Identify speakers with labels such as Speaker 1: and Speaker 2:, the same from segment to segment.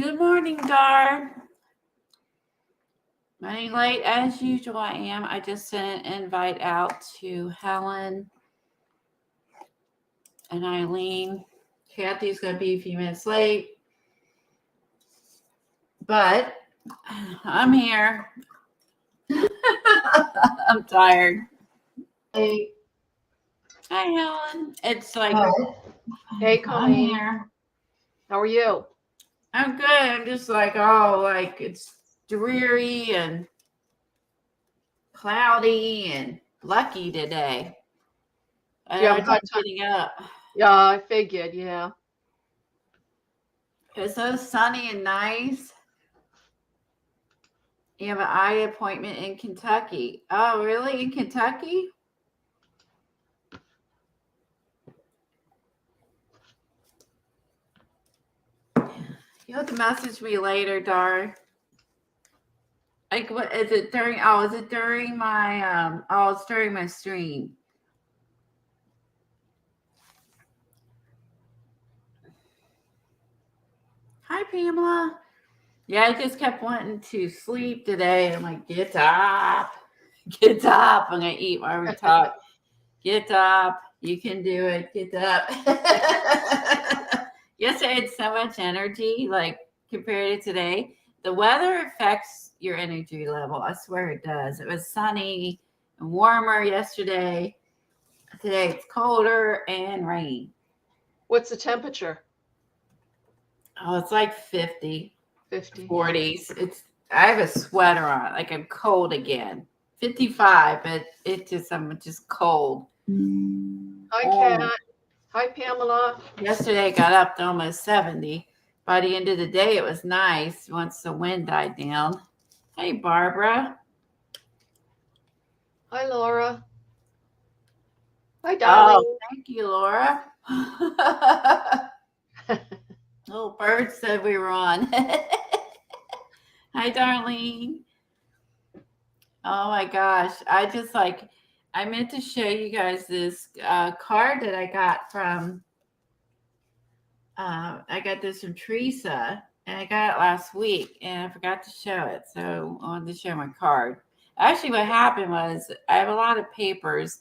Speaker 1: Good morning, Dar. Running late as usual, I am. I just sent an invite out to Helen and Eileen. Kathy's going to be a few minutes late, but I'm here. I'm tired.
Speaker 2: Hey.
Speaker 1: Hi, Helen. It's like,
Speaker 2: Hey,
Speaker 1: I'm
Speaker 2: Colleen.
Speaker 1: here.
Speaker 2: How are you?
Speaker 1: I'm good. I'm just like, oh, like it's dreary and cloudy and lucky today.
Speaker 2: Yeah, I'm
Speaker 1: I'm getting up.
Speaker 2: Yeah, I figured. Yeah.
Speaker 1: It's so sunny and nice. You have an eye appointment in Kentucky. Oh, really? In Kentucky? You'll have to message me later, Dar. Like, what is it during? Oh, is it during my? Oh, it's during my stream. Hi, Pamela. Yeah, I just kept wanting to sleep today. I'm like, get up. Get up. I'm going to eat my retard. Get up. You can do it. Get up. Yesterday I had so much energy, like compared to today. The weather affects your energy level. I swear it does. It was sunny and warmer yesterday. Today it's colder and rain.
Speaker 2: What's the temperature?
Speaker 1: Oh, it's like 50.
Speaker 2: 50.
Speaker 1: 40s. I have a sweater on, like I'm cold again. 55, but I'm just cold.
Speaker 2: Hi, Kat. Hi, Pamela.
Speaker 1: Yesterday I got up to almost 70. By the end of the day, it was nice once the wind died down. Hey, Barbara.
Speaker 2: Hi, Laura. Hi, Darlene.
Speaker 1: Oh, thank you, Laura. Little bird said we were on. Hi, Darlene. Oh my gosh. I meant to show you guys this card that I got from, I got this from Teresa, and I got it last week, and I forgot to show it. So I wanted to show my card. Actually, what happened was I have a lot of papers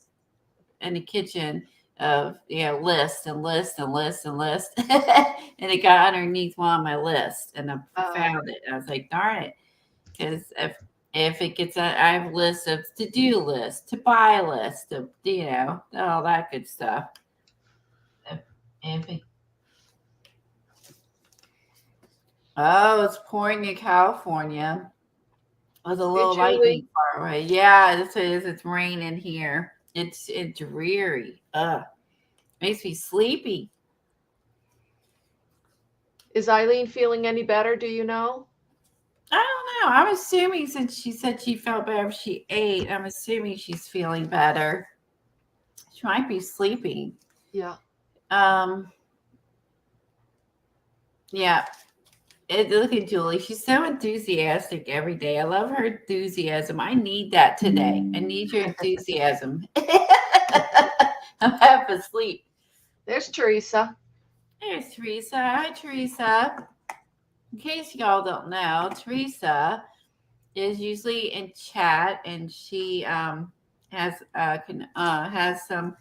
Speaker 1: in the kitchen of lists and lists and lists and lists, and it got underneath one of my lists, and I found it. I was like, darn it, because if it gets, I have lists of to-do lists, to buy list, of all that good stuff. Oh, it's pouring in California. With a little lightning far away. Yeah, it is. It's raining here. It's dreary. Makes me sleepy.
Speaker 2: Is Eileen feeling any better? Do you know?
Speaker 1: I don't know. I'm assuming, since she said she felt better if she ate, I'm assuming she's feeling better. She might be sleeping.
Speaker 2: Yeah.
Speaker 1: Yeah. Look at Julie. She's so enthusiastic every day. I love her enthusiasm. I need that today. I need your enthusiasm. I'm half asleep.
Speaker 2: There's Teresa.
Speaker 1: There's Teresa. Hi, Teresa. In case y'all don't know, Teresa is usually in chat, and she has some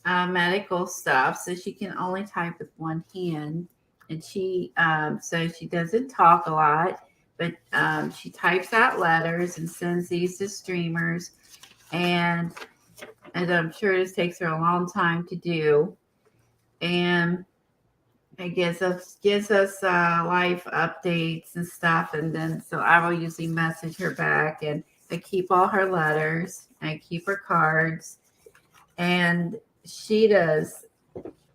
Speaker 1: medical stuff, so she can only type with one hand. And she doesn't talk a lot, but she types out letters and sends these to streamers, and I'm sure this takes her a long time to do. And it gives us life updates and stuff, and then so I will usually message her back, and I keep all her letters, I keep her cards, and she does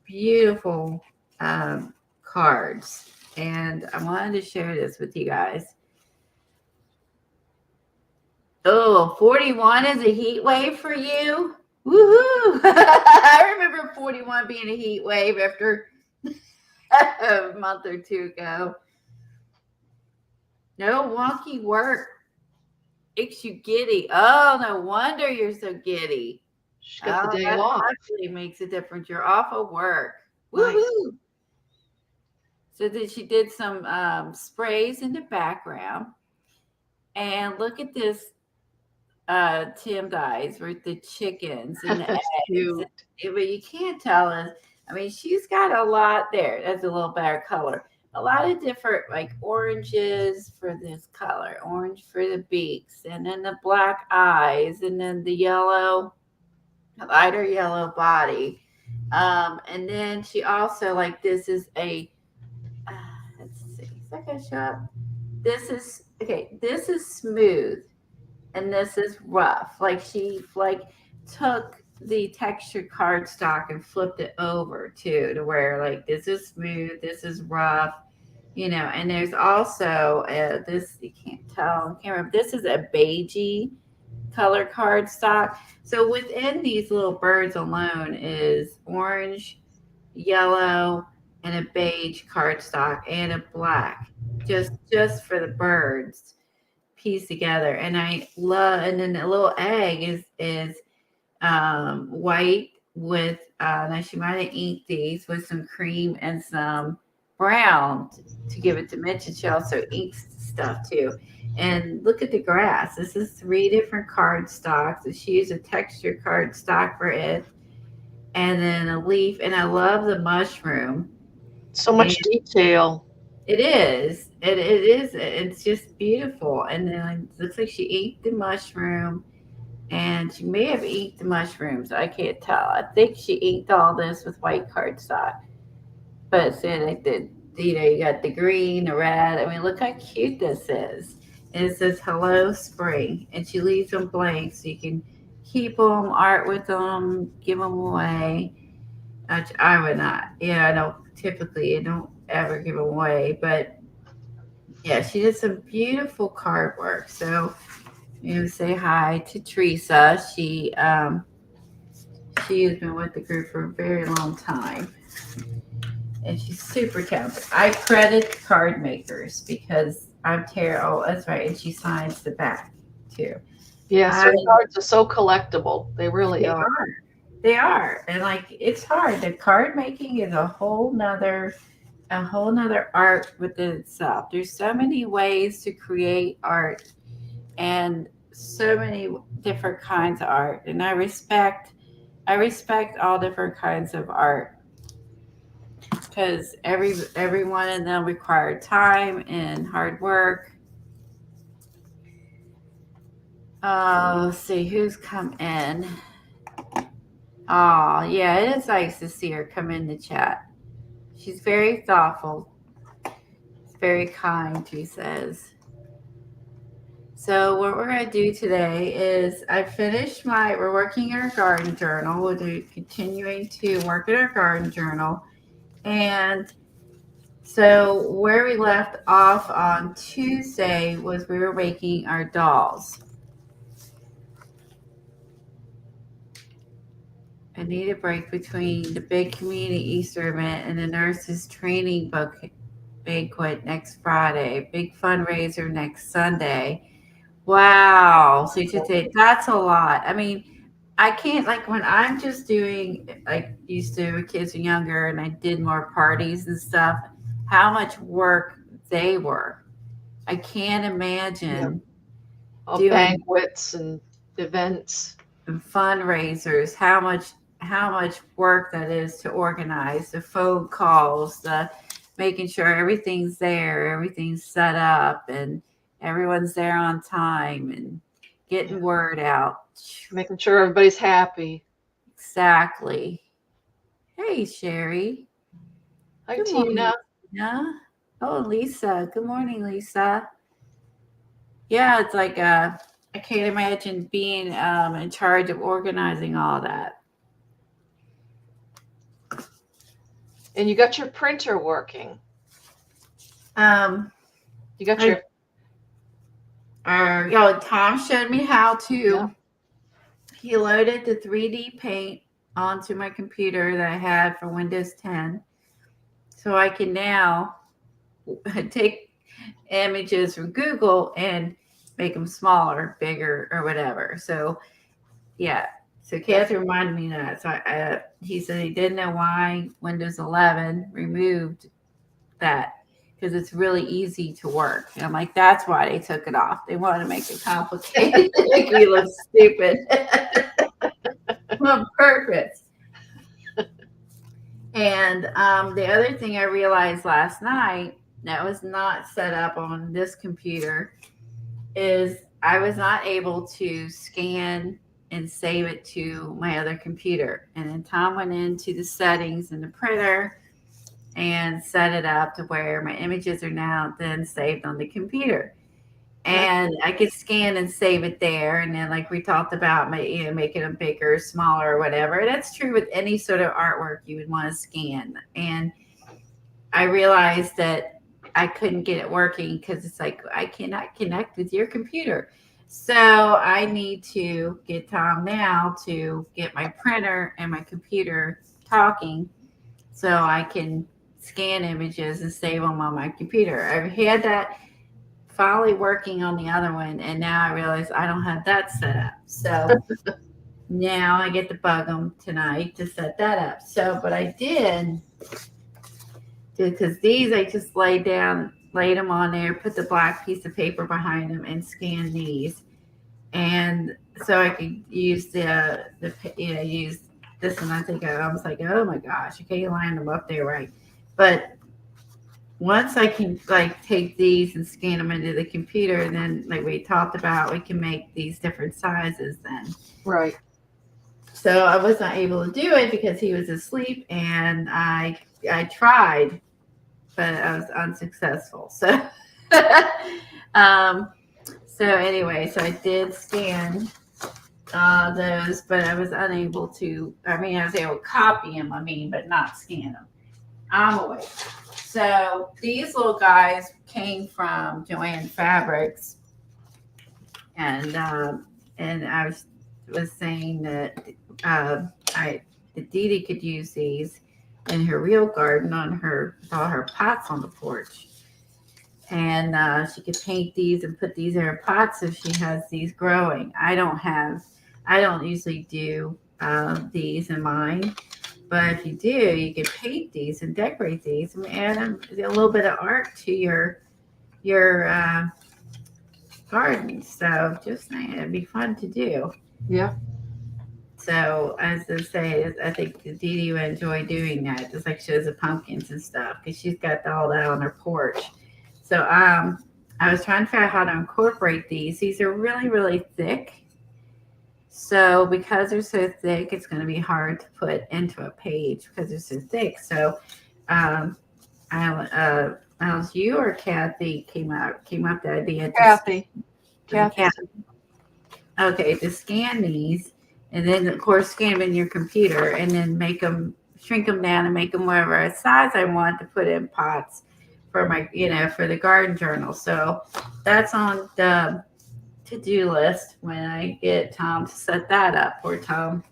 Speaker 1: beautiful cards, and I wanted to share this with you guys. Oh, 41 is a heat wave for you? Woohoo! I remember 41 being a heat wave after a month or two ago. No wonky work makes you giddy. Oh, no wonder you're so giddy.
Speaker 2: She got the day off.
Speaker 1: Actually makes a difference. You're off of work. Woohoo! Nice. So then she did some sprays in the background. And look at this Tim dyes with the chickens and the
Speaker 2: That's
Speaker 1: eggs.
Speaker 2: cute.
Speaker 1: But you can't tell us. I mean, she's got a lot there. That's a little better color. A lot of different like oranges for this color, orange for the beaks, and then the black eyes, and then the yellow, lighter yellow body. And then she also like this is a uh, let's see, is that gonna show up? This is okay. This is smooth and this is rough. Like she like took the textured cardstock and flipped it over too to where like this is smooth, this is rough, and there's also this you can't tell, I can't remember. This is a beigey color cardstock. So within these little birds alone is orange, yellow, and a beige cardstock and a black, just for the birds pieced together. And I love, and then the little egg is white with now she might have inked these with some cream and some brown to give it dimension. She also inks stuff too. And look at the grass. This is 3 different card stocks. And she used a textured card stock for it, and then a leaf. And I love the mushroom.
Speaker 2: So much detail.
Speaker 1: It is. It is. It's just beautiful. And then it looks like she inked the mushroom, and she may have inked the mushrooms. I can't tell. I think she inked all this with white cardstock. But then I did. You got the green, the red. I mean, look how cute this is. And it says "Hello Spring," and she leaves them blank so you can keep them, art with them, give them away. Which I would not. Yeah, I don't ever give them away, but yeah, she did some beautiful card work. So say hi to Teresa. She's been with the group for a very long time, and she's super talented. I credit card makers because I'm terrible. Oh, that's right, and she signs the back too.
Speaker 2: Yes, her cards are so collectible. They really are.
Speaker 1: They are, and like it's hard. The card making is a whole nother art within itself. There's so many ways to create art, and so many different kinds of art. And I respect all different kinds of art because every one of them require time and hard work. Let's see who's come in. Oh, yeah, it is nice to see her come in the chat. She's very thoughtful. It's very kind, she says. So what we're going to do today is we're working our garden journal. We'll do continuing to work at our garden journal. And so where we left off on Tuesday was we were making our dolls. I need a break between the big community Easter event and the nurses training book banquet next Friday. Big fundraiser next Sunday. Wow. So that's a lot. I mean, I can't, like when I'm just doing, like used to when kids were younger and I did more parties and stuff, how much work they were. I can't imagine
Speaker 2: doing banquets and events
Speaker 1: and fundraisers, how much work that is to organize, the phone calls, the making sure everything's there, everything's set up, and everyone's there on time, and getting word out.
Speaker 2: Making sure everybody's happy.
Speaker 1: Exactly. Hey, Sherry.
Speaker 2: Hi, Tina.
Speaker 1: Yeah. Oh, Lisa. Good morning, Lisa. Yeah, it's like I can't imagine being in charge of organizing all that.
Speaker 2: And you got your printer working. You got your.
Speaker 1: Tom showed me how to. Yeah. He loaded the 3D paint onto my computer that I had for Windows 10, so I can now take images from Google and make them smaller, bigger, or whatever. So, yeah. So Kathy reminded me of that. So he said he didn't know why Windows 11 removed that because it's really easy to work. And I'm like, that's why they took it off. They wanted to make it complicated, make me look stupid on purpose. And the other thing I realized last night that was not set up on this computer is I was not able to scan and save it to my other computer. And then Tom went into the settings in the printer and set it up to where my images are now then saved on the computer. And I could scan and save it there. And then, like we talked about, making them bigger, smaller, or whatever. And that's true with any sort of artwork you would want to scan. And I realized that I couldn't get it working because it's like, I cannot connect with your computer. So I need to get Tom now to get my printer and my computer talking so I can scan images and save them on my computer. I've had that finally working on the other one, and now I realize I don't have that set up. So now I get to bug them tonight to set that up. So, but I did because these I just laid them on there, put the black piece of paper behind them, and scan these, and so I could use use this one. I think I was like, oh my gosh, I can't line them up there right, but once I can take these and scan them into the computer, and then like we talked about, we can make these different sizes then.
Speaker 2: Right.
Speaker 1: So I was not able to do it because he was asleep, and I tried, but I was unsuccessful. So, so anyway, so I did scan those, but I was unable to. I was able to copy them. But not scan them. I'm awake. So these little guys came from Joanne Fabrics, and I was saying that that Didi could use these in her real garden with all her pots on the porch, and she could paint these and put these in her pots if she has these growing. I don't usually do these in mine. But if you do, you can paint these and decorate these and add a little bit of art to your garden. So just saying, it'd be fun to do.
Speaker 2: Yeah.
Speaker 1: So as I say, I think Didi would enjoy doing that, just like she does the pumpkins and stuff, because she's got all that on her porch. So I was trying to figure out how to incorporate these. These are really, really thick. So because they're so thick, it's going to be hard to put into a page because they're so thick. So you or Kathy came up with the idea.
Speaker 2: Kathy.
Speaker 1: Okay, to scan these, and then of course scan them in your computer, and then shrink them down and make them whatever size I want to put in pots for my, for the garden journal. So that's on the to-do list when I get Tom to set that up. Poor Tom.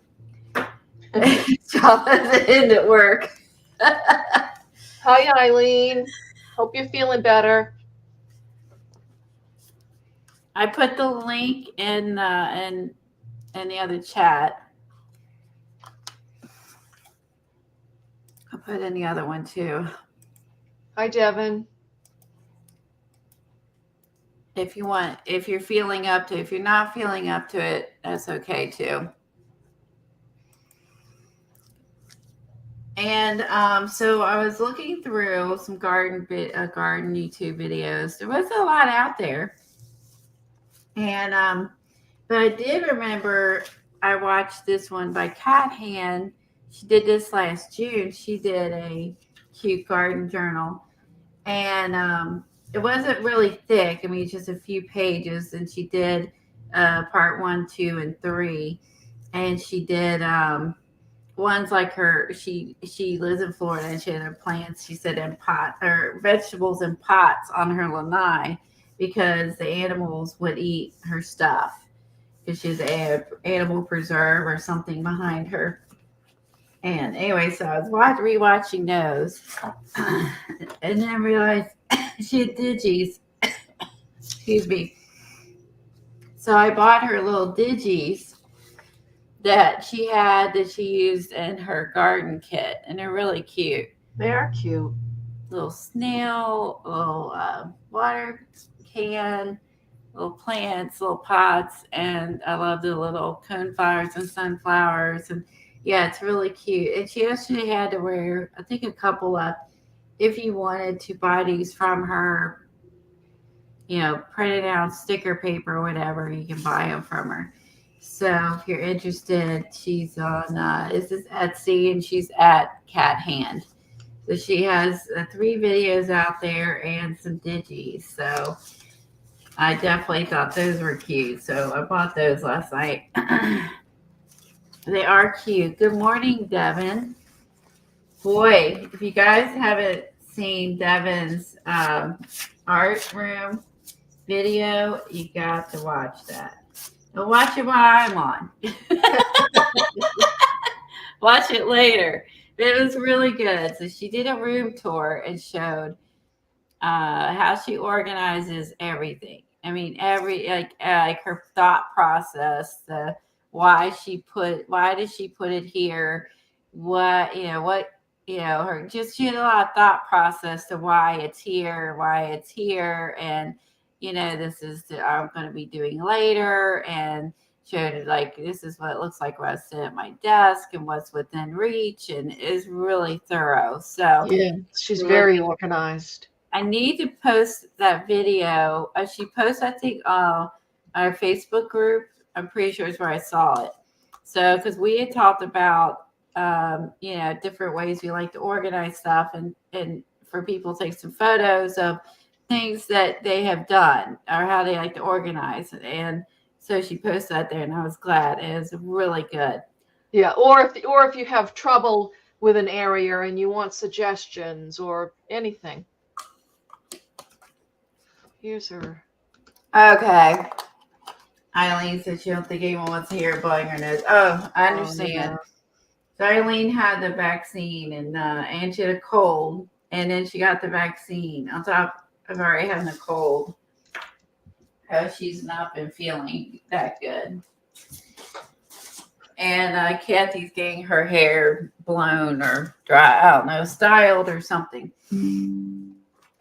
Speaker 1: Tom has it in at work.
Speaker 2: Hi, Eileen. Hope you're feeling better.
Speaker 1: I put the link in the other chat. I'll put in the other one too.
Speaker 2: Hi, Devin.
Speaker 1: If you're feeling up to it. If you're not feeling up to it, that's okay too. And so I was looking through some garden YouTube videos. There was a lot out there. And but I did remember I watched this one by Cat Hand. She did this last June. She did a cute garden journal. And it wasn't really thick. Just a few pages. And she did part 1, 2, and 3. And she did ones like her. She lives in Florida, and she had her plants. She said in pot or vegetables in pots on her lanai because the animals would eat her stuff because she's an animal preserve or something behind her. And anyway, so I was rewatching those, and then I realized she had digis. Excuse me. So I bought her little digis that she used in her garden kit, and they're really cute.
Speaker 2: They are cute.
Speaker 1: little snail, little water can, little plants, little pots, and I love the little coneflowers and sunflowers. And yeah, it's really cute. And she actually had to wear, I think, a couple of, if you wanted to buy these from her, printed out sticker paper or whatever, you can buy them from her. So if you're interested, she's on, this is Etsy, and she's at Cat Hand. So she has 3 videos out there and some digis. So I definitely thought those were cute. So I bought those last night. They are cute. Good morning, Devin. Boy, if you guys haven't seen Devin's art room video, you got to watch that. Now watch it while I'm on. Watch it later. It was really good. So she did a room tour and showed how she organizes everything. I mean, like her thought process, the why does she put it here? What her just she had a lot of thought process to why it's here, and this is I'm going to be doing later, and showed it like this is what it looks like when I sit at my desk and what's within reach, and is really thorough. So
Speaker 2: Yeah, she's very organized.
Speaker 1: I need to post that video. She posts, I think, our Facebook group. I'm pretty sure it's where I saw it. So, because we had talked about, different ways we like to organize stuff, and for people to take some photos of things that they have done or how they like to organize. And so she posted that there, and I was glad. It was really good.
Speaker 2: Yeah, or if you have trouble with an area and you want suggestions or anything. Here's her.
Speaker 1: Okay. Eileen said she don't think anyone wants to hear her blowing her nose. Oh, I understand. So Eileen had the vaccine, and she had a cold, and then she got the vaccine on top of already having a cold. She's not been feeling that good. And Kathy's getting her hair blown or dry, I don't know, styled or something.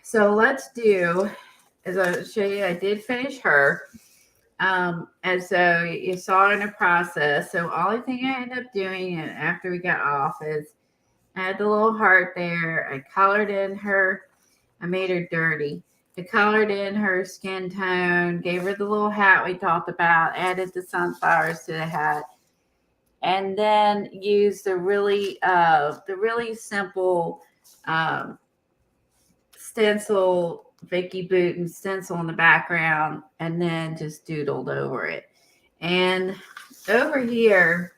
Speaker 1: So let's do, as I show you, I did finish her. And so you saw in the process. So only thing I ended up doing after we got off is I had the little heart there. I colored in her. I made her dirty. I colored in her skin tone, gave her the little hat we talked about, added the sunflowers to the hat, and then used the really simple stencil, Vicky Booten stencil in the background, and then just doodled over it. And over here,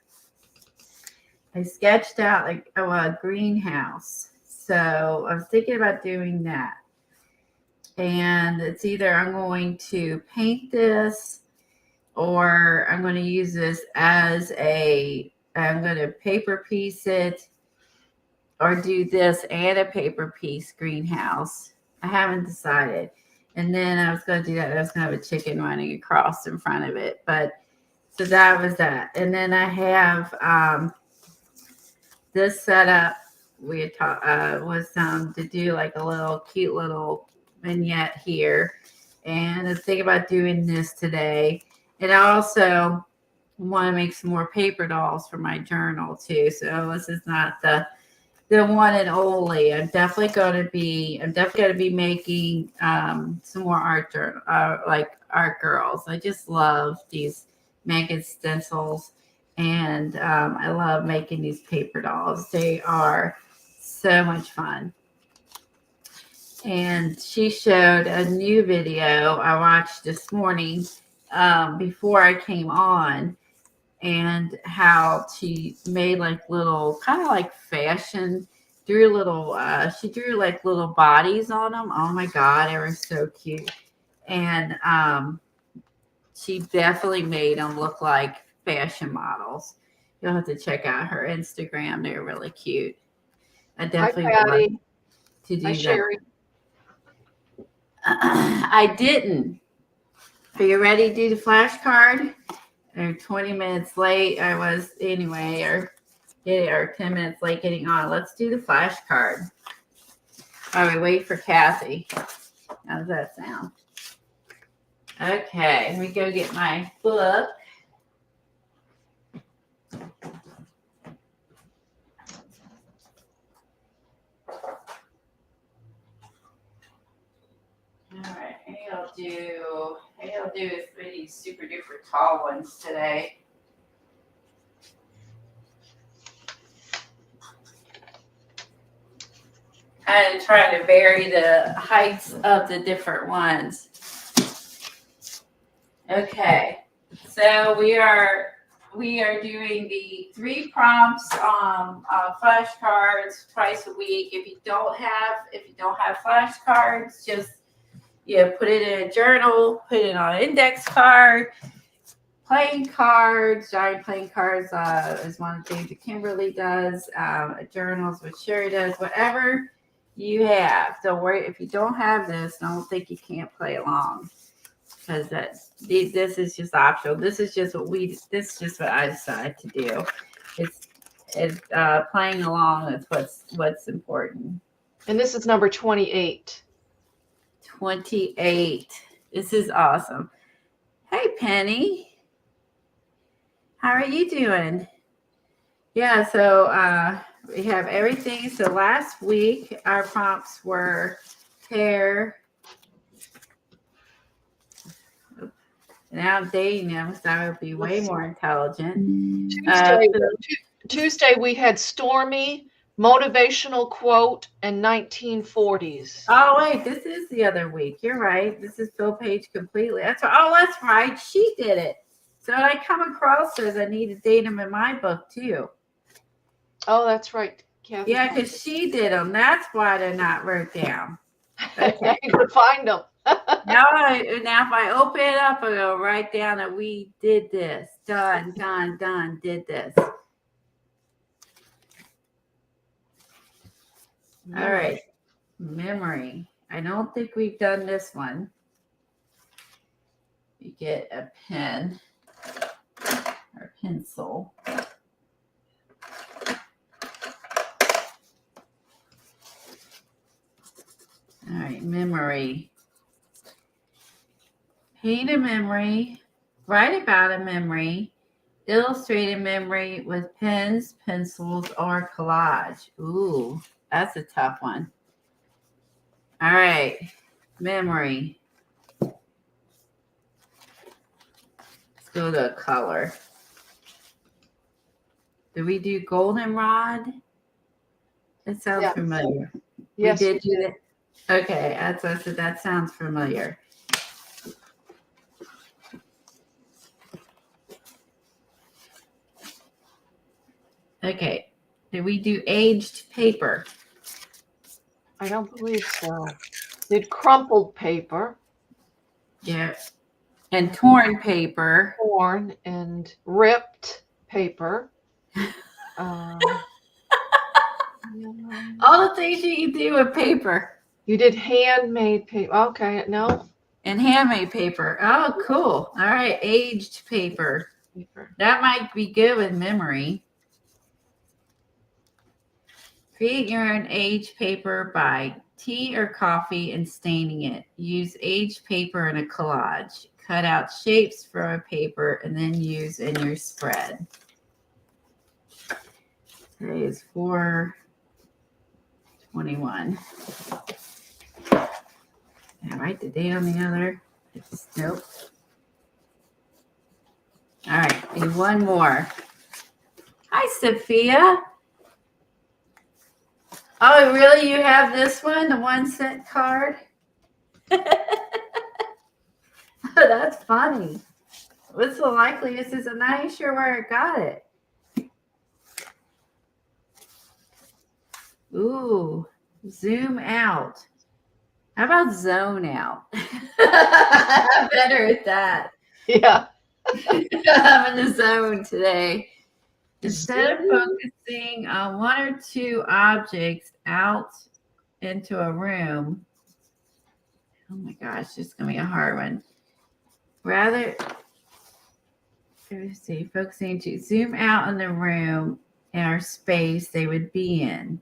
Speaker 1: I sketched out like a greenhouse. So I was thinking about doing that. And it's either I'm going to paint this, or I'm going to use this as I'm going to paper piece it, or do this and a paper piece greenhouse. I haven't decided. And then I was going to do that. I was going to have a chicken running across in front of it. But so that was that. And then I have this setup. We had was to do like a little cute little vignette here. And I think about doing this today. And I also want to make some more paper dolls for my journal too. So this is not the one and only. I'm definitely going to be making some more art journal, like art girls. I just love these magnet stencils, and I love making these paper dolls. They are so much fun. And she showed a new video I watched this morning before I came on, and how she made like little kind of like fashion, she drew like little bodies on them. Oh my God, they were so cute. And she definitely made them look like fashion models. You'll have to check out her Instagram. They're really cute. I definitely want to do that.
Speaker 2: Sherry.
Speaker 1: I didn't. Are you ready to do the flashcard? Or 20 minutes late. I was anyway, or 10 minutes late getting on. Let's do the flashcard. While we wait for Kathy. How does that sound? Okay, let me go get my book. All right, maybe I'll do three of these super duper tall ones today. And trying to vary the heights of the different ones. Okay, so we are doing the 3 prompts flashcards twice a week. If you don't have flashcards, just put it in a journal, put it on an index card. Playing cards, giant playing cards is one of the things that Kimberly does. Journals, what Sherry does, whatever you have. Don't worry if you don't have this. Don't think you can't play along, because this is just optional. This is just what I decided to do. It's playing along. That's what's important.
Speaker 2: And this is number 28.
Speaker 1: 28. This is awesome. Hey, Penny. How are you doing? Yeah, so we have everything. So last week, our prompts were pair. Now I'm dating them, so I would be way more intelligent.
Speaker 2: Tuesday, we had Stormy, motivational quote, and 1940s.
Speaker 1: Oh, wait, this is the other week. You're right. This is Phil Page completely. That's right. She did it. So when I come across those, I need to date them in my book, too.
Speaker 2: Oh, that's right, Kathy.
Speaker 1: Yeah, because she did them. That's why they're not wrote down. Okay.
Speaker 2: You can find them.
Speaker 1: Now if I open it up, I go write down that we did this. Done, did this. All right. Memory. I don't think we've done this one. You get a pen or pencil. All right, memory. Paint a memory, write about a memory, illustrate a memory with pens, pencils, or collage. Ooh, that's a tough one. All right, memory. Let's go to color. Did we do goldenrod? That sounds familiar.
Speaker 2: Yes,
Speaker 1: we did do that. Okay, that's what I said. That sounds familiar. Okay, did we do aged paper?
Speaker 2: I don't believe so. Did crumpled paper.
Speaker 1: Yeah. And torn paper.
Speaker 2: Torn and ripped paper.
Speaker 1: All the things you can do with paper.
Speaker 2: You did handmade paper. Okay, no.
Speaker 1: And handmade paper. Oh, cool. All right, aged paper. That might be good with memory. Create your own aged paper by tea or coffee and staining it. Use aged paper in a collage. Cut out shapes from a paper and then use in your spread. Today is 4/21. Can I write the date on the other? Nope. All right, do one more. Hi, Sophia. Oh, really? You have this one, the 1-cent card? Oh, that's funny. What's the likelihood? I'm not even sure where I got it. Ooh, zoom out. How about zone out? I'm better at that.
Speaker 2: Yeah.
Speaker 1: I'm in the zone today. Instead of focusing on one or two objects out into a room, oh my gosh, this is going to be a hard one. Rather, focusing to zoom out in the room and our space they would be in.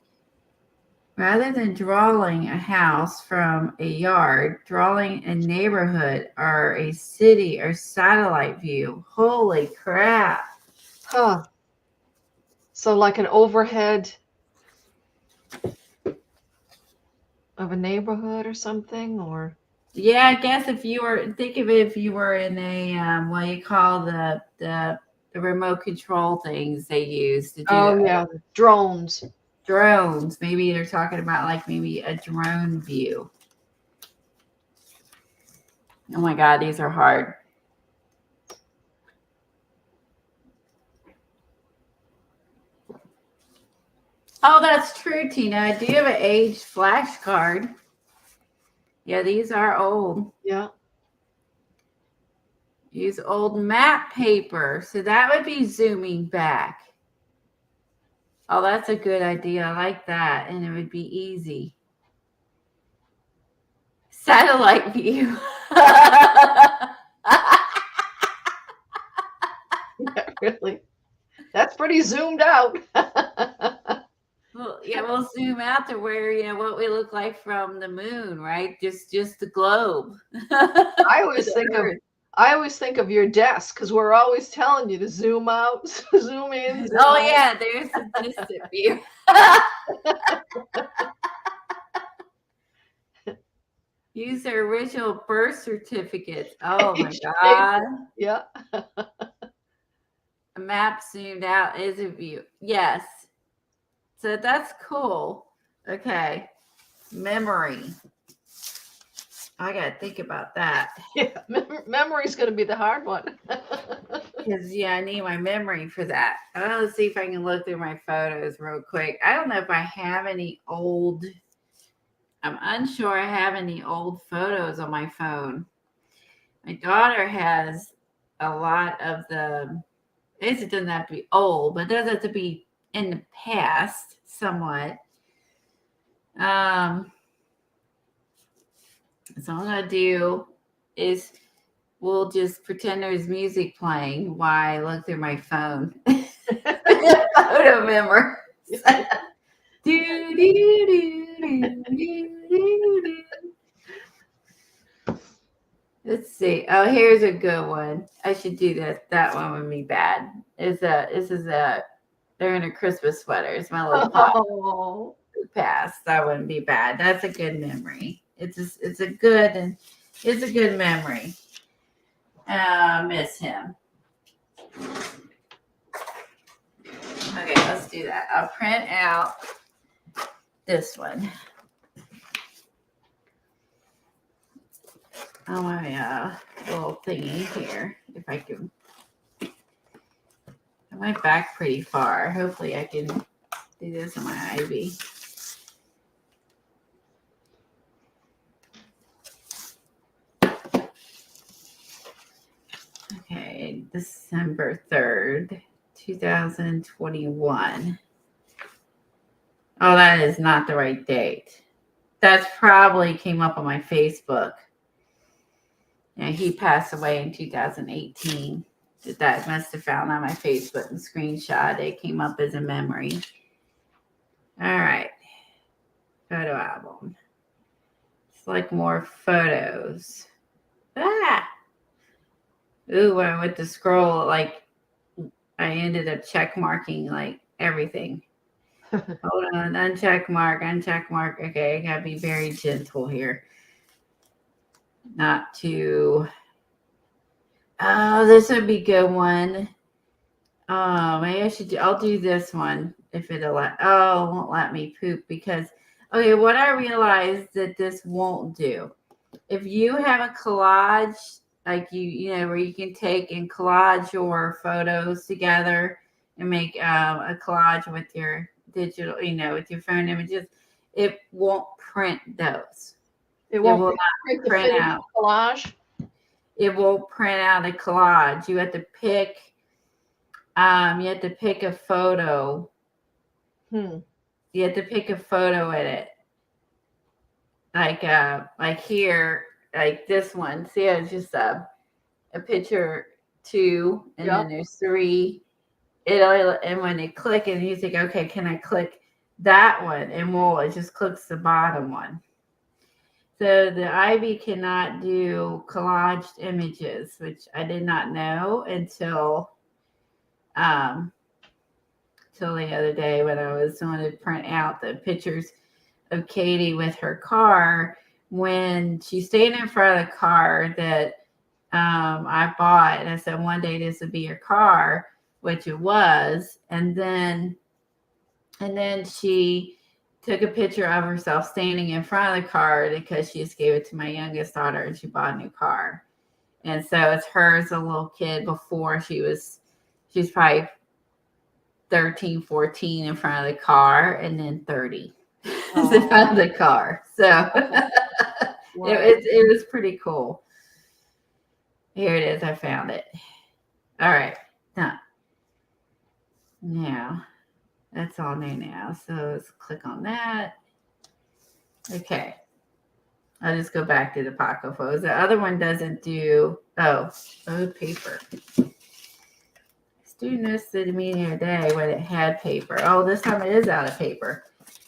Speaker 1: Rather than drawing a house from a yard, drawing a neighborhood or a city or satellite view. Holy crap.
Speaker 2: Huh. So like an overhead of a neighborhood or something, or
Speaker 1: Yeah, I guess think of it if you were in a what you call the remote control things they use to do
Speaker 2: yeah, drones.
Speaker 1: drones. Maybe they're talking about like maybe a drone view. Oh my God, these are hard. Oh, that's true, Tina. Do you have an aged flashcard? Yeah, these are old.
Speaker 2: Yeah.
Speaker 1: Use old map paper. So that would be zooming back. Oh, that's a good idea. I like that. And it would be easy. Satellite view.
Speaker 2: Yeah, really. That's pretty zoomed out.
Speaker 1: Well, yeah, we'll zoom out to where what we look like from the moon, right? Just the globe.
Speaker 2: I always think of your desk because we're always telling you to zoom out, zoom in. Zoom
Speaker 1: Oh
Speaker 2: out.
Speaker 1: yeah, there's the distant view. Use their original birth certificates. Oh my God.
Speaker 2: Yeah.
Speaker 1: A map zoomed out is a view. Yes. So that's cool. Okay. Memory. I got to think about that.
Speaker 2: Yeah. Memory's going to be the hard one.
Speaker 1: Because, I need my memory for that. Let's see if I can look through my photos real quick. I don't know if I have any old. I'm unsure I have any old photos on my phone. My daughter has a lot of the. I guess it doesn't have to be old, but it does have to be in the past somewhat. So what I'm gonna do is we'll just pretend there's music playing while I look through my phone. Photo memory. Let's see. Oh, here's a good one. I should do this. That one would be bad. They're in a Christmas sweater. It's my little pop.
Speaker 2: Oh.
Speaker 1: Past. That wouldn't be bad. That's a good memory. It's a good memory. Miss him. Okay, let's do that. I'll print out this one. Oh, my little thingy here. If I can. I went back pretty far. Hopefully I can do this on my Ivy. Okay, December 3rd, 2021. Oh, that is not the right date. That's probably came up on my Facebook. He passed away in 2018. That must have found on my Facebook and screenshot. It came up as a memory. All right. Photo album. Select more photos. Ooh, when I went to scroll, like I ended up check marking like everything. Hold on, uncheck mark. Okay, I gotta be very gentle here. Not too. Oh, this would be a good one. Oh, maybe I should. I'll do this one if it'll let. Oh, it won't let me poop because. Okay, what I realized that this won't do. If you have a collage, like where you can take and collage your photos together and make a collage with your digital, with your phone images, it won't print those.
Speaker 2: It will
Speaker 1: not print out
Speaker 2: collage.
Speaker 1: It won't print out a collage. You have to pick. You have to pick a photo. You have to pick a photo in it. Like here, like this one. See, it's just a picture 2, and then there's 3. And when they click, and you think, okay, can I click that one, and it just clicks the bottom one. So the Ivy cannot do collaged images, which I did not know until till the other day when I was going to print out the pictures of Katie with her car when she's standing in front of the car that I bought, and I said one day this would be your car, which it was, and then she took a picture of herself standing in front of the car because she just gave it to my youngest daughter and she bought a new car. And so it's her as a little kid before she's probably 13, 14 in front of the car, and then 30 in front of the car. So
Speaker 2: Wow.
Speaker 1: it was pretty cool. Here it is. I found it. All right. Now, that's all new now. So let's click on that. Okay. I'll just go back to the pocket photos. The other one doesn't do, paper. Student noticed to me the other day when it had paper. Oh, this time it is out of paper.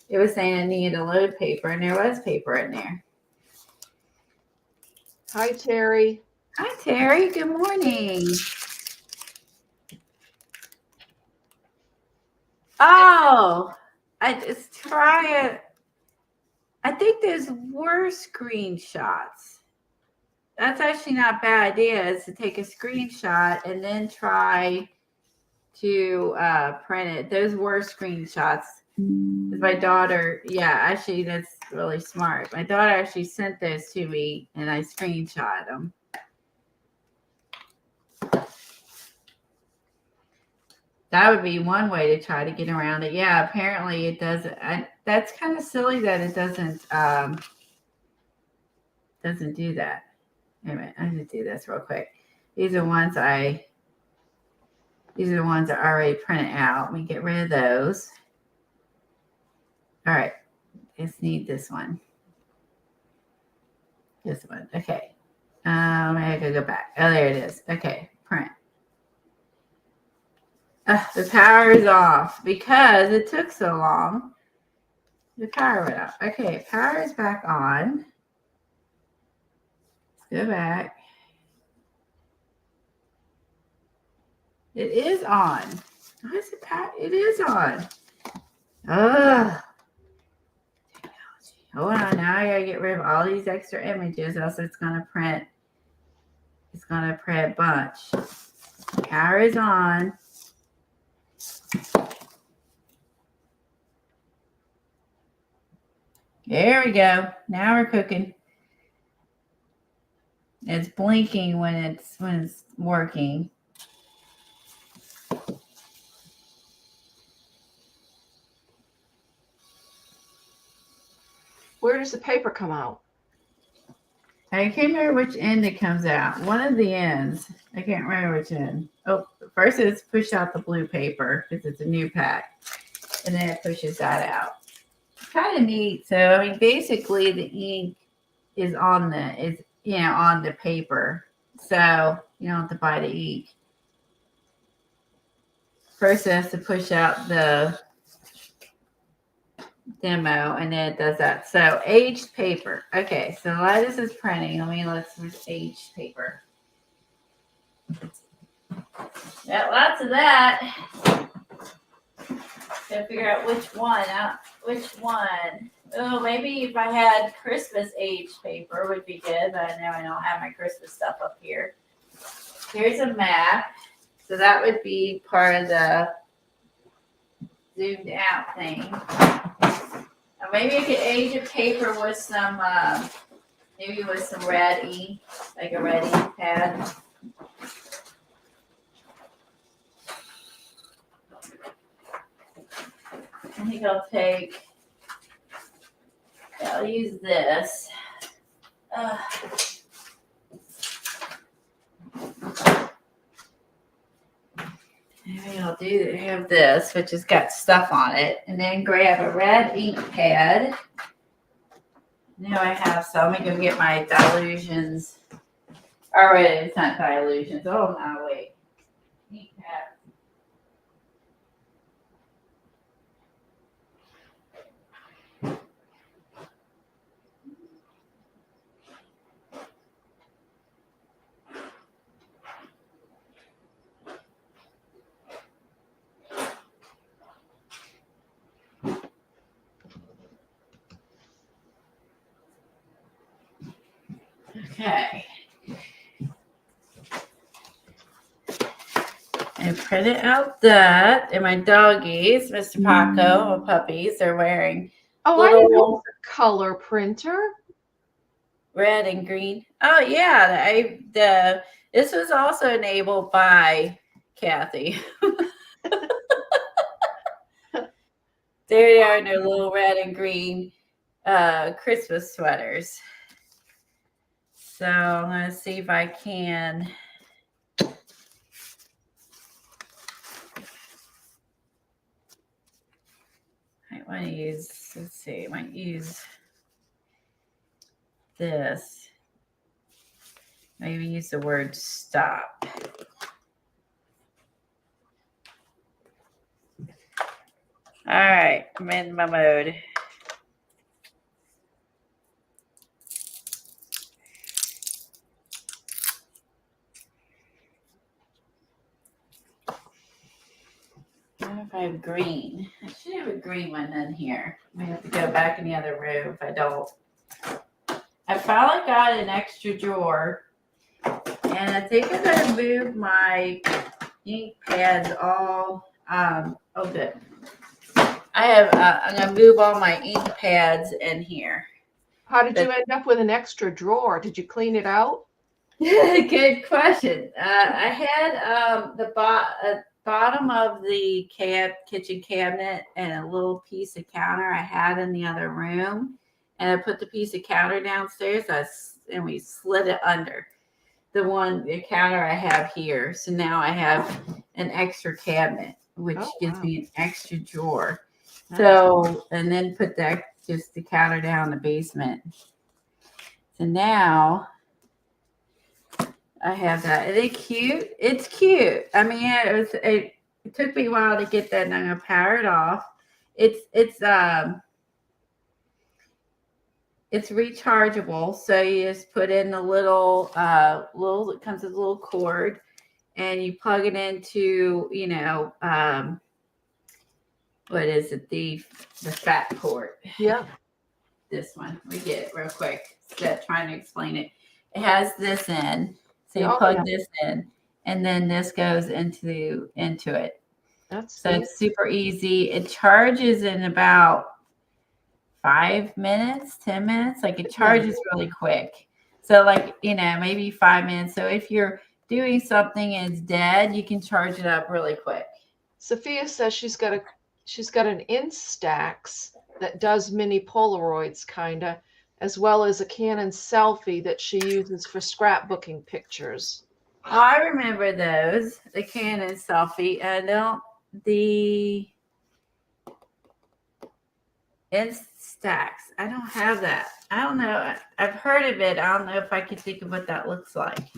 Speaker 1: It was saying it needed to load paper, and there was paper in there.
Speaker 2: Hi, Terry.
Speaker 1: Hi, Terry. Good morning. Oh, I just try it. I think there's worse screenshots. That's actually not a bad idea, is to take a screenshot and then try to print it. Those were screenshots. My daughter, actually that's really smart. My daughter actually sent those to me and I screenshot them. That would be one way to try to get around it. Yeah, apparently it doesn't. That's kind of silly that it doesn't do that. Wait a minute, I'm gonna do this real quick. These are the ones I already printed out. Let me get rid of those. All right, just need this one. This one, okay. I gotta go back. Oh, there it is. Okay, print. The power is off because it took so long. The power went off. Okay, power is back on. Let's go back. It is on. Why is it power? It is on. Ugh. Hold on, now I gotta get rid of all these extra images, else it's gonna print. It's gonna print a bunch. Power is on. There we go. Now we're cooking. It's blinking when it's working.
Speaker 2: Where does the paper come out?
Speaker 1: I can't remember which end it comes out. One of the ends. I can't remember which end. Oh, first it's push out the blue paper because it's a new pack. And then it pushes that out. Kind of neat. So, I mean, basically the ink is on the paper. So you don't have to buy the ink. First it has to push out the demo, and then it does that. So aged paper. Okay, so a lot of this is printing. Let's aged paper. Yeah, lots of that. Gotta figure out which one. Oh, maybe if I had Christmas aged paper would be good, but I know I don't have my Christmas stuff up here. Here's a map. So that would be part of the zoomed out thing. Maybe I could age a paper with some, red ink, like a red ink pad. I think I'll use this. Maybe I'll have this, which has got stuff on it, and then grab a red ink pad. Now I have some. I'm going to get my Dilutions. All right, it's not Dilutions. Oh, no, wait. Ink pad. Okay. I printed out that, and my doggies, Mr. Paco, my puppies, are wearing
Speaker 2: Oh, I didn't know it
Speaker 1: little
Speaker 2: was a color printer.
Speaker 1: red and green. Oh yeah, this was also enabled by Kathy. There they are in their little red and green Christmas sweaters. So I'm gonna see if I can. I want to use. Let's see. I might use this. Maybe use the word stop. All right, I'm in my mode. I don't know if I have green. I should have a green one in here. I may have to go back in the other room if I don't. I finally got an extra drawer, and I think I'm going to move my ink pads all. Oh, good. I'm going to move all my ink pads in here.
Speaker 2: How did you end up with an extra drawer? Did you clean it out?
Speaker 1: Good question. I had the bottom of the kitchen cabinet and a little piece of counter I had in the other room, and I put the piece of counter downstairs. And we slid it under the counter I have here. So now I have an extra cabinet, which gives me an extra drawer. Nice. So, and then put just the counter down in the basement. So now I have that. Is it cute? It's cute. I mean, it took me a while to get that, and I'm gonna power it off. It's rechargeable, so you just put in the little it comes with a little cord, and you plug it into, what is it, the fat port.
Speaker 2: Yeah.
Speaker 1: This one. Let me get it real quick. Instead of trying to explain it. It has this in. So you plug this in, and then this goes into it.
Speaker 2: That's
Speaker 1: it's super easy. It charges in about 5 minutes, 10 minutes. Like, it charges really quick. So maybe 5 minutes. So if you're doing something and it's dead, you can charge it up really quick.
Speaker 2: Sophia says she's got an Instax that does mini Polaroids kinda, as well as a Canon selfie that she uses for scrapbooking pictures.
Speaker 1: Oh, I remember those. The Canon selfie. The Instax. I don't have that. I don't know. I've heard of it. I don't know if I can think of what that looks like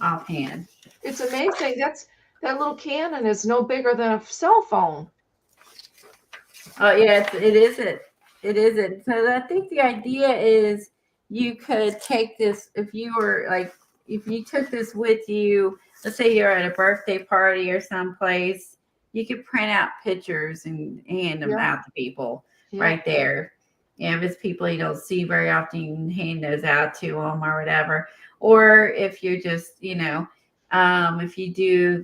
Speaker 1: offhand.
Speaker 2: It's amazing. That little Canon is no bigger than a cell phone.
Speaker 1: Oh, yeah, it isn't. It isn't. So I think the idea is you could take this if you took this with you. Let's say you're at a birthday party or someplace, you could print out pictures and hand them out to people right there. If it's people you don't see very often, you can hand those out to them or whatever. Or if you're just, if you do,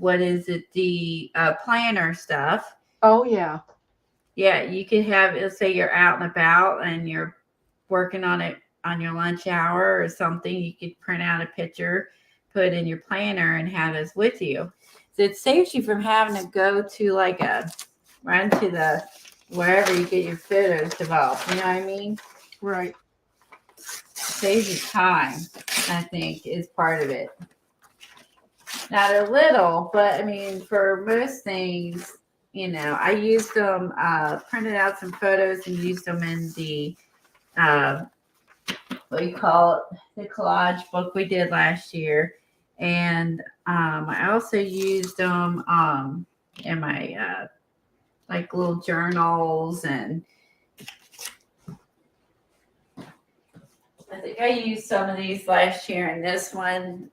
Speaker 1: the planner stuff.
Speaker 2: Oh, yeah.
Speaker 1: Yeah, you could have, let's say you're out and about and you're working on it on your lunch hour or something. You could print out a picture, put in your planner, and have this with you. So it saves you from having to go to run to wherever you get your photos developed. You know what I mean?
Speaker 2: Right.
Speaker 1: Saves you time, I think, is part of it. Not a little, but I mean, for most things, I used them, printed out some photos and used them in the, what do you call it, the collage book we did last year. And I also used them in my little journals, and I think I used some of these last year in this one,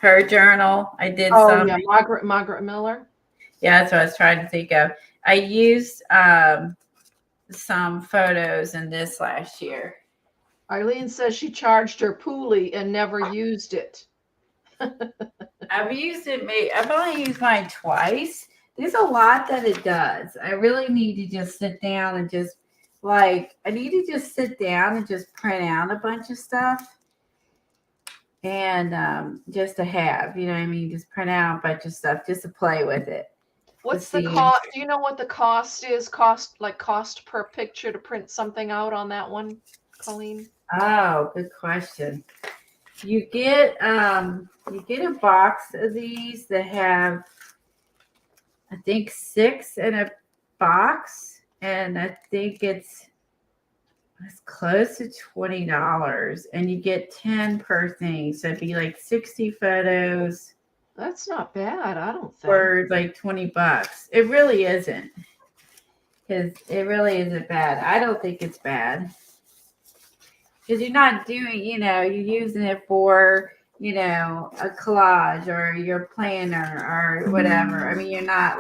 Speaker 1: her journal. I did some.
Speaker 2: Yeah, Margaret Miller.
Speaker 1: Yeah, that's what I was trying to think of. I used some photos in this last year.
Speaker 2: Eileen says she charged her pulley and never used it.
Speaker 1: I've used it. I've only used mine twice. There's a lot that it does. I really need to just sit down and just I need to just sit down and just print out a bunch of stuff and just to have, you know what I mean? Just print out a bunch of stuff just to play with it.
Speaker 2: What's the cost? Do you know what the cost is? Cost per picture to print something out on that one, Colleen?
Speaker 1: Oh, good question. You get a box of these that have, I think, 6 in a box, and I think it's close to $20, and you get 10 per thing, so it'd be like 60 photos.
Speaker 2: That's not bad, I don't think.
Speaker 1: For like $20. It really isn't, because it really isn't bad. I don't think it's bad. Because you're not doing, you're using it for, a collage or your planner or whatever. I mean, you're not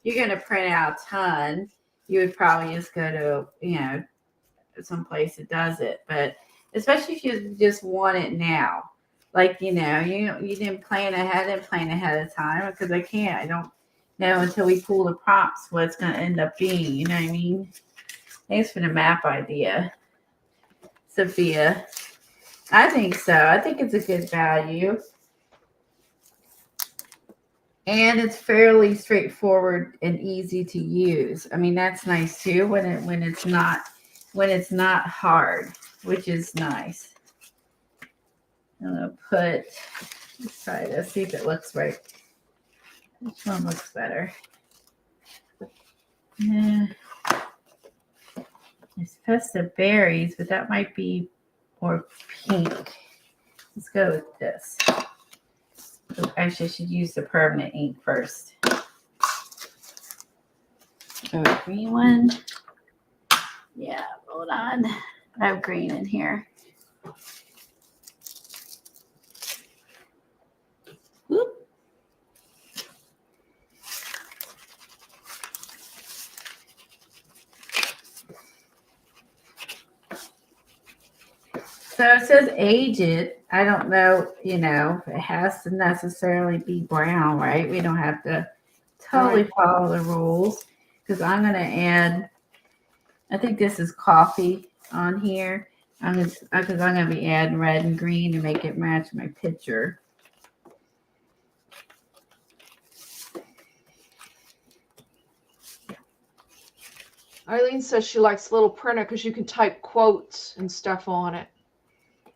Speaker 1: you're going to print out a ton. You would probably just go to, some place that does it. But especially if you just want it now. You didn't plan ahead of time, because I don't know until we pull the prompts what it's going to end up being. You know what I mean? Thanks for the map idea, Sophia. I think so. I think it's a good value. And it's fairly straightforward and easy to use. I mean, that's nice too when it's not hard, which is nice. I'm gonna let's try this, see if it looks right. Which one looks better? Yeah. It's Pesta Berries, but that might be more pink. Let's go with this. Actually, I should use the permanent ink first. Oh, green one. Yeah, hold on. I have green in here. Whoop. So it says age it. I don't know, if it has to necessarily be brown, right? We don't have to totally follow the rules, because I'm going to add, I think this is coffee on here. Because I'm going to be adding red and green to make it match my picture.
Speaker 2: Eileen says she likes little printer because you can type quotes and stuff on it.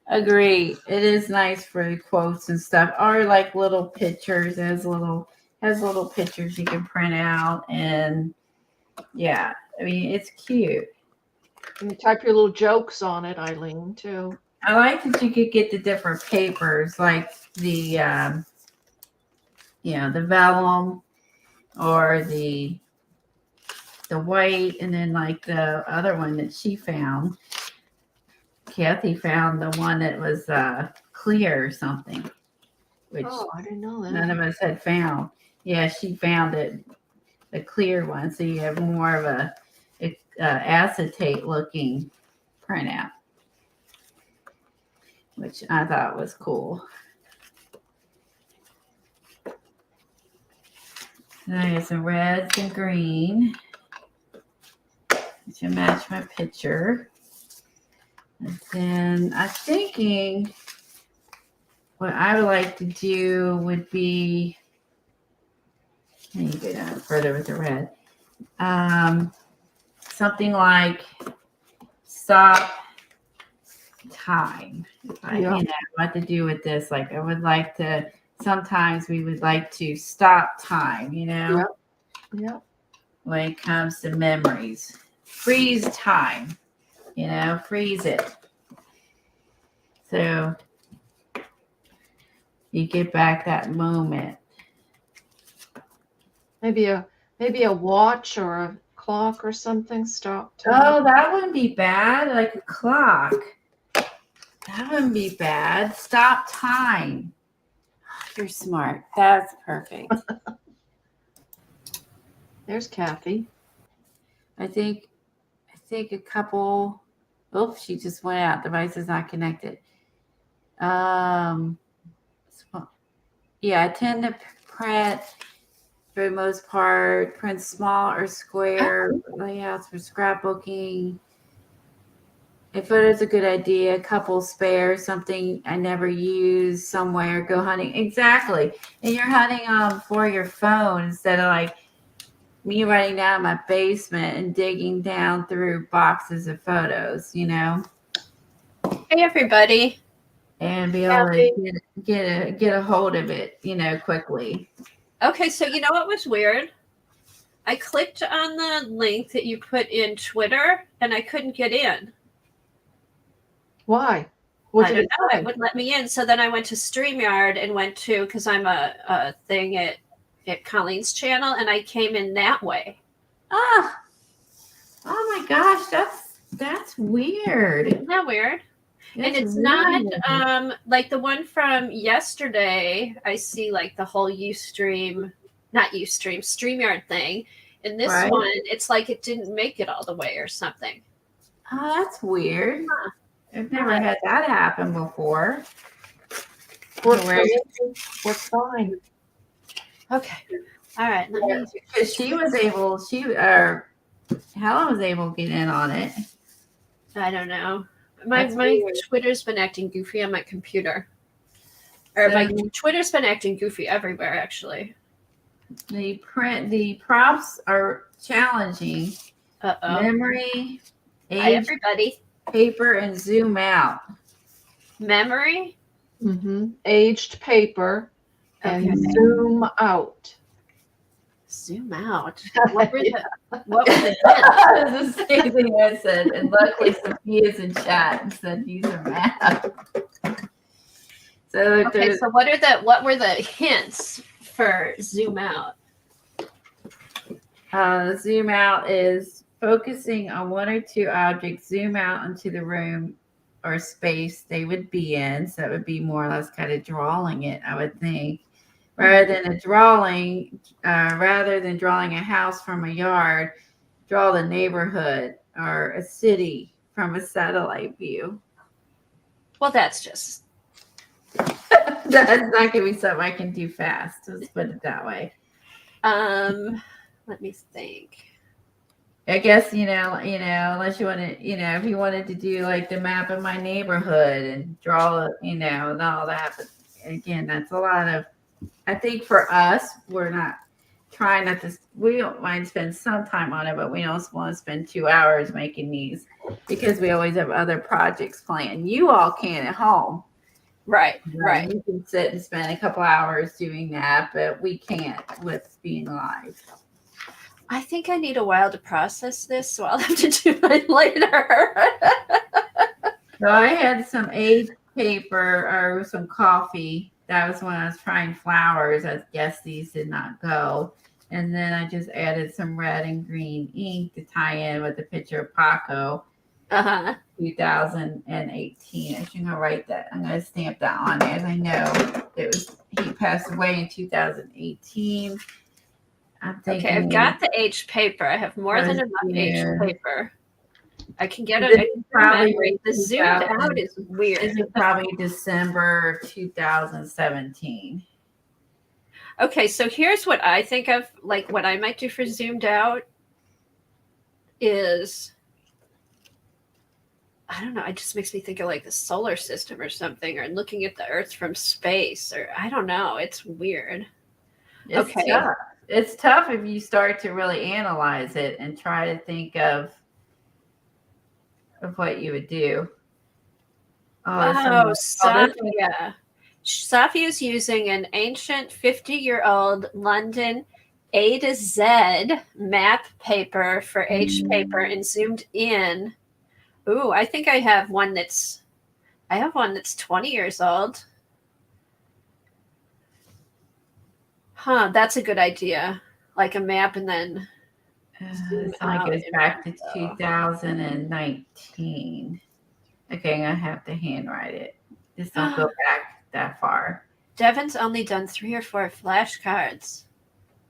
Speaker 1: Agree. It is nice for quotes and stuff, or little pictures. Has little pictures you can print out, and yeah, I mean, it's cute.
Speaker 2: And you type your little jokes on it, Eileen, too.
Speaker 1: I like that you could get the different papers, like the the vellum or the white, and then the other one that she found. Kathy found the one that was clear or something, which
Speaker 2: I didn't know that.
Speaker 1: None of us had found. Yeah, she found it, the clear one, so you have more of a acetate looking printout, which I thought was cool. And I got some reds and green to match my picture. And then I'm thinking what I would like to do would be, let me go down further with the red. Something like stop time. What to do with this. I would like to, sometimes we would like to stop time,
Speaker 2: Yeah.
Speaker 1: when it comes to memories. Freeze time. Freeze it. So you get back that moment.
Speaker 2: Maybe a watch or a clock or something. Stop time.
Speaker 1: Oh, that wouldn't be bad. Like a clock. That wouldn't be bad. Stop time. You're smart. That's perfect.
Speaker 2: There's Kathy.
Speaker 1: I think a couple Oops, she just went out. Device is not connected. Yeah, I tend to print for the most part, print small or square layouts for scrapbooking. A photo's a good idea. A couple spare, something I never use somewhere. Go hunting. Exactly. And you're hunting for your phone instead of like me running down my basement and digging down through boxes of photos, you know?
Speaker 3: Hey, everybody.
Speaker 1: And be able to get a hold of it, you know, quickly.
Speaker 3: Okay, so you know what was weird? I clicked on the link that you put in Twitter, and I couldn't get in.
Speaker 2: Why?
Speaker 3: I don't know. It wouldn't let me in. So then I went to StreamYard and went to, because I'm a thing at Colleen's channel, and I came in that way.
Speaker 1: Oh my gosh, that's weird.
Speaker 3: Isn't that weird?
Speaker 1: That's
Speaker 3: and it's
Speaker 1: really
Speaker 3: not like the one from yesterday. I see like the whole StreamYard thing. And this
Speaker 1: Right.
Speaker 3: one, it's like it didn't make it all the way or something.
Speaker 1: Oh, that's weird. I've never had that happen before.
Speaker 2: We're fine.
Speaker 3: Okay. All right. Let me.
Speaker 1: Because Helen was able to get in on it.
Speaker 3: I don't know. My Twitter's been acting goofy on my computer. Or my Twitter's been acting goofy everywhere, actually.
Speaker 1: The prompts are challenging. Memory,
Speaker 3: Hi, everybody.
Speaker 1: Paper, and zoom out.
Speaker 3: Memory?
Speaker 2: Mm-hmm. Aged paper and zoom out.
Speaker 3: Zoom out. What were the
Speaker 1: the same thing I said. And luckily Sophia's in chat and said use a map. So
Speaker 3: so what were the hints for zoom out?
Speaker 1: Zoom out is focusing on one or two objects, zoom out into the room or space they would be in. So that would be more or less kind of drawing it, I would think. Rather than drawing a house from a yard, draw the neighborhood or a city from a satellite view.
Speaker 3: Well, that's just...
Speaker 1: That's not going to be something I can do fast. Let's put it that way.
Speaker 3: Let me think.
Speaker 1: I guess, unless you want to, if you wanted to do like the map of my neighborhood and draw, and all that. But again, that's a lot of, I think for us, we're not trying not to, we don't mind spend some time on it, but we don't want to spend 2 hours making these because we always have other projects planned. You all can at home.
Speaker 3: Right.
Speaker 1: You can sit and spend a couple hours doing that, but we can't with being live.
Speaker 3: I think I need a while to process this, so I'll have to do it later.
Speaker 1: So I had some aged paper or some coffee. That was when I was trying flowers. I guess these did not go. And then I just added some red and green ink to tie in with the picture of Paco. 2018. I should go write that. I'm going to stamp that on there. As I know he passed away in 2018. I'm thinking.
Speaker 3: Okay, I've got the aged paper. I have more than enough aged paper. I can get it. Probably the zoomed out is weird.
Speaker 1: This is probably December 2017.
Speaker 3: Okay, so here's what I think of, like what I might do for zoomed out is, I don't know, it just makes me think of like the solar system or something, or looking at the Earth from space, or I don't know. It's weird.
Speaker 1: It's tough. It's tough if you start to really analyze it and try to think of what you would do.
Speaker 3: Safia. Safia is using an ancient 50-year-old London A to Z map paper for aged paper and zoomed in. Ooh, I think I have one that's 20 years old. Huh, that's a good idea. Like a map and then
Speaker 1: this one goes back to 2019. Okay, I'm going to have to handwrite it. Just don't go back that far.
Speaker 3: Devin's only done 3 or 4 flashcards.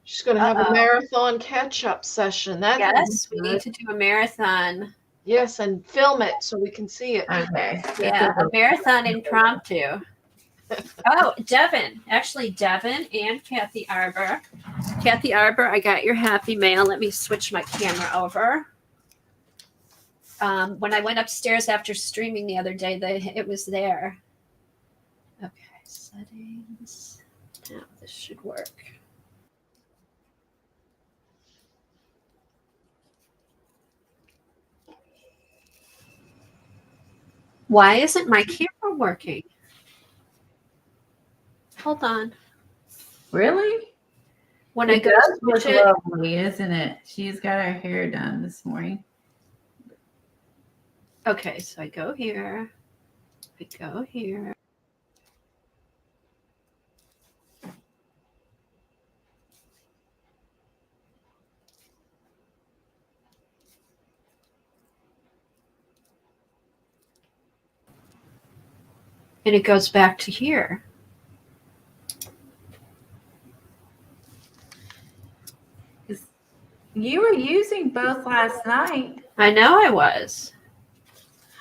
Speaker 2: She's going to have a marathon catch-up session.
Speaker 3: Yes, we need to do a marathon.
Speaker 2: Yes, and film it so we can see it.
Speaker 1: Okay.
Speaker 3: Yeah, a marathon impromptu. Oh, Devin. Actually, Devin and Kathy Arbor. Kathy Arbor, I got your happy mail. Let me switch my camera over. When I went upstairs after streaming the other day, it was there. Okay, settings. Now this should work. Why isn't my camera working? Hold on.
Speaker 1: Really?
Speaker 3: When
Speaker 1: It
Speaker 3: I go
Speaker 1: does look
Speaker 3: switch it,
Speaker 1: lovely, isn't it? She's got her hair done this morning.
Speaker 3: okay, so I go here. I go here. And it goes back to here.
Speaker 1: You were using both last night.
Speaker 3: I know I was.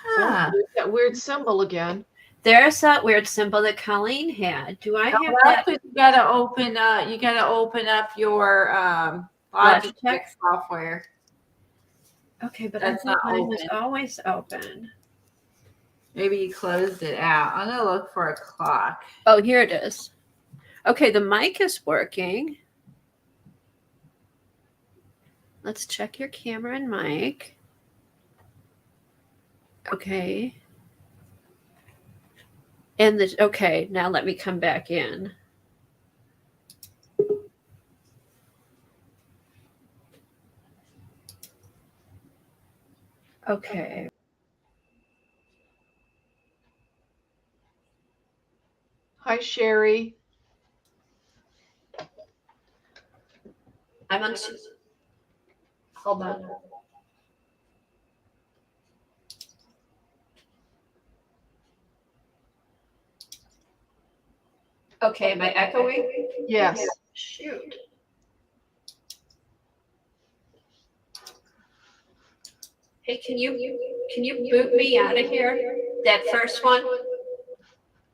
Speaker 1: Huh.
Speaker 2: There's that weird symbol again.
Speaker 3: There's that weird symbol that Colleen had. Do I have
Speaker 1: Well,
Speaker 3: that?
Speaker 1: that's what you gotta open up. You gotta open up your Logitech
Speaker 3: Logitech?
Speaker 1: software.
Speaker 3: Okay, but
Speaker 1: That's
Speaker 3: I thought
Speaker 1: not
Speaker 3: mine was
Speaker 1: open.
Speaker 3: always open.
Speaker 1: Maybe you closed it out. I'm gonna look for a clock.
Speaker 3: Oh, here it is. Okay, the mic is working. Let's check your camera and mic. Okay. And okay, now let me come back in. Okay.
Speaker 2: Hi, Sherry.
Speaker 3: I'm on. Hold on. Okay, am I echoing?
Speaker 2: Yes.
Speaker 3: Shoot. Hey, can you boot me out of here? That first one?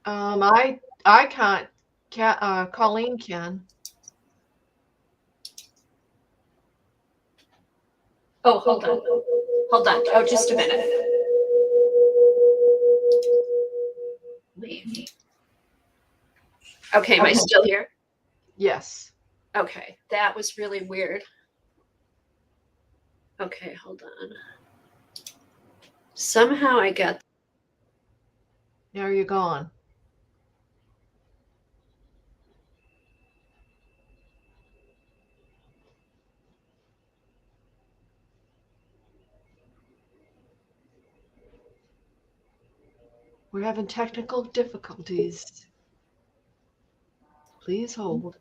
Speaker 2: I can't. Colleen can.
Speaker 3: Oh, hold on. Hold on. Oh, just a minute. Leave. Okay, am I still here?
Speaker 2: Yes.
Speaker 3: Okay, that was really weird. Okay, hold on. Somehow I got.
Speaker 2: Now you're gone. We're having technical difficulties. Please hold.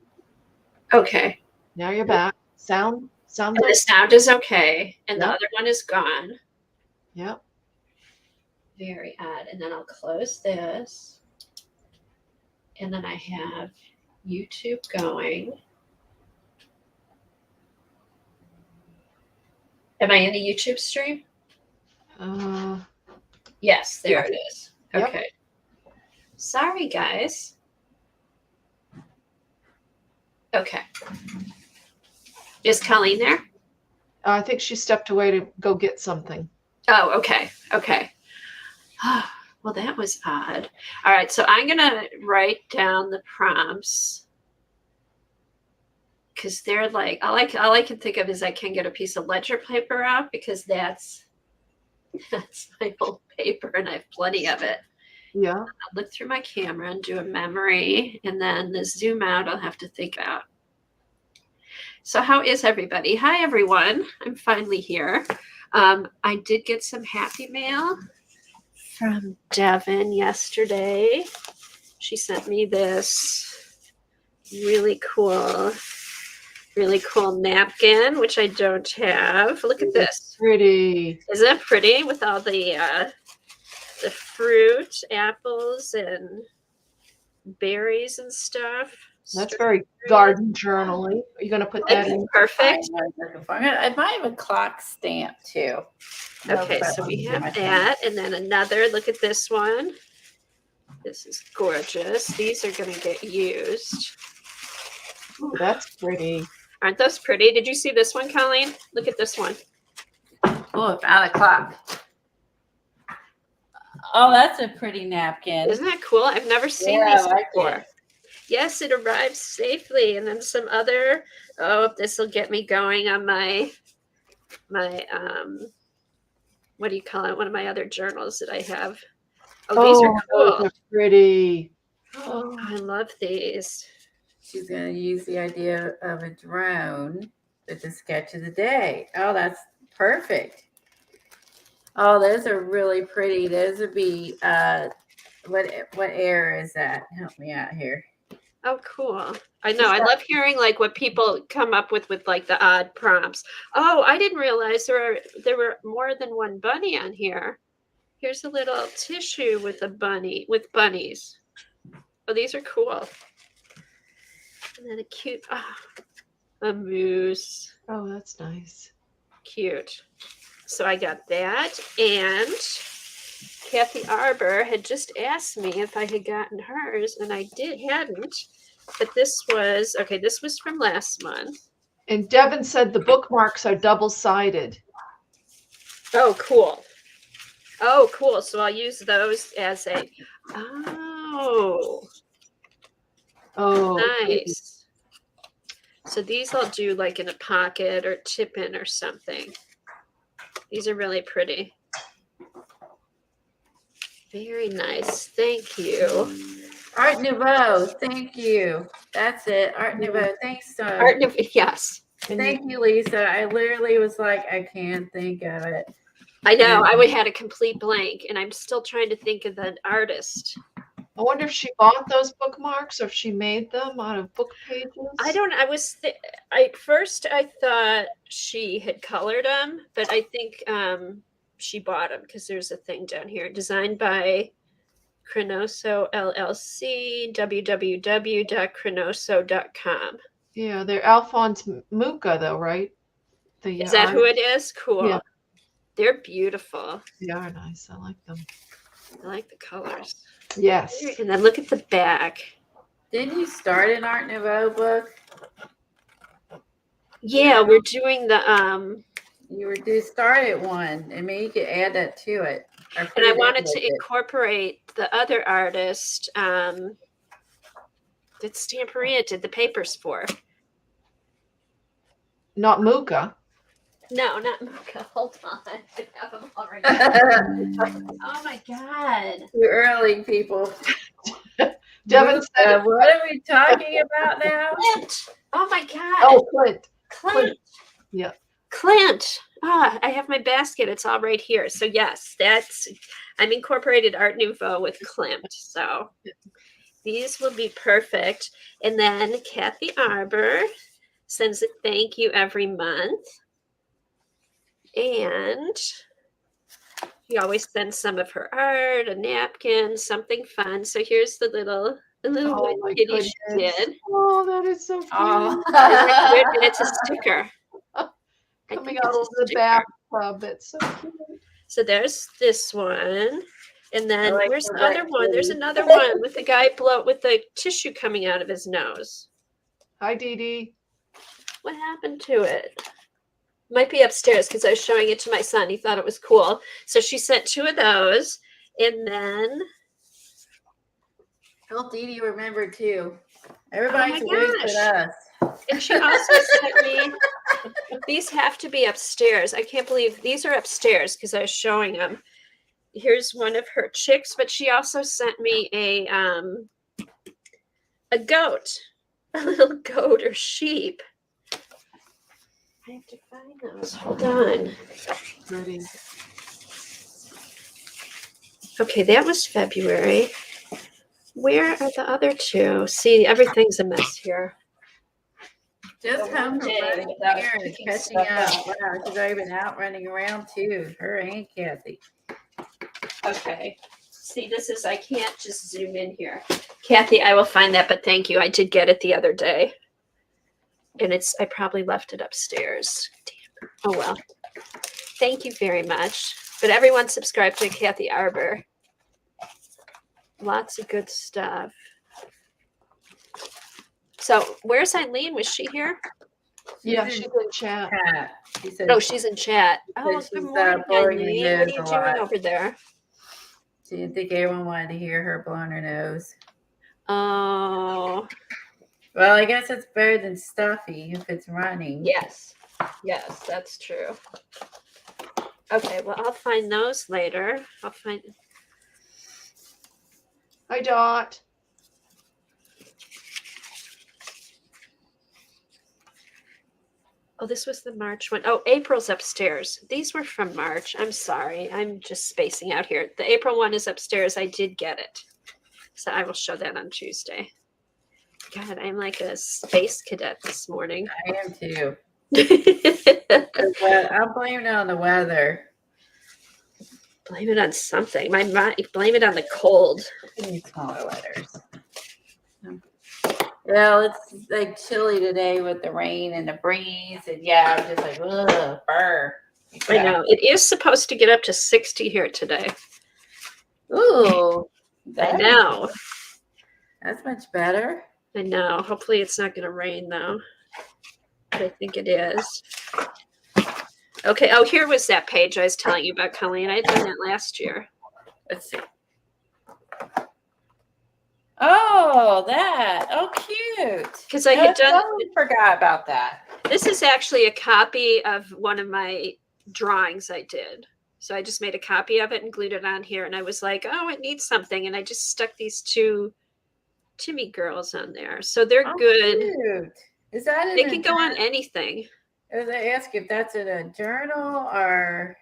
Speaker 3: Okay.
Speaker 2: Now you're back. Sound.
Speaker 3: And the sound is okay, and the
Speaker 2: Yep.
Speaker 3: other one is gone.
Speaker 2: Yep.
Speaker 3: Very odd. And then I'll close this. And then I have YouTube going. Am I in a YouTube stream? Yes, there it is.
Speaker 2: Yep.
Speaker 3: Okay. Sorry, guys. Okay. Is Colleen there?
Speaker 2: I think she stepped away to go get something.
Speaker 3: Oh, okay. Okay. Well, that was odd. All right. So I'm going to write down the prompts because they're like, all I can think of is I can get a piece of ledger paper out because that's my old paper and I have plenty of it.
Speaker 2: Yeah.
Speaker 3: I'll look through my camera and do a memory, and then the zoom out I'll have to think about. So how is everybody? Hi, everyone. I'm finally here. I did get some happy mail from Devin yesterday. She sent me this really cool napkin, which I don't have. Look at this.
Speaker 2: Pretty.
Speaker 3: Isn't that pretty with all the fruit, apples, and berries and stuff?
Speaker 2: That's very garden journal-y. Are you going to put that in?
Speaker 3: Perfect.
Speaker 1: I might have a clock stamp too.
Speaker 3: Okay, so we have that, and then another. Look at this one. This is gorgeous. These are going to get used.
Speaker 2: Ooh, that's pretty.
Speaker 3: Aren't those pretty? Did you see this one, Colleen? Look at this one.
Speaker 1: Oh, I found a clock. Oh, that's a pretty napkin.
Speaker 3: Isn't that cool? I've never seen these before. Yes, it arrived safely. And then some other, this will get me going on my what do you call it? One of my other journals that I have. Oh, these are cool.
Speaker 2: Those are pretty.
Speaker 3: Oh, I love these.
Speaker 1: She's going to use the idea of a drone with the sketch of the day. Oh, that's perfect. Oh, those are really pretty. Those would be, what era is that? Help me out here.
Speaker 3: Oh, cool. I know. I love hearing like what people come up with like the odd prompts. Oh, I didn't realize there were more than one bunny on here. Here's a little tissue with a bunny, with bunnies. Oh, these are cool. And then a cute, a moose.
Speaker 2: Oh, that's nice.
Speaker 3: Cute. So I got that. And Kathy Arbor had just asked me if I had gotten hers, and I hadn't. But this was from last month.
Speaker 2: And Devin said the bookmarks are double-sided.
Speaker 3: Oh, cool. Oh, cool. So I'll use those as a, nice. So these I'll do like in a pocket or tip in or something. These are really pretty. Very nice. Thank you.
Speaker 1: Art Nouveau. Thank you. That's it. Art Nouveau. Thanks.
Speaker 3: Art Nouveau. Yes.
Speaker 1: Thank you, Lisa. I literally was like, I can't think of it.
Speaker 3: I know. I had a complete blank, and I'm still trying to think of the artist.
Speaker 2: I wonder if she bought those bookmarks or if she made them out of book pages.
Speaker 3: I don't. First I thought she had colored them, but I think she bought them because there's a thing down here. Designed by Cronoso LLC. www.cronoso.com.
Speaker 2: Yeah, they're Alphonse Mucha, though, right?
Speaker 3: Is that who it is? Cool. Yeah. They're beautiful.
Speaker 2: They are nice. I like them.
Speaker 3: I like the colors.
Speaker 2: Yes.
Speaker 3: And then look at the back.
Speaker 1: Didn't you start an Art Nouveau book?
Speaker 3: Yeah, we're doing the
Speaker 1: You started one, and maybe you could add that to it.
Speaker 3: And I wanted to incorporate the other artist that Stamperia did the papers for.
Speaker 2: Not Mucha.
Speaker 3: No, not Mucha. Hold on. I have them already. Oh my God.
Speaker 1: Too early, people.
Speaker 2: Devin said,
Speaker 1: what are we talking about now?
Speaker 3: Clint. Oh my God.
Speaker 2: Oh, Clint.
Speaker 3: Yeah. Clint. I have my basket. It's all right here. So yes, I'm incorporated Art Nouveau with Klimt. So these will be perfect. And then Kathy Arbor sends a thank you every month. And she always sends some of her art, a napkin, something fun. So here's the little white kitty she did.
Speaker 2: Oh, that is so cute.
Speaker 3: Oh. And it's a sticker.
Speaker 2: Coming out of the bathtub. It's so cute.
Speaker 3: So there's this one. And then where's the other one? There's another one with the guy with the tissue coming out of his nose.
Speaker 2: Hi, Dee Dee.
Speaker 3: What happened to it? Might be upstairs because I was showing it to my son. He thought it was cool. So she sent 2 of those. And then
Speaker 1: Dee Dee remembered too. Everybody's with us.
Speaker 3: And she also sent me, these have to be upstairs. I can't believe these are upstairs because I was showing them. Here's one of her chicks, but she also sent me a goat, a little goat or sheep. I have to find those. Hold on.
Speaker 2: Pretty.
Speaker 3: Okay, that was February. Where are the other 2? See, everything's a mess here.
Speaker 1: Just home from running errands, catching up. Wow, she's already been out running around too. Her and Kathy.
Speaker 3: Okay. See, this is, I can't just zoom in here. Kathy, I will find that, but thank you. I did get it the other day. And I probably left it upstairs. Damn. Oh, well. Thank you very much. But everyone subscribe to Kathy Arbor. Lots of good stuff. So where's Eileen? Was she here?
Speaker 2: Yeah,
Speaker 1: She's
Speaker 2: she's
Speaker 1: in
Speaker 2: in chat.
Speaker 1: chat. She said,
Speaker 3: Oh, she's in chat. Oh,
Speaker 1: she's,
Speaker 3: good morning,
Speaker 1: blowing her
Speaker 3: Eileen.
Speaker 1: nose
Speaker 3: What are you
Speaker 1: a
Speaker 3: doing
Speaker 1: lot.
Speaker 3: over there?
Speaker 1: She didn't think everyone wanted to hear her blowing her nose.
Speaker 3: Oh,
Speaker 1: Well, I guess it's better than stuffy if it's running.
Speaker 3: yes. Yes, that's true. Okay, well, I'll find those later. I'll find.
Speaker 2: Hi, Dot.
Speaker 3: Oh, this was the March one. Oh, April's upstairs. These were from March. I'm sorry. I'm just spacing out here. The April one is upstairs. I did get it. So I will show that on Tuesday. God, I'm like a space cadet this morning.
Speaker 1: I am too. I'm blaming it on the weather.
Speaker 3: Blame it on something. My mind, blame it on the cold.
Speaker 1: I need smaller letters. Well, it's like chilly today with the rain and the breeze, and yeah, I'm just like, ugh, burr.
Speaker 3: I know. It is supposed to get up to 60 here today.
Speaker 1: Ooh,
Speaker 3: I know.
Speaker 1: That's much better.
Speaker 3: I know. Hopefully it's not going to rain, though. But I think it is. Okay. Oh, here was that page I was telling you about, Colleen. I had done that last year.
Speaker 1: Let's see. Oh, that. Oh, cute.
Speaker 3: Because I had done.
Speaker 1: Totally forgot about that.
Speaker 3: This is actually a copy of one of my drawings I did. So I just made a copy of it and glued it on here. And I was like, oh, it needs something. And I just stuck these two Timmy girls on there. So they're good.
Speaker 1: Cute. Is that in
Speaker 3: They can go on anything.
Speaker 1: I was going to ask if that's in a journal or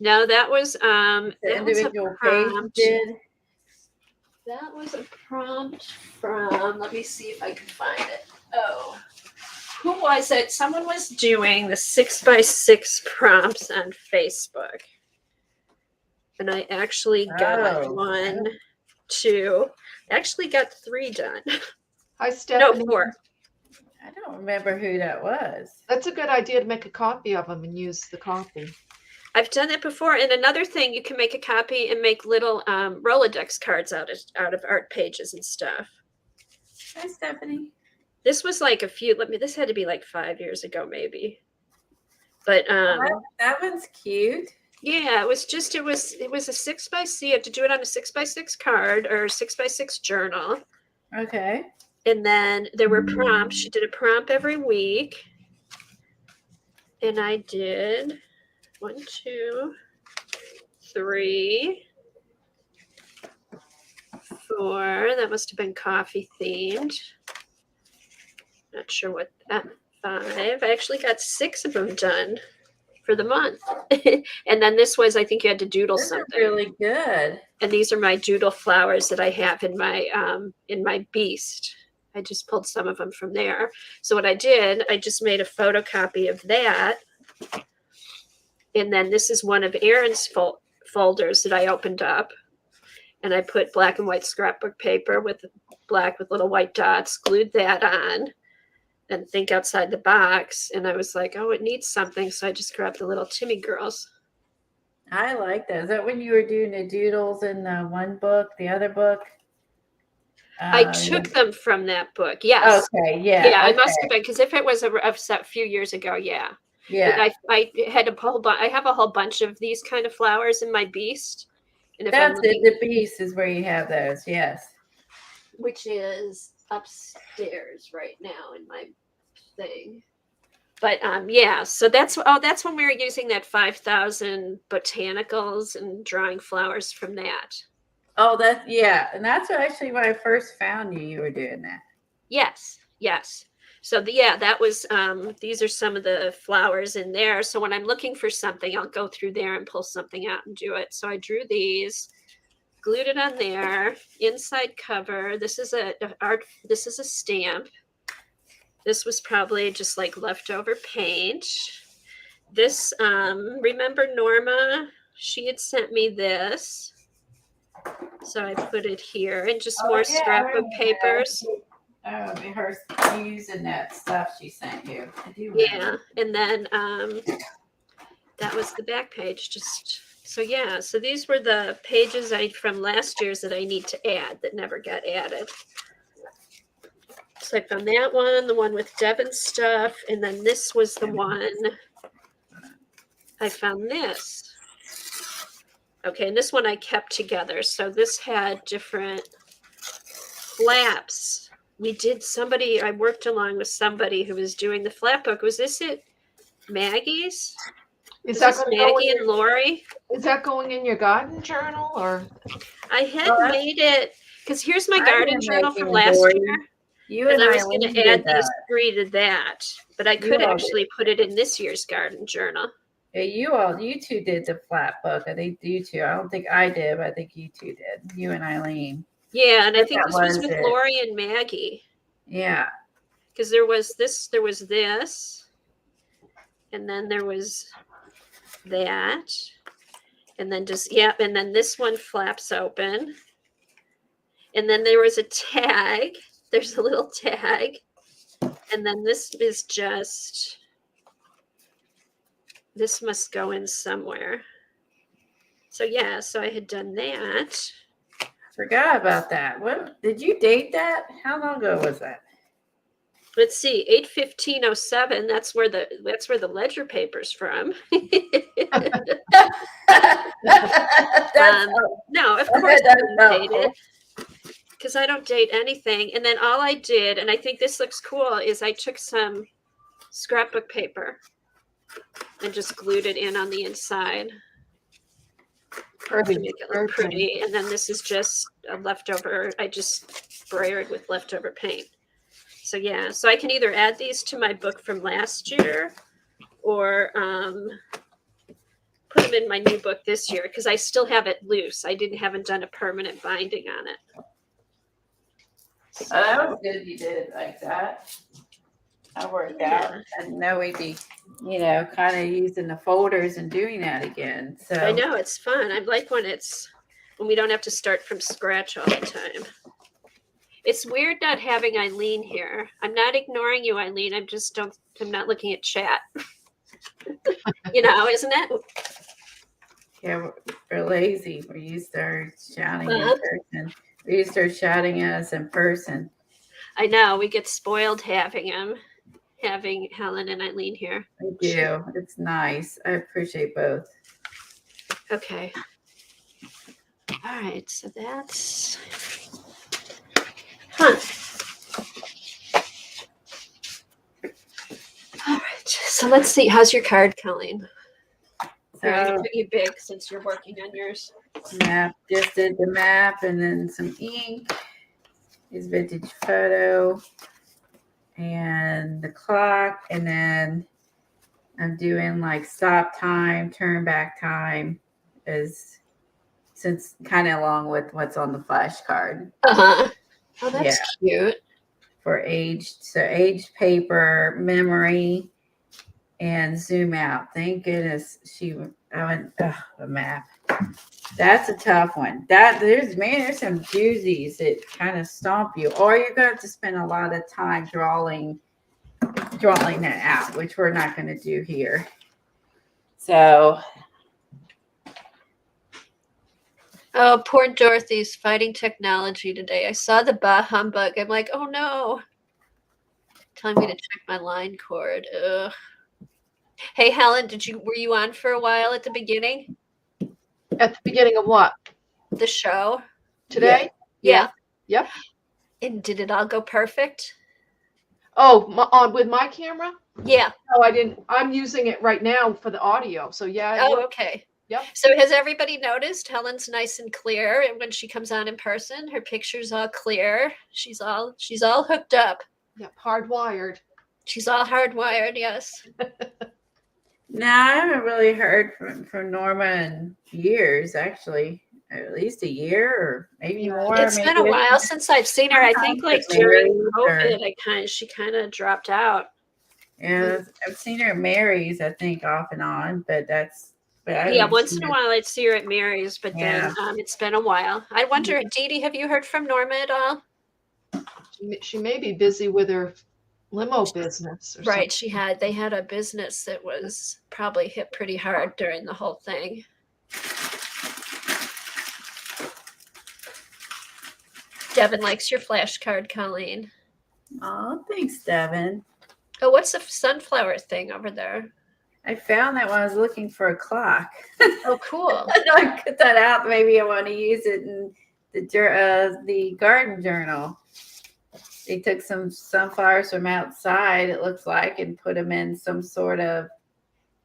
Speaker 3: No, that was
Speaker 1: the
Speaker 3: that was a
Speaker 1: individual page you
Speaker 3: prompt.
Speaker 1: did.
Speaker 3: That was a prompt from, let me see if I can find it. Oh, who was it? Someone was doing the 6x6 prompts on Facebook. And I actually got
Speaker 1: Oh.
Speaker 3: 1, 2, actually got 3 done.
Speaker 2: Hi,
Speaker 3: No,
Speaker 2: Stephanie.
Speaker 3: 4.
Speaker 1: I don't remember who that was.
Speaker 2: That's a good idea to make a copy of them and use the copy.
Speaker 3: I've done that before. And another thing, you can make a copy and make little Rolodex cards out of art pages and stuff.
Speaker 1: Hi, Stephanie.
Speaker 3: This was like this had to be like 5 years ago, maybe. But
Speaker 1: That one's cute.
Speaker 3: yeah, it was a 6x6. You have to do it on a 6x6 card or a 6x6 journal.
Speaker 1: Okay.
Speaker 3: And then there were prompts. She did a prompt every week. And I did 1, 2, 3, 4. That must have been coffee themed. Not sure what that. 5. I actually got 6 of them done for the month. And then this was, I think you had to doodle
Speaker 1: Those are
Speaker 3: something.
Speaker 1: really good.
Speaker 3: And these are my doodle flowers that I have in my beast. I just pulled some of them from there. So what I did, I just made a photocopy of that. And then this is one of Erin's folders that I opened up. And I put black and white scrapbook paper with black with little white dots, glued that on, and think outside the box. And I was like, oh, it needs something. So I just grabbed the little Timmy girls.
Speaker 1: I like that. Is that when you were doing the doodles in the one book, the other book?
Speaker 3: I took them from that book. Yes.
Speaker 1: Okay. Yeah.
Speaker 3: Yeah, I
Speaker 1: okay.
Speaker 3: must have been, because if it was a few years ago, yeah.
Speaker 1: Yeah.
Speaker 3: But I had I have a whole bunch of these kind of flowers in my beast. And if
Speaker 1: That's
Speaker 3: I'm
Speaker 1: it.
Speaker 3: looking,
Speaker 1: The beast is where you have those. Yes.
Speaker 3: which is upstairs right now in my thing. But yeah, so that's when we were using that 5,000 botanicals and drawing flowers from that.
Speaker 1: Oh, and that's actually when I first found you. You were doing that.
Speaker 3: Yes. So that was these are some of the flowers in there. So when I'm looking for something, I'll go through there and pull something out and do it. So I drew these, glued it on there, inside cover. This is a stamp. This was probably just like leftover paint. This remember Norma? She had sent me this. So I put it here, and just
Speaker 1: Oh,
Speaker 3: more
Speaker 1: yeah, I
Speaker 3: scrapbook
Speaker 1: remember that.
Speaker 3: papers.
Speaker 1: Oh, her using that stuff she sent you. I do remember.
Speaker 3: Yeah, and then that was the back page. Just so yeah, so these were the pages from last year's that I need to add that never got added. So I found that one, the one with Devin's stuff, and then this was the one. I found this. Okay, and this one I kept together. So this had different flaps. I worked along with somebody who was doing the flap book. Was this it? Maggie's?
Speaker 2: Is
Speaker 3: Was
Speaker 2: that
Speaker 3: this
Speaker 2: going to go
Speaker 3: Maggie
Speaker 2: in
Speaker 3: and Lori?
Speaker 2: Is that going in your garden journal or?
Speaker 3: I had
Speaker 1: Oh,
Speaker 3: made it because here's my
Speaker 1: I
Speaker 3: garden
Speaker 1: didn't
Speaker 3: journal
Speaker 1: make
Speaker 3: from
Speaker 1: it,
Speaker 3: last
Speaker 1: Lori.
Speaker 3: year.
Speaker 1: You
Speaker 3: And
Speaker 1: and
Speaker 3: I was going
Speaker 1: Eileen
Speaker 3: to add
Speaker 1: did
Speaker 3: these
Speaker 1: that.
Speaker 3: 3 to that, but I
Speaker 1: You
Speaker 3: could
Speaker 1: all
Speaker 3: actually put it in this year's garden journal.
Speaker 1: Yeah, you two did the flat book. I think you two. I don't think I did, but I think you two did. You and Eileen.
Speaker 3: Yeah, and I think
Speaker 1: That
Speaker 3: this was
Speaker 1: was
Speaker 3: with
Speaker 1: it.
Speaker 3: Lori and Maggie
Speaker 1: Yeah.
Speaker 3: because there was this, and then there was that, and then and then this one flaps open, and then there was a tag. There's a little tag, and then this is just. This must go in somewhere. So yeah, so I had done that.
Speaker 1: Forgot about that. What did you date that? How long ago was that?
Speaker 3: Let's see, 8/15/07. That's where the ledger paper's from. No, of course I didn't date it because I don't date anything. And then all I did, and I think this looks cool, is I took some scrapbook paper and just glued it in on the inside to make it look pretty. And then this is just a leftover. I just sprayed with leftover paint. So yeah, so I can either add these to my book from last year or put them in my new book this year because I still have it loose. I haven't done a permanent binding on it.
Speaker 1: So, that was good you did it like that. That worked out. I didn't know we'd be, kind of using the folders and doing that again. So
Speaker 3: I know it's fun. I like when we don't have to start from scratch all the time. It's weird not having Eileen here. I'm not ignoring you, Eileen. I'm not looking at chat. Isn't it?
Speaker 1: Yeah, we're lazy. We're used to shouting in person. We're used to shouting at us in person.
Speaker 3: I know. We get spoiled having Helen and Eileen here.
Speaker 1: I do. It's nice. I appreciate both.
Speaker 3: Okay. All right. So that's... All right. So let's see. How's your card, Colleen? I'm going to put you big since you're working on yours.
Speaker 1: Map. Just did the map and then some ink. His vintage photo. And the clock. And then I'm doing like stop time, turn back time. Since kind of along with what's on the flash card.
Speaker 3: Uh-huh. Oh, that's cute.
Speaker 1: For aged paper, memory, and zoom out. Thank goodness the map. That's a tough one. There's some doozies that kind of stomp you, or you're going to have to spend a lot of time drawing that out, which we're not going to do here. So.
Speaker 3: Oh, poor Dorothy's fighting technology today. I saw the bah humbug. I'm like, oh no. Telling me to check my line cord. Ugh. Hey, Helen, were you on for a while at the beginning?
Speaker 2: At the beginning of what?
Speaker 3: The show?
Speaker 2: Today?
Speaker 3: Yeah.
Speaker 2: Yep.
Speaker 3: And did it all go perfect?
Speaker 2: Oh, with my camera?
Speaker 3: Yeah.
Speaker 2: No, I didn't. I'm using it right now for the audio. So yeah.
Speaker 3: Oh, okay.
Speaker 2: Yep.
Speaker 3: So has everybody noticed Helen's nice and clear, and when she comes on in person, her picture's all clear. She's all hooked up.
Speaker 2: Yep, hardwired.
Speaker 3: She's all hardwired, yes.
Speaker 1: No, I haven't really heard from Norma in years, actually. At least a year or maybe more.
Speaker 3: It's been a while since I've seen her. I think like during COVID, she kind of dropped out.
Speaker 1: Yeah, I've seen her at Mary's, I think, off and on, but But I
Speaker 3: Yeah,
Speaker 1: haven't
Speaker 3: once
Speaker 1: seen
Speaker 3: in a
Speaker 1: her.
Speaker 3: while I'd see her at Mary's, but
Speaker 1: Yeah.
Speaker 3: then it's been a while. I wonder, Dee Dee, have you heard from Norma at all?
Speaker 2: She may be busy with her limo business or
Speaker 3: Right,
Speaker 2: something.
Speaker 3: they had a business that was probably hit pretty hard during the whole thing. Devin likes your flashcard, Colleen.
Speaker 1: Oh, thanks, Devin.
Speaker 3: Oh, what's the sunflower thing over there?
Speaker 1: I found that when I was looking for a clock.
Speaker 3: Oh, cool.
Speaker 1: I cut that out. Maybe I want to use it in the garden journal. They took some sunflowers from outside, it looks like, and put them in some sort of,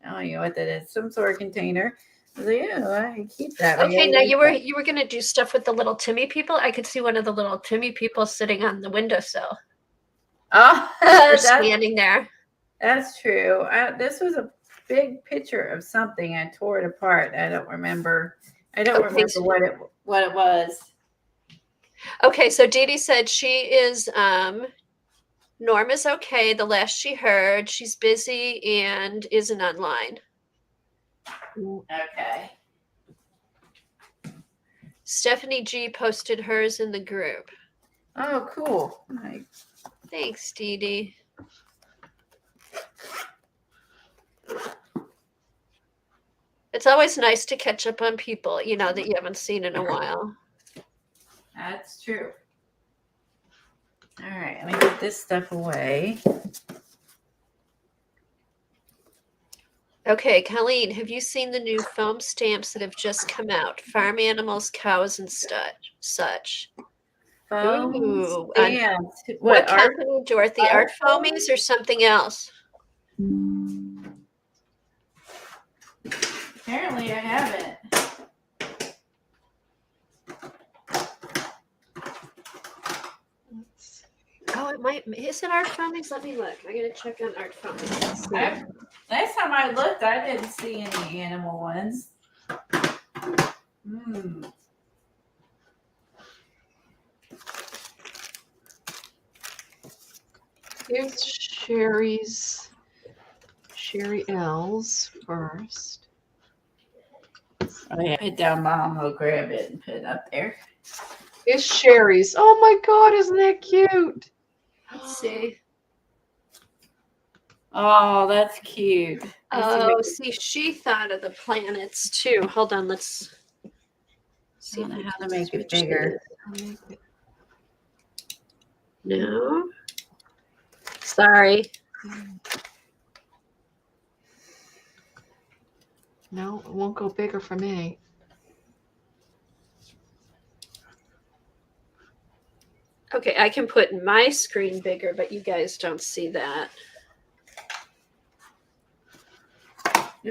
Speaker 1: I don't know what that is, some sort of container. I was like, yeah, I can keep that.
Speaker 3: Okay, now you were gonna do stuff with the little Timmy people. I could see one of the little Timmy people sitting on the windowsill.
Speaker 1: Oh,
Speaker 3: Or standing there.
Speaker 1: That's true. This was a big picture of something. I tore it apart. I don't remember. What it was.
Speaker 3: Okay, so Dee Dee said she is Norma's okay. The last she heard, she's busy and isn't online.
Speaker 1: Okay.
Speaker 3: Stephanie G posted hers in the group.
Speaker 1: Oh, cool. Nice.
Speaker 3: Thanks, Dee Dee. It's always nice to catch up on people, that you haven't seen in a while.
Speaker 1: That's true. All right, let me get this stuff away.
Speaker 3: Okay, Colleen, have you seen the new foam stamps that have just come out? Farm animals, cows, and such.
Speaker 1: Foam
Speaker 3: stamps.
Speaker 1: stamps.
Speaker 3: What company, Dorothy? Art Foamies or something else?
Speaker 1: Apparently, I haven't.
Speaker 3: Oh, it might. Is it Art Foamies? Let me look. I'm gonna check on Art Foamies.
Speaker 1: Last time I looked, I didn't see any animal ones.
Speaker 2: Here's Sherry L's first.
Speaker 1: Oh yeah, put it down, Mom. I'll grab it and put it up there.
Speaker 2: Here's Sherry's. Oh my God, isn't that cute?
Speaker 3: Let's see.
Speaker 1: Oh, that's cute.
Speaker 3: Oh, see, she thought of the planets too. Hold on, let's see
Speaker 1: I don't know how to make it bigger.
Speaker 3: No. Sorry.
Speaker 2: No, it won't go bigger for me.
Speaker 3: Okay, I can put my screen bigger, but you guys don't see that.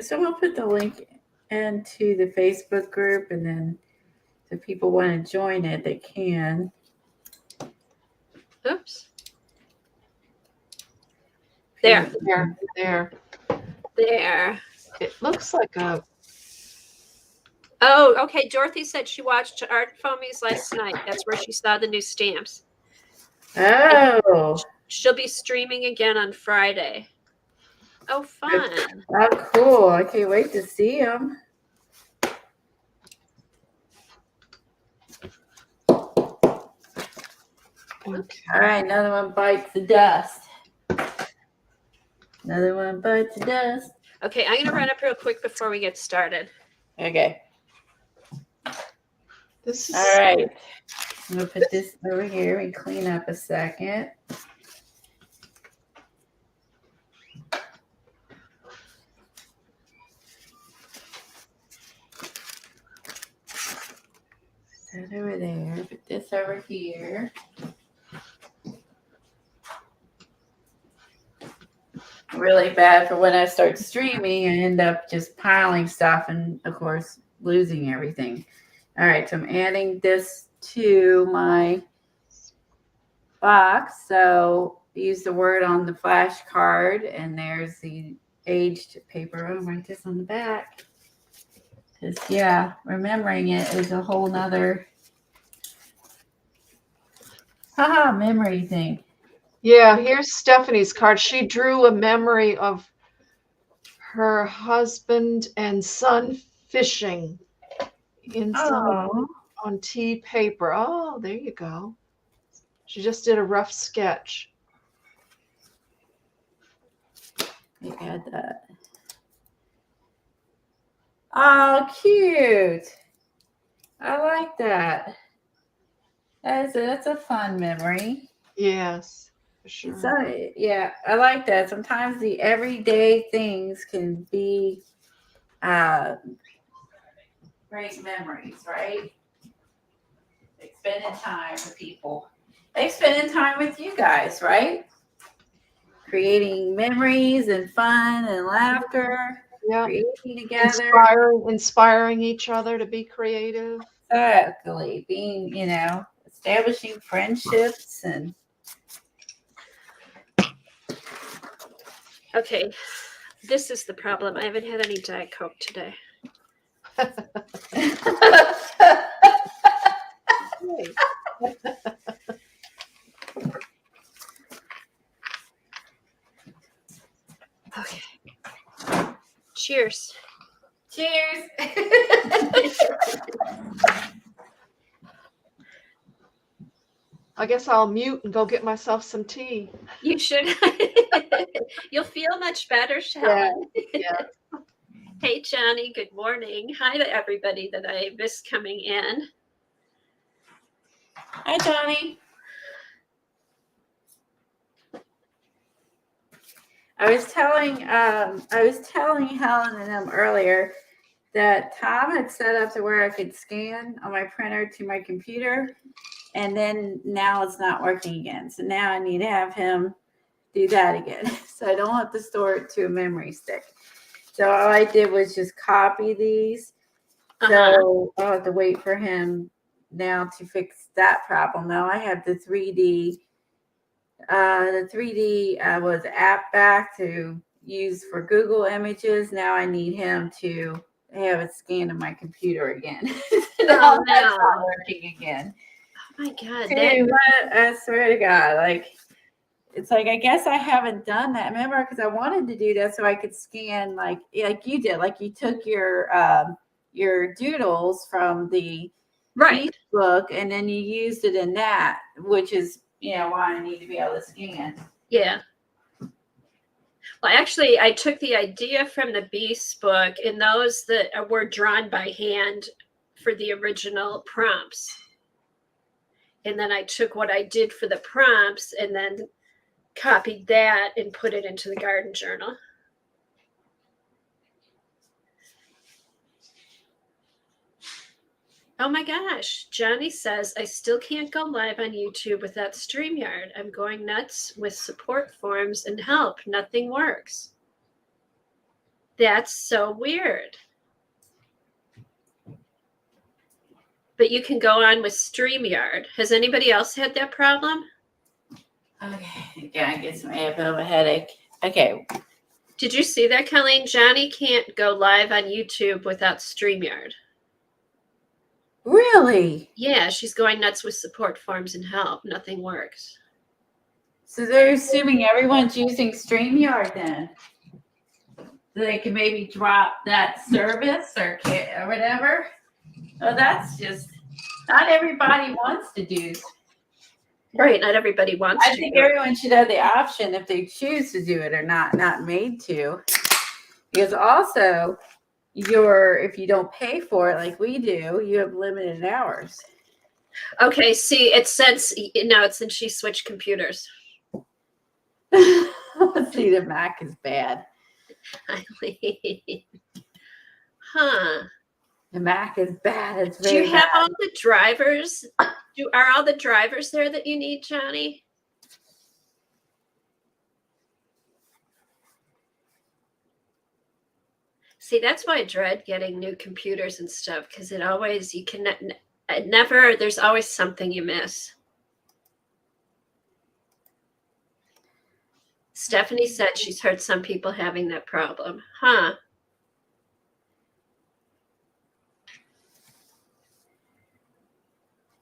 Speaker 1: So we'll put the link into the Facebook group, and then if people want to join it, they can.
Speaker 3: Oops. There. There.
Speaker 2: It looks like a...
Speaker 3: Oh, okay. Dorothy said she watched Art Foamies last night. That's where she saw the new stamps.
Speaker 1: Oh.
Speaker 3: She'll be streaming again on Friday. Oh, fun.
Speaker 1: Oh, cool. I can't wait to see them.
Speaker 2: Okay.
Speaker 1: All right, another one bites the dust. Another one bites the dust.
Speaker 3: Okay, I'm going to run up real quick before we get started.
Speaker 1: Okay.
Speaker 2: This is...
Speaker 1: All right. I'm going to put this over here and clean up a second. Put that over there. Put this over here. Really bad for when I start streaming. I end up just piling stuff and, of course, losing everything. All right, so I'm adding this to my box. So use the word on the flashcard, and there's the aged paper. I'll write this on the back. Because, yeah, remembering it is a whole nother memory thing.
Speaker 2: Yeah, here's Stephanie's card. She drew a memory of her husband and son fishing inside
Speaker 1: Oh,
Speaker 2: on tea paper. Oh, there you go. She just did a rough sketch.
Speaker 1: you had that. Oh, cute. I like that. That's a fun memory.
Speaker 2: Yes, for sure.
Speaker 1: So, yeah, I like that. Sometimes the everyday things can be great memories, right? Like spending time with people. Like spending time with you guys, right? Creating memories and fun and laughter,
Speaker 2: Yeah.
Speaker 1: creating together.
Speaker 2: Inspiring each other to be creative.
Speaker 1: Exactly. Being, establishing friendships and
Speaker 3: Okay, this is the problem. I haven't had any Diet Coke today. Okay. Cheers.
Speaker 1: Cheers.
Speaker 2: I guess I'll mute and go get myself some tea.
Speaker 3: You should. You'll feel much better, Shellen.
Speaker 2: Yeah.
Speaker 3: Hey, Johnny. Good morning. Hi to everybody that I missed coming in.
Speaker 1: Hi, Johnny. I was telling Helen and them earlier that Tom had set up to where I could scan on my printer to my computer, and then now it's not working again. So now I need to have him do that again. So I don't have to store it to a memory stick. So all I did was just copy these. So I'll have to wait for him now to fix that problem. Now I have the 3D. The 3D was app back to use for Google Images. Now I need him to have it scanned on my computer again. Now that's not working again.
Speaker 3: Oh my God.
Speaker 1: I swear to God, it's like, I guess I haven't done that. Remember, because I wanted to do that so I could scan like you did. Like you took your doodles from the book and then you used it in that, which is why I need to be able to scan.
Speaker 3: Yeah. Well, actually, I took the idea from the Beast book and those that were drawn by hand for the original prompts. And then I took what I did for the prompts and then copied that and put it into the garden journal. Oh my gosh, Johnny says, I still can't go live on YouTube without StreamYard. I'm going nuts with support forms and help. Nothing works. That's so weird. But you can go on with StreamYard. Has anybody else had that problem?
Speaker 1: Okay, yeah, I guess I may have a bit of a headache. Okay.
Speaker 3: Did you see that, Colleen? Johnny can't go live on YouTube without StreamYard.
Speaker 1: Really?
Speaker 3: Yeah, she's going nuts with support forms and help. Nothing works.
Speaker 1: So they're assuming everyone's using StreamYard then. So they can maybe drop that service or whatever. Oh, that's just, not everybody wants to do.
Speaker 3: Right, not everybody wants to.
Speaker 1: I think everyone should have the option if they choose to do it or not made to. Because also, if you don't pay for it like we do, you have limited hours.
Speaker 3: Okay, see, it's since she switched computers.
Speaker 1: See, the Mac is bad.
Speaker 3: Huh.
Speaker 1: The Mac is bad. It's
Speaker 3: Do you have all the drivers? Are all the drivers there that you need, Johnny? See, that's why I dread getting new computers and stuff, because there's always something you miss. Stephanie said she's heard some people having that problem. Huh.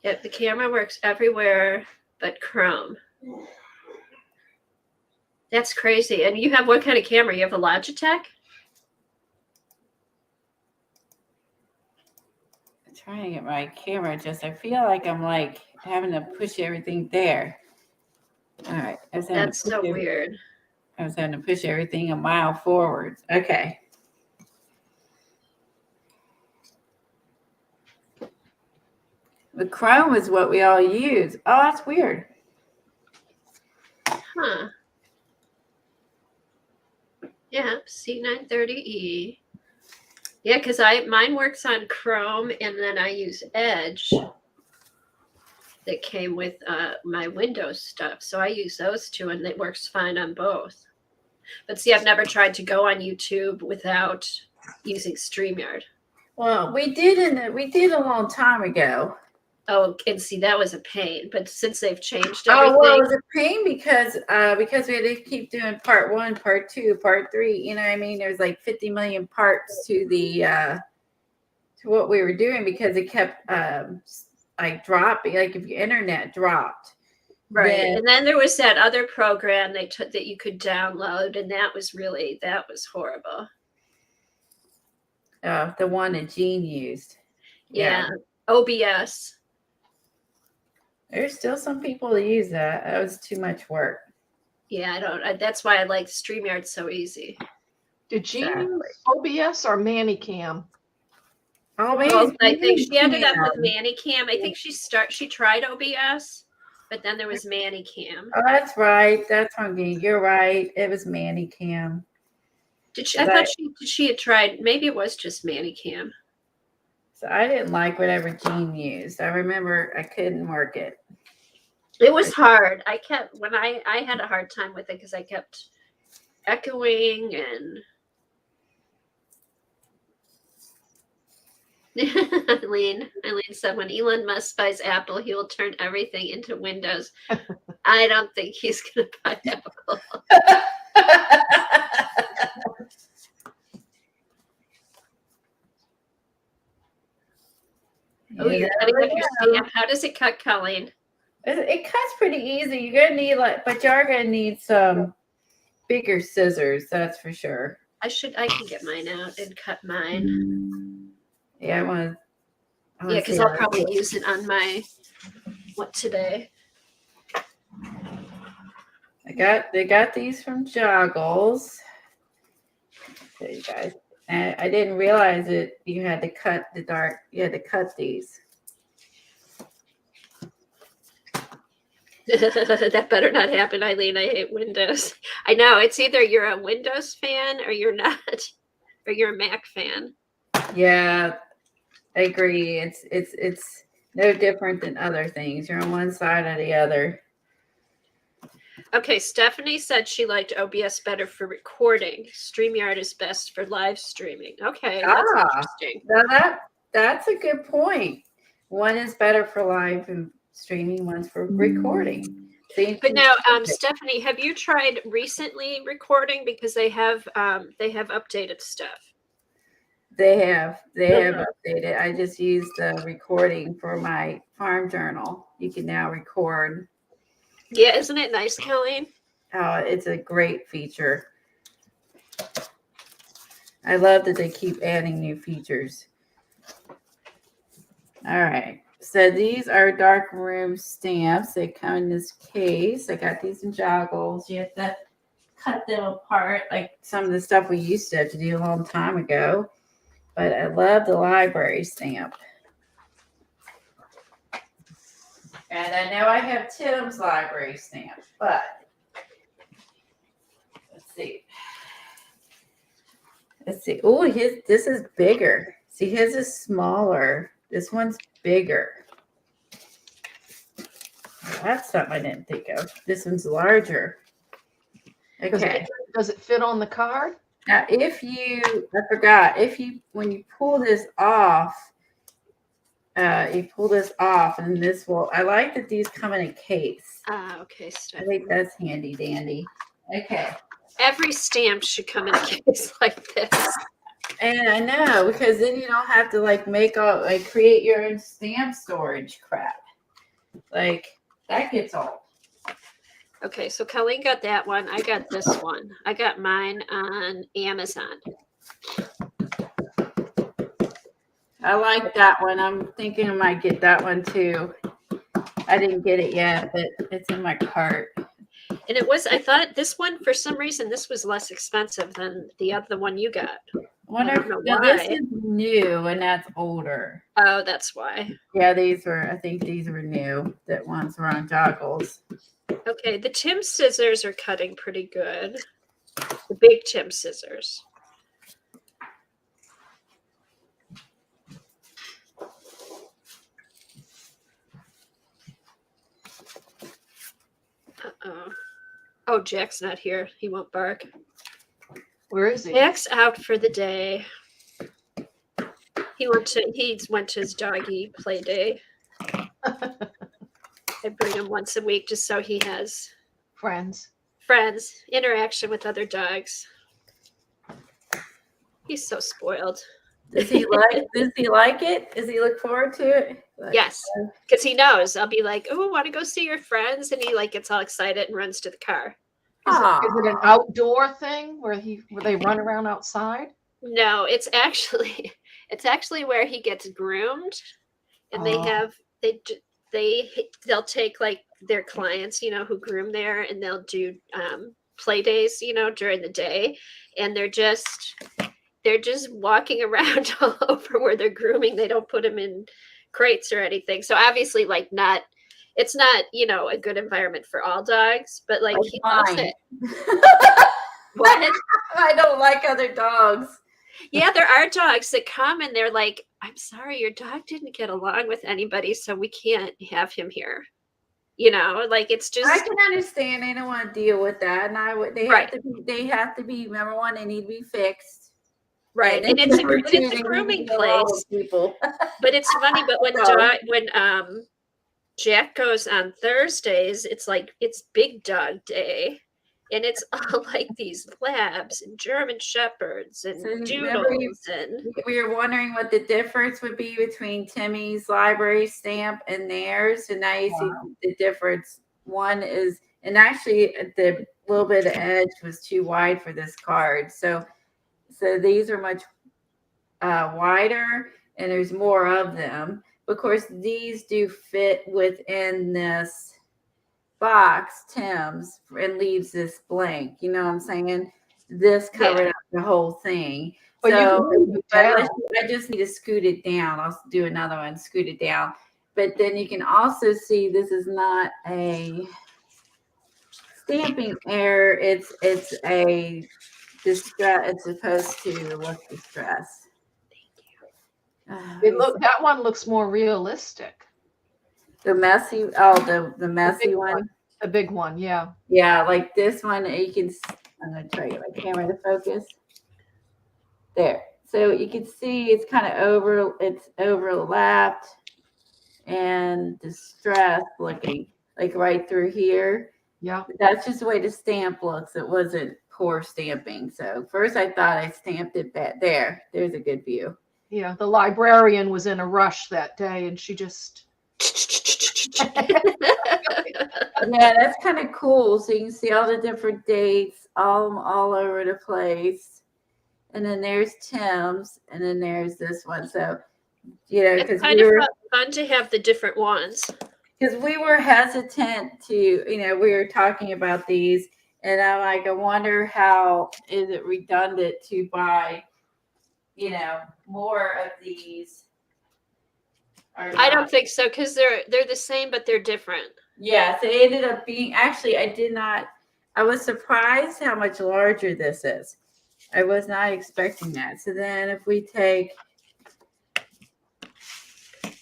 Speaker 3: Yep, the camera works everywhere but Chrome. That's crazy. And you have what kind of camera? You have a Logitech?
Speaker 1: trying to get my camera just. I feel like I'm like having to push everything there. All right.
Speaker 3: That's so weird.
Speaker 1: I was having to push everything a mile forwards. Okay. The Chrome is what we all use. Oh, that's weird.
Speaker 3: Huh. Yeah, C930E. Yeah, because mine works on Chrome, and then I use Edge that came with my Windows stuff. So I use those two, and it works fine on both. But see, I've never tried to go on YouTube without using StreamYard.
Speaker 1: Well, we did a long time ago.
Speaker 3: Oh, and see, that was a pain. But since they've changed everything,
Speaker 1: Oh, well, it was a pain because we had to keep doing part 1, part 2, part 3. You know what I mean? There's like 50 million parts to the to what we were doing because it kept like dropping. Like if your internet dropped,
Speaker 3: right? And then there was that other program they took that you could download, and that was horrible.
Speaker 1: The one that Jean used.
Speaker 3: Yeah, OBS.
Speaker 1: There's still some people that use that. That was too much work.
Speaker 3: Yeah, that's why I like StreamYard so easy.
Speaker 2: Did Jean use OBS or Manicam?
Speaker 3: Well, I think she ended up with Manicam. I think she tried OBS, but then there was Manicam.
Speaker 1: Oh, that's right. That's on me. You're right. It was Manicam.
Speaker 3: I thought she had tried. Maybe it was just Manicam.
Speaker 1: So I didn't like whatever Jean used. I remember I couldn't work it.
Speaker 3: It was hard. I had a hard time with it because I kept echoing and Eileen said when Elon Musk buys Apple, he will turn everything into Windows. I don't think he's going to buy Apple. Oh, you're cutting up your stamp. How does it cut, Colleen?
Speaker 1: It cuts pretty easy. You're gonna need but you're gonna need some bigger scissors. That's for sure.
Speaker 3: I can get mine out and cut mine.
Speaker 1: Yeah, I want to.
Speaker 3: Yeah, because I'll probably use it on my today.
Speaker 1: They got these from Joggles. Show you guys. And I didn't realize it. You had to cut you had to cut these.
Speaker 3: That better not happen, Eileen. I hate Windows. I know. It's either you're a Windows fan or you're not, or you're a Mac fan.
Speaker 1: Yeah, I agree. It's no different than other things. You're on one side or the other.
Speaker 3: Okay, Stephanie said she liked OBS better for recording. StreamYard is best for live streaming. Okay, that's interesting.
Speaker 1: Now that's a good point. One is better for live and streaming, one's for recording.
Speaker 3: But now, Stephanie, have you tried recently recording because they have updated stuff?
Speaker 1: They have updated. I just used the recording for my farm journal. You can now record.
Speaker 3: Yeah, isn't it nice, Colleen?
Speaker 1: It's a great feature. I love that they keep adding new features. All right. So these are dark room stamps. They come in this case. I got these in Joggles. You have to cut them apart like some of the stuff we used to have to do a long time ago. But I love the library stamp. And I know I have Tim's library stamp, but let's see. Oh, this is bigger. See, his is smaller. This one's bigger. That's something I didn't think of. This one's larger. Okay.
Speaker 2: Does it fit on the card?
Speaker 1: Now, when you pull this off, and this I like that these come in a case.
Speaker 3: Okay,
Speaker 1: I think that's handy dandy. Okay.
Speaker 3: Every stamp should come in a case like this.
Speaker 1: And I know, because then you don't have to create your own stamp storage crap. Like, that gets old.
Speaker 3: Okay, so Colleen got that one. I got this one. I got mine on Amazon.
Speaker 1: I like that one. I'm thinking I might get that one too. I didn't get it yet, but it's in my cart.
Speaker 3: And I thought this one, for some reason, this was less expensive than the other one you got.
Speaker 1: I don't know why. This is new and that's older.
Speaker 3: Oh, that's why.
Speaker 1: Yeah, I think these were new. That ones were on joggles.
Speaker 3: Okay, the Tim scissors are cutting pretty good. The big Tim scissors. Uh-oh. Oh, Jack's not here. He won't bark.
Speaker 2: Where is he?
Speaker 3: Jack's out for the day. He went to his doggy play day. I bring him once a week just so he has
Speaker 2: Friends,
Speaker 3: interaction with other dogs. He's so spoiled.
Speaker 1: Does he like it? Does he look forward to it?
Speaker 3: Yes, because he knows. I'll be like, "Oh, want to go see your friends?" And he gets all excited and runs to the car.
Speaker 2: Is it an outdoor thing where they run around outside?
Speaker 3: No, it's actually where he gets groomed, and they'll take like their clients, who groom there, and they'll do play days, during the day, and they're just walking around all over where they're grooming. They don't put them in crates or anything. So obviously, it's not, a good environment for all dogs, but he loves it. What?
Speaker 1: I don't like other dogs.
Speaker 3: Yeah, there are dogs that come and they're like, "I'm sorry, your dog didn't get along with anybody, so we can't have him here." It's just.
Speaker 1: I can understand. They don't want to deal with that, and they have to be. Number one, they need to be fixed.
Speaker 3: Right, and it's a grooming place.
Speaker 1: People.
Speaker 3: But it's funny. But when Jack goes on Thursdays, it's Big Dog Day, and it's all like these labs and German Shepherds and Doodles. And
Speaker 1: we were wondering what the difference would be between Timmy's library stamp and theirs, and now you see the difference. One is, and actually the little bit of edge was too wide for this card, so these are much wider, and there's more of them. Of course, these do fit within this box, Tim's, and leaves this blank. You know what I'm saying? This covered up the whole thing.
Speaker 2: But
Speaker 1: I just need to scoot it down. I'll do another one, scoot it down. But then you can also see this is not a stamping error. It's a distress. It's supposed to look distressed.
Speaker 2: That one looks more realistic.
Speaker 1: The messy, the messy one.
Speaker 2: The big one, yeah.
Speaker 1: Yeah, like this one, you can, I'm going to try my camera to focus. There. So you can see it's kind of it's overlapped and distressed looking, like right through here.
Speaker 2: Yeah.
Speaker 1: That's just the way the stamp looks. It wasn't poor stamping. So first I thought I stamped it back there. There's a good view.
Speaker 2: Yeah, the librarian was in a rush that day, and she just.
Speaker 1: Yeah, that's kind of cool. So you can see all the different dates, all over the place. And then there's Tim's, and then there's this one. So,
Speaker 3: it's kind of fun to have the different ones.
Speaker 1: Because we were hesitant to, we were talking about these, and I'm like, I wonder how is it redundant to buy, more of these.
Speaker 3: I don't think so, because they're the same, but they're different.
Speaker 1: Yeah, so it ended up being, actually, I was surprised how much larger this is. I was not expecting that. So then if we take.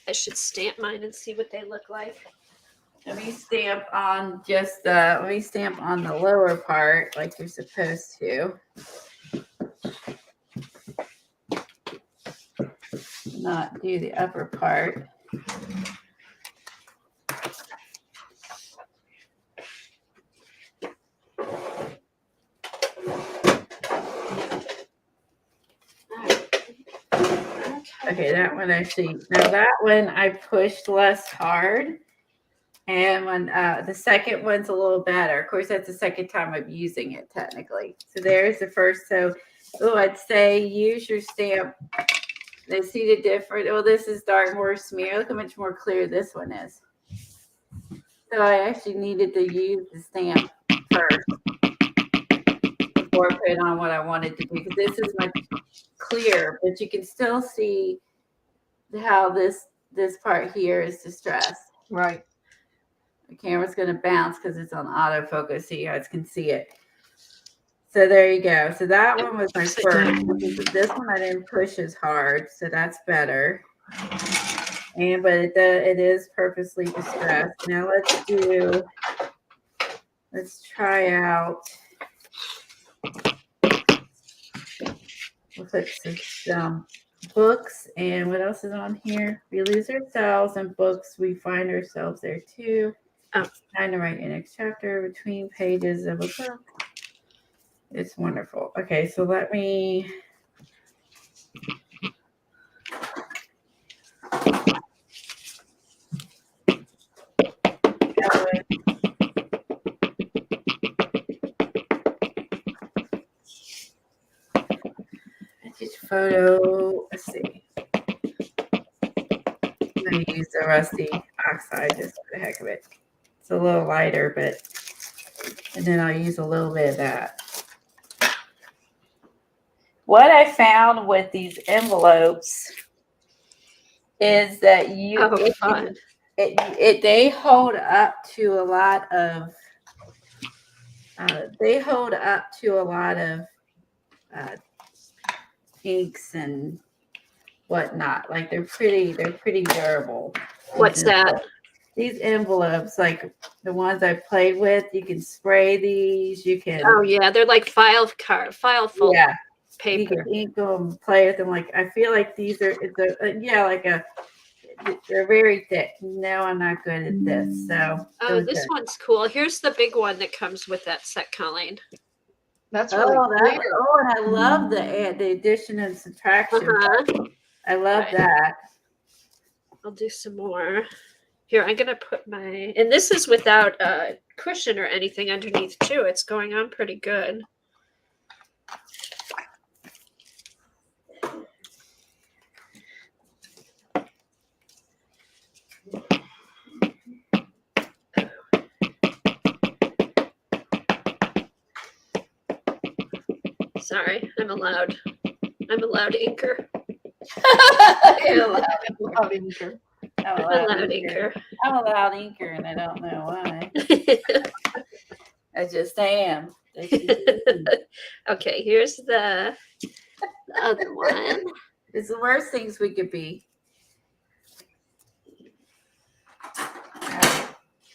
Speaker 3: I should stamp mine and see what they look like.
Speaker 1: Let me stamp on the lower part like you're supposed to. Not do the upper part. Okay, that one I pushed less hard. And when the second one's a little better. Of course, that's the second time I'm using it technically. So there's the first. So I'd say use your stamp They see the different. Oh, this is dark, more smear. Look how much more clear this one is. So I actually needed to use the stamp first before I put on what I wanted to do, because this is much clearer, but you can still see how this part here is distressed.
Speaker 2: Right.
Speaker 1: The camera's going to bounce because it's on autofocus, so you guys can see it. So there you go. So that one was my first. This one I didn't push as hard, so that's better. But it is purposely distressed. Now let's try out. We'll put some books, and what else is on here? We lose ourselves, and books we find ourselves there too. Trying to write your next chapter between pages of a book. It's wonderful. Okay, so let me. Just photo. Let's see. I'm going to use the rusty oxide just for the heck of it. It's a little lighter, and then I'll use a little bit of that. What I found with these envelopes is that they hold up to a lot of inks and whatnot. Like they're pretty durable.
Speaker 3: What's that?
Speaker 1: These envelopes, like the ones I played with, you can spray these. You can.
Speaker 3: Oh yeah, they're like file fold.
Speaker 1: Yeah.
Speaker 3: Paper.
Speaker 1: You can ink them, play with them. Like I feel like these are, they're very thick. No, I'm not good at this. So
Speaker 3: this one's cool. Here's the big one that comes with that set, Colleen.
Speaker 2: That's really
Speaker 1: and I love the addition and subtraction. I love that.
Speaker 3: I'll do some more. Here, I'm gonna put and this is without a cushion or anything underneath too. It's going on pretty good. Sorry, I'm a loud inker.
Speaker 1: You're a loud
Speaker 2: inker.
Speaker 1: I'm a loud inker. I'm a loud inker, and I don't know why. I just am.
Speaker 3: Okay, here's the other one.
Speaker 1: It's the worst things we could be.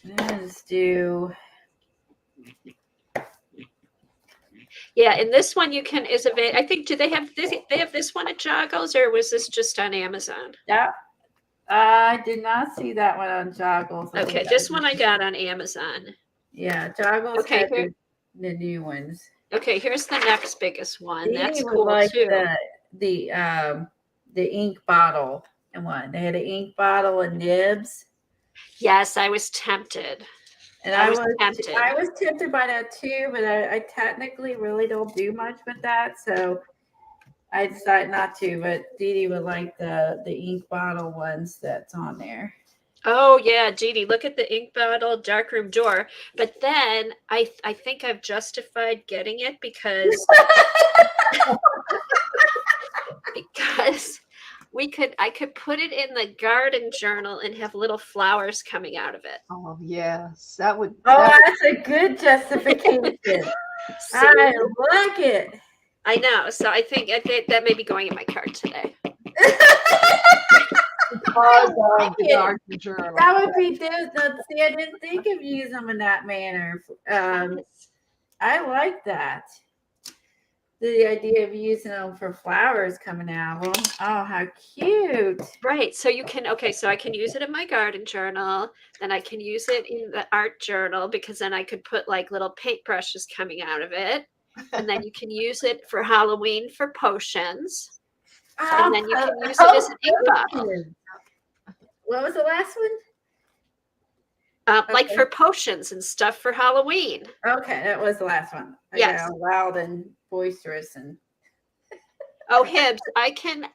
Speaker 1: Let's do.
Speaker 3: Yeah, and this one I think, do they have this? They have this one at Joggles, or was this just on Amazon?
Speaker 1: Yeah, I did not see that one on Joggles.
Speaker 3: Okay, this one I got on Amazon.
Speaker 1: Yeah, Joggles. Okay, the new ones.
Speaker 3: Okay, here's the next biggest one. That's cool
Speaker 1: like
Speaker 3: too.
Speaker 1: The ink bottle and one. They had an ink bottle and nibs.
Speaker 3: Yes, I was tempted.
Speaker 1: And I was tempted by that too, but I technically really don't do much with that, so I decided not to. But Dee would like the ink bottle ones that's on there.
Speaker 3: Oh yeah, Dee, look at the ink bottle darkroom door. But then I think I've justified getting it because I could put it in the garden journal and have little flowers coming out of it.
Speaker 2: Oh yes, that would.
Speaker 1: That's a good justification. I like it.
Speaker 3: I know. So I think that may be going in my cart today.
Speaker 2: The garden journal.
Speaker 1: That would be good. See, I didn't think of using them in that manner. I like that. The idea of using them for flowers coming out of them. Oh, how cute.
Speaker 3: Right. So so I can use it in my garden journal. Then I can use it in the art journal because then I could put like little paintbrushes coming out of it. And then you can use it for Halloween for potions. And then you can use it as an ink bottle.
Speaker 1: What was the last one?
Speaker 3: Like for potions and stuff for Halloween.
Speaker 1: Okay, that was the last one.
Speaker 3: Yes.
Speaker 1: Loud and boisterous and.
Speaker 3: Oh, Hibbs, I can.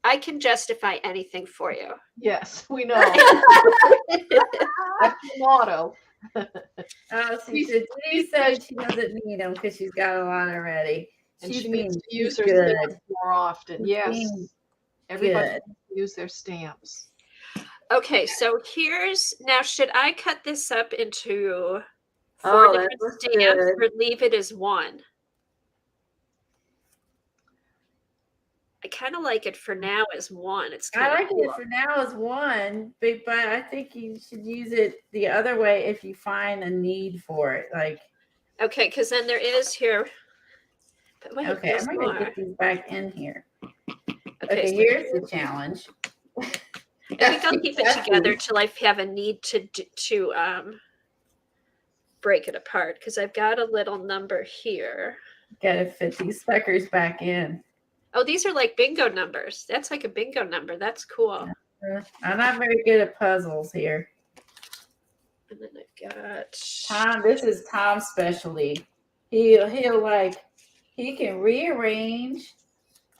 Speaker 3: I can justify anything for you.
Speaker 2: Yes, we know. That's the motto.
Speaker 1: Oh, she said she doesn't need them because she's got a lot already.
Speaker 2: And
Speaker 1: She's
Speaker 2: she needs to use her
Speaker 1: good.
Speaker 2: stamps more often.
Speaker 1: She's
Speaker 2: Yes.
Speaker 1: being
Speaker 2: Everybody
Speaker 1: good.
Speaker 2: needs to use their stamps.
Speaker 3: Okay, so here's now. Should I cut this up into 4
Speaker 1: Oh, that
Speaker 3: different
Speaker 1: looks
Speaker 3: stamps
Speaker 1: good.
Speaker 3: or leave it as one? I kind of like it for now as one. It's kind
Speaker 1: I
Speaker 3: of
Speaker 1: like
Speaker 3: cool.
Speaker 1: it for now as one, but I think you should use it the other way if you find a need for it. Like,
Speaker 3: Okay, because then there is here. But wait,
Speaker 1: okay,
Speaker 3: there's
Speaker 1: I'm gonna
Speaker 3: more.
Speaker 1: get these back in here.
Speaker 3: Okay,
Speaker 1: Okay,
Speaker 3: so
Speaker 1: here's the challenge.
Speaker 3: I think I'll keep it together till I have a need to break it apart because I've got a little number here.
Speaker 1: Gotta fit these suckers back in.
Speaker 3: Oh, these are like bingo numbers. That's like a bingo number. That's cool.
Speaker 1: I'm not very good at puzzles here.
Speaker 3: And then I've got
Speaker 1: Tom, this is Tom's specialty. He can rearrange.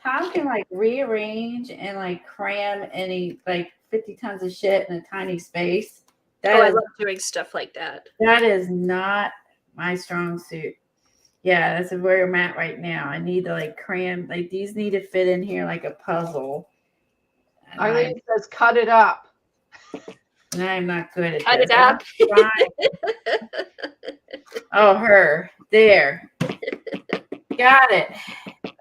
Speaker 1: Tom can like rearrange and like cram any like 50 tons of shit in a tiny space.
Speaker 3: I love doing stuff like that.
Speaker 1: That is not my strong suit. Yeah, that's where I'm at right now. I need to like cram, like these need to fit in here like a puzzle.
Speaker 2: Eileen says, cut it up.
Speaker 1: And I'm not good at
Speaker 3: Cut
Speaker 1: this.
Speaker 3: it up.
Speaker 1: Oh, her. There. Got it.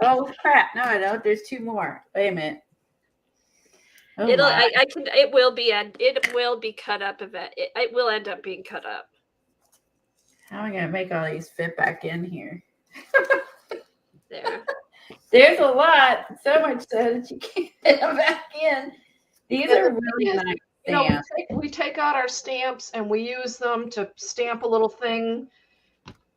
Speaker 1: Oh crap. No, I don't. There's two more. Wait a minute. Oh,
Speaker 3: It will be cut up it will end up being cut up.
Speaker 1: how am I gonna make all these fit back in here?
Speaker 3: There.
Speaker 1: There's a lot. So much so that you can't fit them back in. These are really nice stamps.
Speaker 2: We take out our stamps and we use them to stamp a little thing,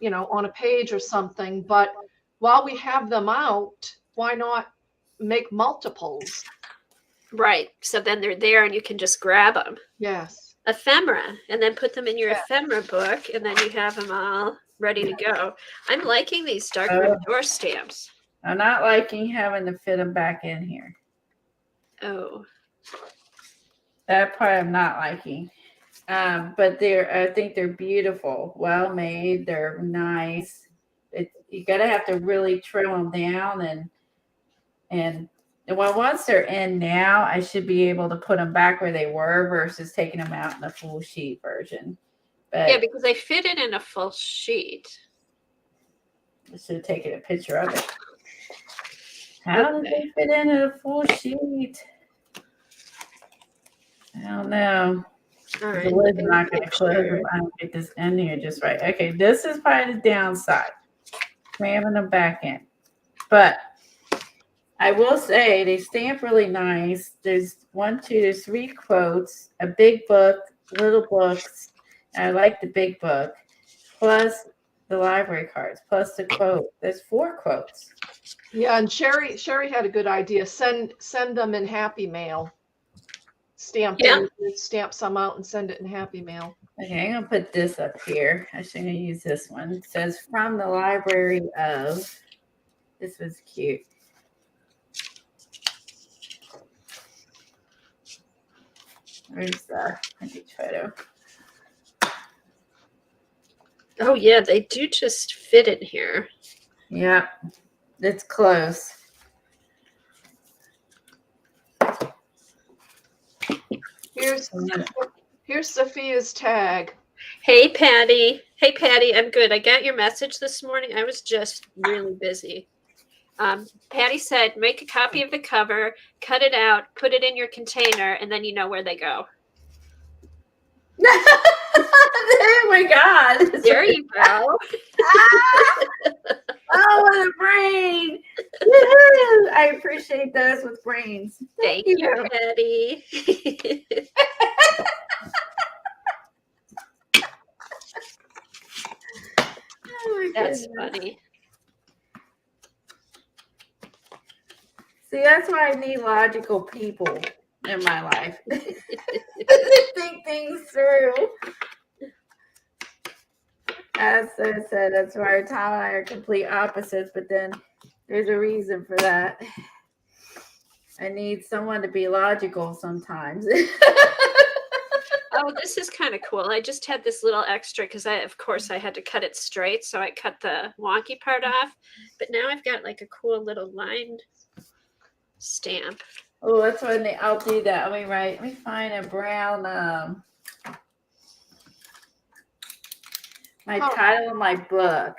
Speaker 2: on a page or something. But while we have them out, why not make multiples?
Speaker 3: Right. So then they're there and you can just grab them.
Speaker 2: Yes.
Speaker 3: Ephemera, and then put them in your ephemera book, and then you have them all ready to go. I'm liking these dark red door stamps.
Speaker 1: I'm not liking having to fit them back in here.
Speaker 3: Oh.
Speaker 1: That part I'm not liking. But I think they're beautiful, well made. They're nice. You gotta have to really trim them down, and once they're in now, I should be able to put them back where they were versus taking them out in the full sheet version. But
Speaker 3: Yeah, because they fit it in a full sheet.
Speaker 1: I should have taken a picture of it. How did they fit in a full sheet? I don't know.
Speaker 3: All right.
Speaker 1: The lid's not going to close if I don't get this in here just right. Okay, this is probably the downside. Cramming them back in. But I will say they stamp really nice. There's there's 3 quotes, a big book, little books. I like the big book, plus the library cards, plus the quote. There's 4 quotes.
Speaker 2: Yeah, and Sherry had a good idea. Send them in Happy Mail. Stamp some out and send it in Happy Mail.
Speaker 1: Okay, I'm gonna put this up here. Actually, I'm gonna use this one. It says from the library of. This was cute. Where's the vintage photo?
Speaker 3: Oh yeah, they do just fit in here.
Speaker 1: Yeah, it's close.
Speaker 2: Here's Sophia's tag.
Speaker 3: Hey Patty, I'm good. I got your message this morning. I was just really busy. Patty said, make a copy of the cover, cut it out, put it in your container, and then you know where they go.
Speaker 1: Oh my God.
Speaker 3: There you go.
Speaker 1: Oh, what a brain. Woo-hoo. I appreciate those with brains.
Speaker 3: Thank you, Patty.
Speaker 1: Oh,
Speaker 3: That's funny.
Speaker 1: See, that's why I need logical people in my life. To think things through. As I said, that's why Tom and I are complete opposites, but then there's a reason for that. I need someone to be logical sometimes.
Speaker 3: Oh, this is kind of cool. I just had this little extra because of course, I had to cut it straight. So I cut the wonky part off. But now I've got like a cool little lined stamp.
Speaker 1: Oh, that's when I'll do that. Let me find a brown, my title of my book.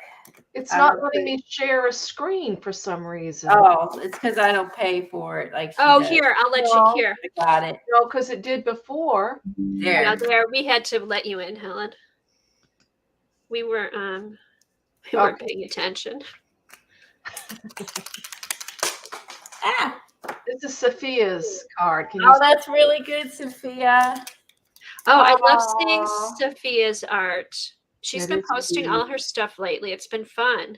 Speaker 2: It's not letting me share a screen for some reason.
Speaker 1: Oh, it's because I don't pay for it. Like,
Speaker 3: Oh, here, I'll let you here.
Speaker 1: I got it.
Speaker 2: No, because it did before.
Speaker 1: There.
Speaker 3: Yeah, there. We had to let you in, Helen. We were weren't paying attention.
Speaker 1: Ah.
Speaker 2: This is Sophia's card. Can you
Speaker 1: Oh, that's really good, Sophia.
Speaker 3: Oh, I love seeing Sophia's art. She's
Speaker 2: That
Speaker 3: been
Speaker 2: is
Speaker 3: posting
Speaker 2: cute.
Speaker 3: all her stuff lately. It's been fun.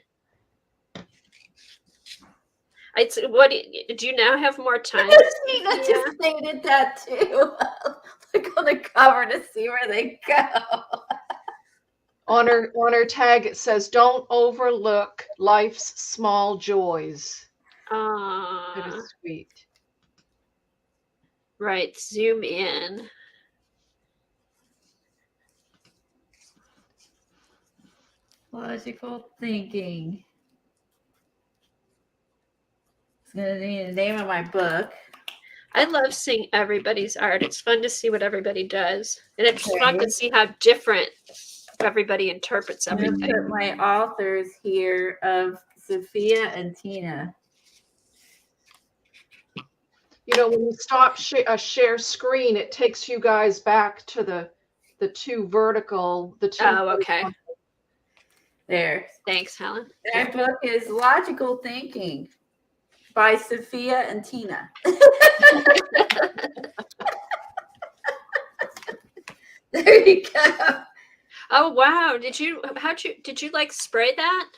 Speaker 3: What do you now have more time?
Speaker 1: Tina just stated that too. Look on the cover to see where they go.
Speaker 2: On her tag it says, "Don't overlook life's small joys." That is sweet.
Speaker 3: Right, zoom in.
Speaker 1: Logical thinking. It's gonna be the name of my book.
Speaker 3: I love seeing everybody's art. It's fun to see what everybody does. And it's fun to see how different everybody interprets
Speaker 1: I'm gonna
Speaker 3: everything.
Speaker 1: put my authors here of Sophia and Tina.
Speaker 2: You know, when you stop share screen, it takes you guys back to the two vertical, the two.
Speaker 3: Oh, okay.
Speaker 1: There.
Speaker 3: Thanks, Helen.
Speaker 1: That book is Logical Thinking by Sophia and Tina. There you go.
Speaker 3: Oh wow! Did you like spray that?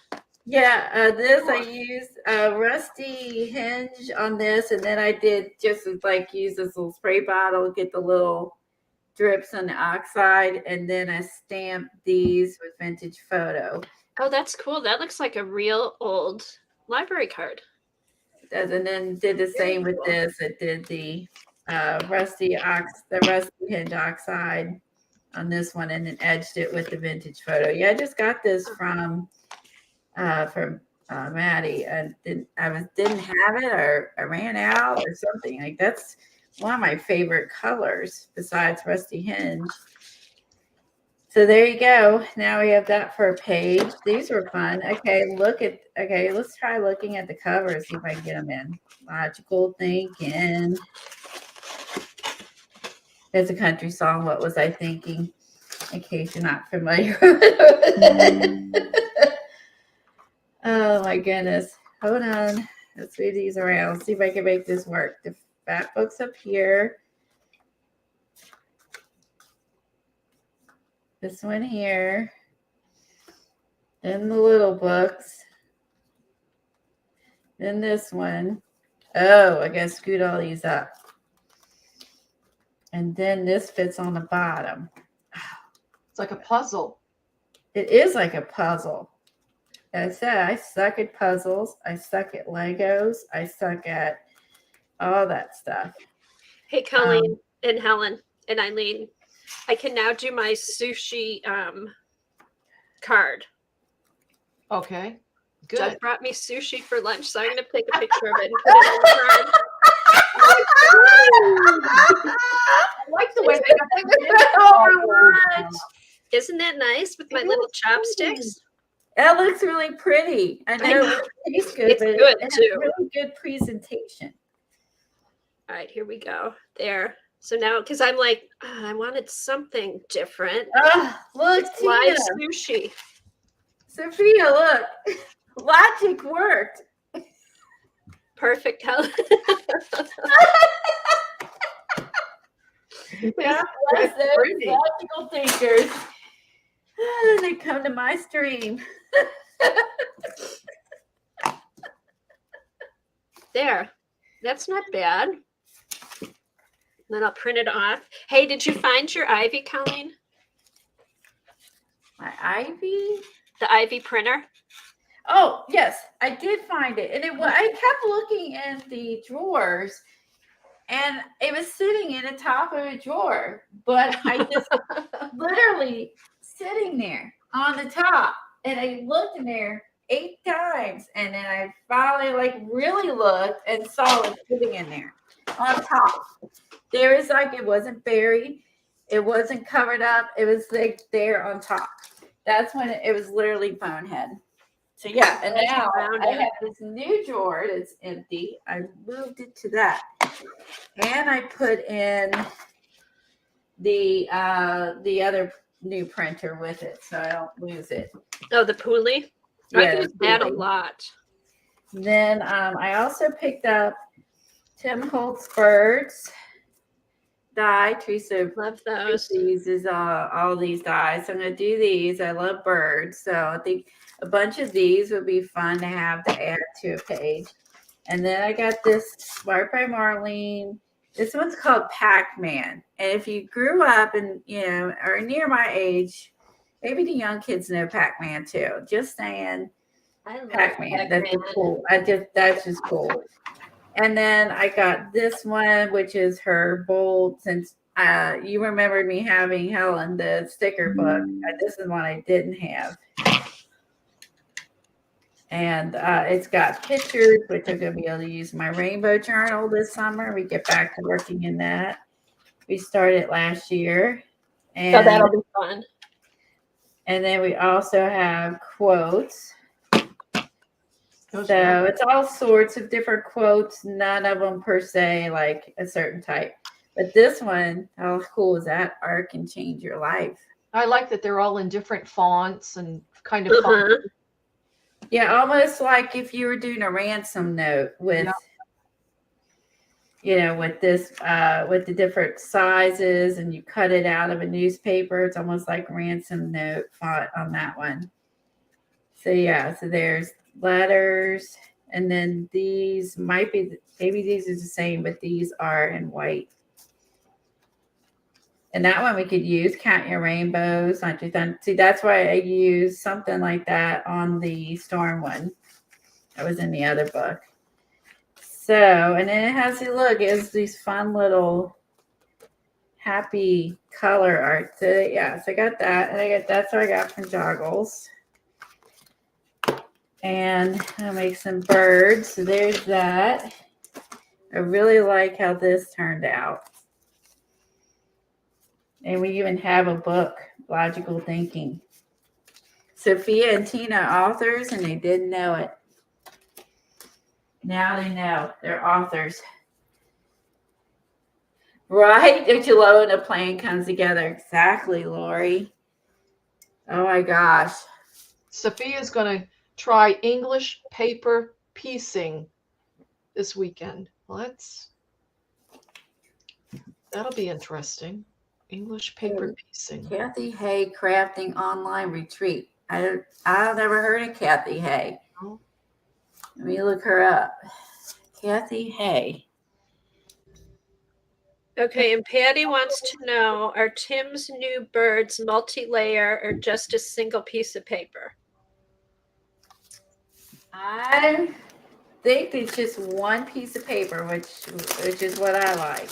Speaker 1: Yeah, this I used a rusty hinge on this, and then I did just like use this little spray bottle, get the little drips on the oxide, and then I stamped these with vintage photo.
Speaker 3: Oh, that's cool. That looks like a real old library card.
Speaker 1: And then did the same with this. I did the rusty hinge oxide on this one, and then edged it with the vintage photo. Yeah, I just got this from Maddie. I didn't have it, or I ran out or something. Like, that's one of my favorite colors besides rusty hinge. So there you go. Now we have that for a page. These were fun. Okay, let's try looking at the covers, see if I can get them in. Logical thinking. There's a country song, What Was I Thinking? In case you're not familiar with it. Oh my goodness. Hold on. Let's move these around. See if I can make this work. The fat book's up here. This one here. Then the little books. Then this one. Oh, I gotta scoot all these up. And then this fits on the bottom.
Speaker 2: It's like a puzzle.
Speaker 1: It is like a puzzle. As I said, I suck at puzzles. I suck at Legos. I suck at all that stuff.
Speaker 3: Hey, Colleen and Helen and Eileen, I can now do my sushi card.
Speaker 2: Okay, good.
Speaker 3: Jeff brought me sushi for lunch, so I'm going to take a picture of it and put it on the card.
Speaker 2: I like the way they got
Speaker 1: Oh,
Speaker 3: Isn't that nice with my little chopsticks?
Speaker 1: that looks really pretty. I know it tastes good,
Speaker 3: It's
Speaker 1: but
Speaker 3: good,
Speaker 1: it has
Speaker 3: too.
Speaker 1: really good presentation.
Speaker 3: All right, here we go. There. So now, because I'm like, I wanted something different.
Speaker 1: Look,
Speaker 3: It's live
Speaker 1: Tina.
Speaker 3: sushi.
Speaker 1: Sophia, look. Logic worked.
Speaker 3: Perfect, Helen.
Speaker 1: God bless those logical thinkers. They come to my stream.
Speaker 3: There. That's not bad. Then I'll print it off. Hey, did you find your Ivy, Colleen?
Speaker 1: My Ivy?
Speaker 3: The Ivy printer?
Speaker 1: Oh, yes, I did find it. And I kept looking in the drawers, and it was sitting in the top of a drawer, but I just literally sitting there on the top, and I looked in there 8 times, and then I finally like really looked and saw it sitting in there on top. There was like it wasn't buried, it wasn't covered up, it was like there on top. That's when it was literally bonehead. So yeah, and
Speaker 3: Glad you
Speaker 1: now
Speaker 3: found
Speaker 1: I
Speaker 3: it.
Speaker 1: have this new drawer that's empty. I moved it to that, and I put in the other new printer with it, so I don't lose it.
Speaker 3: Oh, the pulley.
Speaker 1: Yeah,
Speaker 3: I've used that a
Speaker 1: pulley.
Speaker 3: lot.
Speaker 1: Then I also picked up Tim Holtz Birds die. Teresa
Speaker 3: Love those.
Speaker 1: uses all these dies. So I'm going to do these. I love birds, so I think a bunch of these would be fun to have to add to a page. And then I got this Smart by Marlene. This one's called Pac-Man. And if you grew up and are near my age, maybe the young kids know Pac-Man too. Just saying,
Speaker 3: I love
Speaker 1: Pac-Man. That's
Speaker 3: Pac-Man.
Speaker 1: cool. That's just cool. And then I got this one, which is her bold. Since you remembered me having Helen the sticker book, this is one I didn't have. And it's got pictures, which I'm going to be able to use in my rainbow journal this summer. We get back to working in that. We started last year. And,
Speaker 3: So that'll be fun.
Speaker 1: And then we also have quotes. So it's all sorts of different quotes, none of them per se like a certain type. But this one, how cool is that? Art can change your life.
Speaker 2: I like that they're all in different fonts and kind of fun.
Speaker 1: Yeah, almost like if you were doing a ransom note with, with this, with the different sizes, and you cut it out of a newspaper. It's almost like ransom note font on that one. So yeah, so there's letters, and then these might be, maybe these are the same, but these are in white. And that one we could use Count Your Rainbows. Not just done. See, that's why I use something like that on the storm one. That was in the other book. So, and then it has it has these fun little happy color art. So yeah, so I got that, and that's what I got from Joggles. And I'll make some birds. So there's that. I really like how this turned out. And we even have a book, Logical Thinking. Sophia and Tina authors, and they didn't know it. Now they know. They're authors. Right? Don't you love when a plan comes together? Exactly, Lori. Oh my gosh.
Speaker 2: Sophia's going to try English paper piecing this weekend. That'll be interesting. English paper piecing.
Speaker 1: Kathy Hay crafting online retreat. I've never heard of Kathy Hay.
Speaker 2: Oh.
Speaker 1: Let me look her up. Kathy Hay.
Speaker 3: Okay, and Patty wants to know, are Tim's new birds multi-layer or just a single piece of paper?
Speaker 1: I think it's just one piece of paper, which is what I like.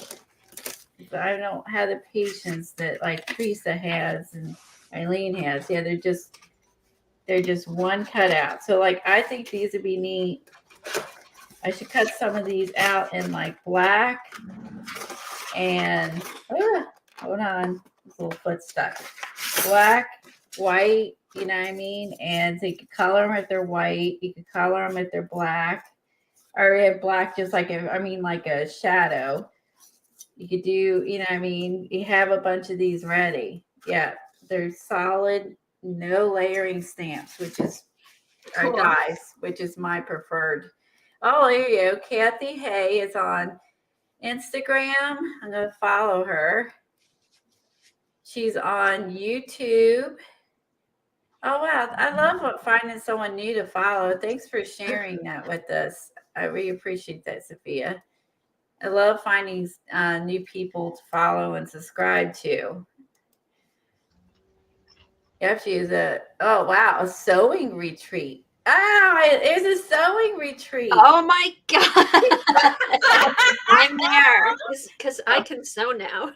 Speaker 1: But I don't have the patience that like Teresa has and Eileen has. Yeah, they're just one cutout. So like I think these would be neat. I should cut some of these out in like black and hold on, this little foot stuck. Black, white, you know what I mean? And so you could color them if they're white, you could color them if they're black, or if black just like like a shadow. You could do, you know what I mean? You have a bunch of these ready. Yeah, they're solid, no layering stamps, which is
Speaker 2: Cool.
Speaker 1: dies, which is my preferred. Oh, there you go. Kathy Hay is on Instagram. I'm going to follow her. She's on YouTube. Oh, wow. I love finding someone new to follow. Thanks for sharing that with us. I really appreciate that, Sophia. I love finding new people to follow and subscribe to. Yep, she is a sewing retreat. It's a sewing retreat.
Speaker 3: Oh my God. I'm there because I can sew now.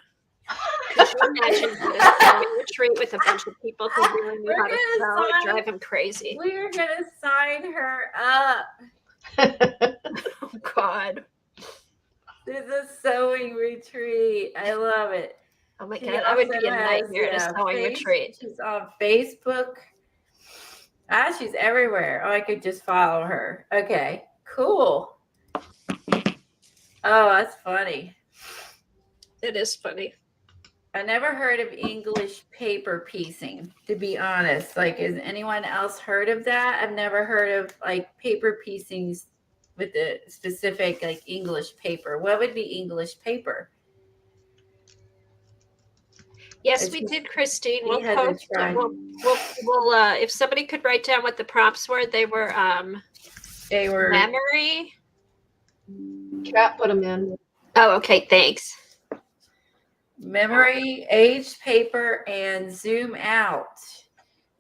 Speaker 3: Could you imagine at a sewing retreat with a bunch of people who really knew how to sew? It'd drive them crazy.
Speaker 1: We're going to sign her up.
Speaker 3: Oh God.
Speaker 1: This is a sewing retreat. I love it.
Speaker 3: Oh my
Speaker 1: She
Speaker 3: God. I would be a
Speaker 1: also
Speaker 3: nightmare
Speaker 1: has,
Speaker 3: at a sewing retreat.
Speaker 1: She's on Facebook. She's everywhere. Oh, I could just follow her. Okay, cool. Oh, that's funny.
Speaker 3: It is funny.
Speaker 1: I never heard of English paper piecing, to be honest. Like, has anyone else heard of that? I've never heard of like paper piecings with the specific like English paper. What would be English paper?
Speaker 3: Yes, we did, Christine. We'll
Speaker 1: hasn't
Speaker 3: post.
Speaker 1: tried.
Speaker 3: We'll if somebody could write down what the prompts were, they were memory.
Speaker 2: Cat put them in.
Speaker 3: Oh, okay. Thanks.
Speaker 1: Memory, aged paper, and zoom out.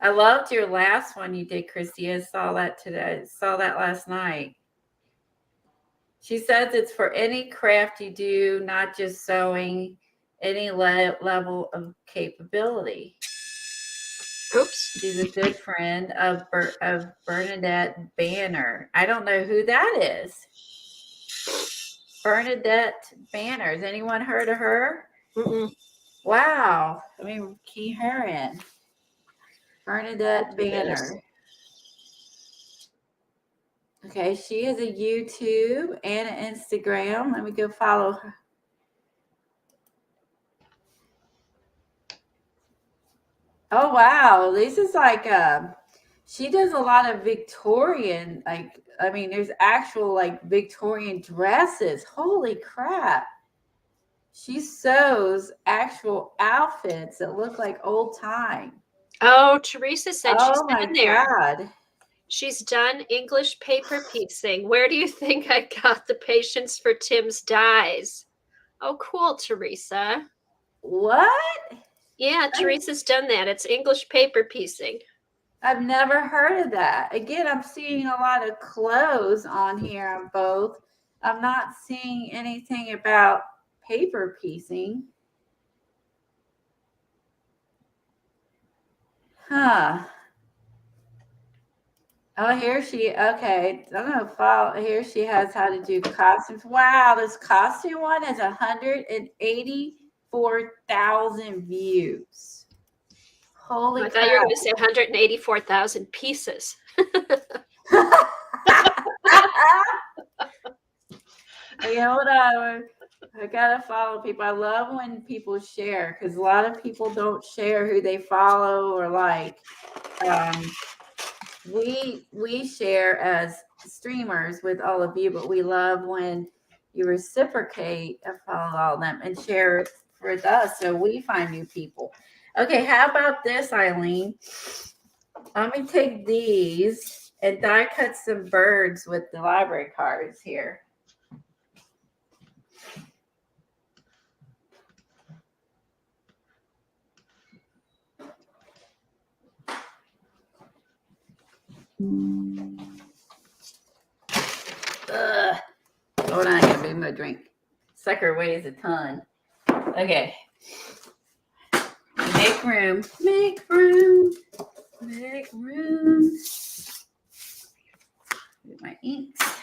Speaker 1: I loved your last one you did, Christy. I saw that today. I saw that last night. She says it's for any craft you do, not just sewing, any level of capability.
Speaker 3: Oops.
Speaker 1: She's a good friend of Bernadette Banner. I don't know who that is. Bernadette Banner. Has anyone heard of her?
Speaker 3: Mm-mm.
Speaker 1: Wow. Let me key her in. Bernadette Banner. Okay, she has a YouTube and an Instagram. Let me go follow her. Oh, wow. This is like, she does a lot of Victorian, like, I mean, there's actual like Victorian dresses. Holy crap. She sews actual outfits that look like old time.
Speaker 3: Oh, Teresa said she's been there.
Speaker 1: God.
Speaker 3: She's done English paper piecing. Where do you think I got the patience for Tim's dyes? Oh, cool, Teresa.
Speaker 1: What?
Speaker 3: Yeah, Teresa's done that. It's English paper piecing.
Speaker 1: I've never heard of that. Again, I'm seeing a lot of clothes on here on both. I'm not seeing anything about paper piecing. Huh. Oh, here she, okay. I'm going to follow. Here she has how to do costumes. Wow, this costume one has 184,000 views. Holy crap.
Speaker 3: I thought you were going to say 184,000 pieces.
Speaker 1: Okay, hold on. I gotta follow people. I love when people share because a lot of people don't share who they follow or like. We share as streamers with all of you, but we love when you reciprocate and follow all of them and share with us so we find new people. Okay, how about this, Eileen? Let me take these and die cut some birds with the library cards here. Hold on, I gotta move my drink. Sucker weighs a ton. Okay. Make room. Make room. Make room. Get my inks.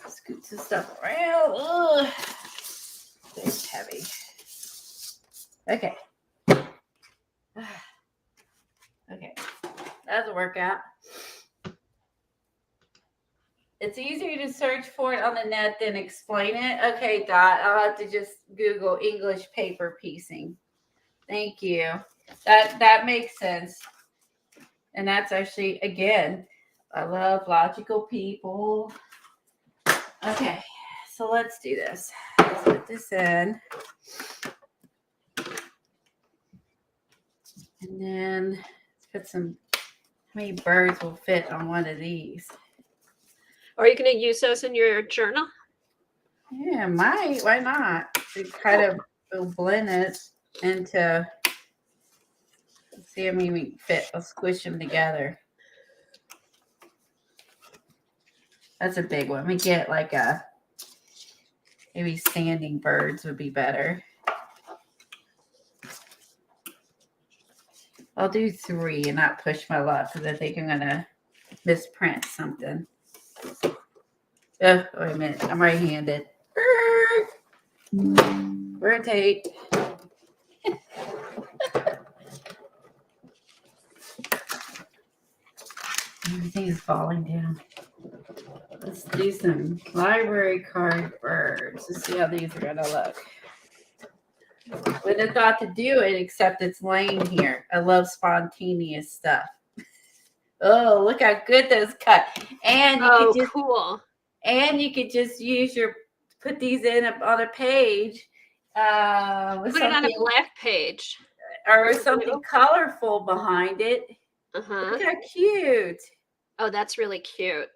Speaker 1: Scoot some stuff around. Ugh. It's heavy. Okay. Okay. That's a workout. It's easier to search for it on the net than explain it. Okay, Dot. I'll have to just Google English paper piecing. Thank you. That makes sense. And that's actually, again, I love logical people. Okay, so let's do this. Let's put this in. And then let's put some, how many birds will fit on one of these?
Speaker 3: Are you going to use those in your journal?
Speaker 1: Yeah, might. Why not? To kind of blend it into Let's see if we can fit. I'll squish them together. That's a big one. We get like maybe standing birds would be better. I'll do 3 and not push my luck because I think I'm going to misprint something. Oh, wait a minute. I'm right-handed. Rotate. Everything is falling down. Let's do some library card birds. Let's see how these are going to look. Wouldn't have thought to do it, except it's laying here. I love spontaneous stuff. Oh, look how good those cut. And you could just,
Speaker 3: cool.
Speaker 1: And you could just put these in on a page. With
Speaker 3: Put it on a black page.
Speaker 1: Or something colorful behind it.
Speaker 3: Uh-huh.
Speaker 1: Look how cute.
Speaker 3: Oh, that's really cute.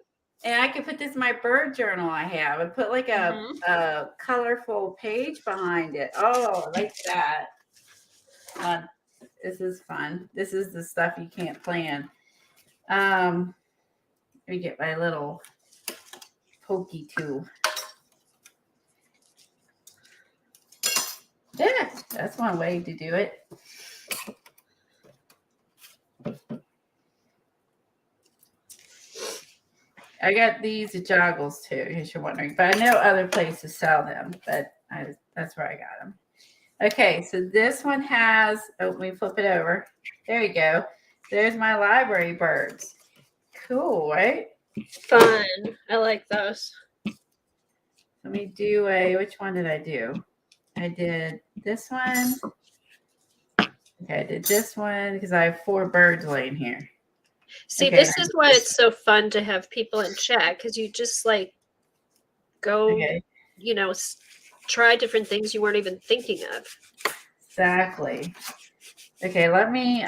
Speaker 1: And I could put this in my bird journal I have and put like a colorful page behind it. Oh, I like that. This is fun. This is the stuff you can't plan. Let me get my little pokey tool. Yeah, that's one way to do it. I got these at Joggles too, in case you're wondering. But I know other places sell them, but that's where I got them. Okay, so this one has, let me flip it over. There you go. There's my library birds. Cool, right?
Speaker 3: Fun. I like those.
Speaker 1: Let me do which one did I do? I did this one. Okay, I did this one because I have 4 birds laying here.
Speaker 3: See,
Speaker 1: Okay.
Speaker 3: this is why it's so fun to have people in chat, because you just like go, try different things you weren't even thinking of.
Speaker 1: Exactly. Okay, let me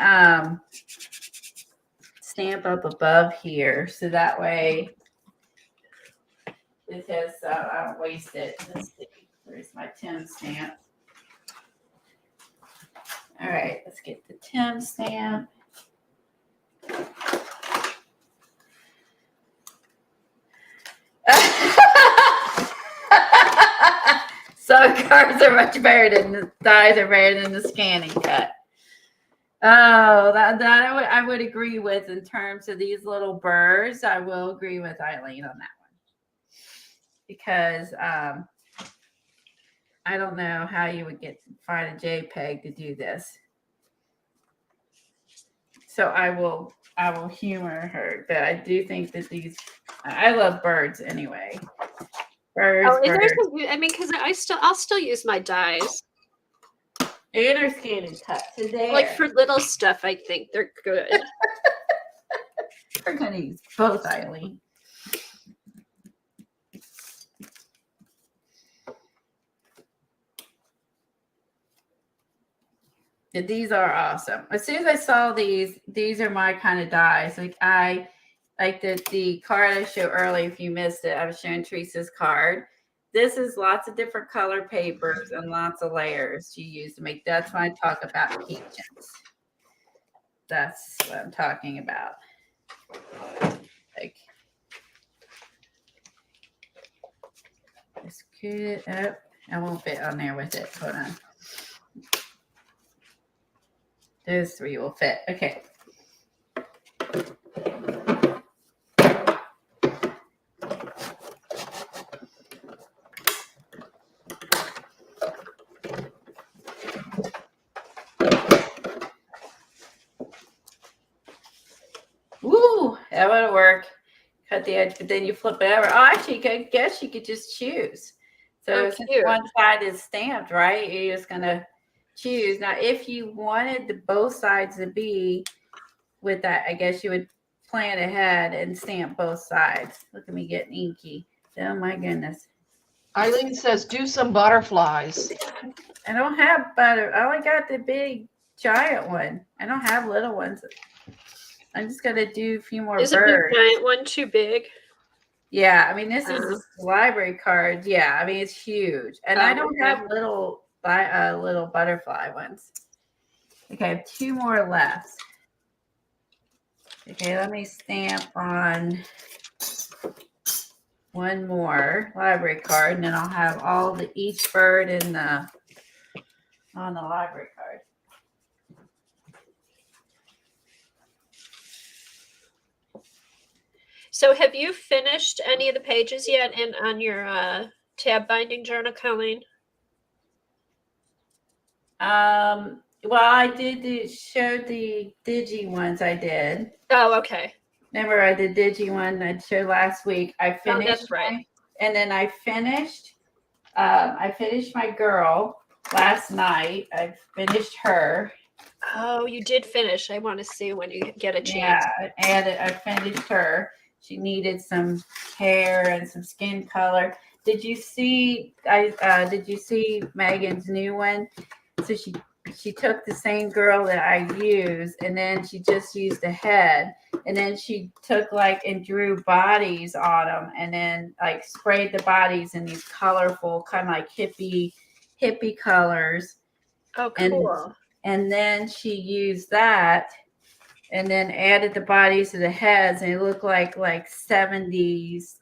Speaker 1: stamp up above here so that way it has, I don't waste it. Let's see. Where's my Tim stamp? All right, let's get the Tim stamp. Some cards are much better than the dies are better than the scanning cut. Oh, that I would agree with in terms of these little birds. I will agree with Eileen on that one because I don't know how you would find a JPEG to do this. So I will humor her, but I do think that I love birds anyway. Birds.
Speaker 3: Because I'll still use my dies.
Speaker 1: And our scanning cuts. So
Speaker 3: like for little stuff, I think they're good.
Speaker 1: We're gonna use both, Eileen. These are awesome. As soon as I saw these are my kind of dies. Like I like the card I showed earlier. If you missed it, I was showing Teresa's card. This is lots of different color papers and lots of layers you use to make. That's when I talk about keychains. That's what I'm talking about. Like, scoot it up. I won't fit on there with it. Hold on. Those 3 will fit. Okay. Woo, that would work. Cut the edge, but then you flip it over. Oh, actually, I guess you could just choose. So since one side is stamped, right? You're just gonna choose. Now, if you wanted both sides to be with that, I guess you would plan ahead and stamp both sides. Look at me getting inky. Oh my goodness.
Speaker 2: Eileen says, do some butterflies.
Speaker 1: I don't have butter. I only got the big giant one. I don't have little ones. I'm just gonna do a few more birds.
Speaker 3: Is the giant one too big?
Speaker 1: Yeah, I mean this is library card. Yeah, I mean it's huge, and I don't have little butterfly ones. Okay, I have 2 more left. Okay, let me stamp on one more library card, and then I'll have all each bird on the library card.
Speaker 3: So have you finished any of the pages yet on your tab binding journal, Colleen?
Speaker 1: Well, I did show the digi ones I did.
Speaker 3: Oh, okay.
Speaker 1: Remember, I did digi one I showed last week. I finished
Speaker 3: that's right.
Speaker 1: and then I finished my girl last night. I finished her.
Speaker 3: Oh, you did finish. I want to see when you get a chance.
Speaker 1: Yeah, I finished her. She needed some hair and some skin color. Did you see? Did you see Megan's new one? So she took the same girl that I used, and then she just used the head, and then she took and drew bodies on them, and then sprayed the bodies in these colorful kind of hippie colors.
Speaker 3: Oh, cool.
Speaker 1: And then she used that and then added the bodies to the heads, and it looked like 70s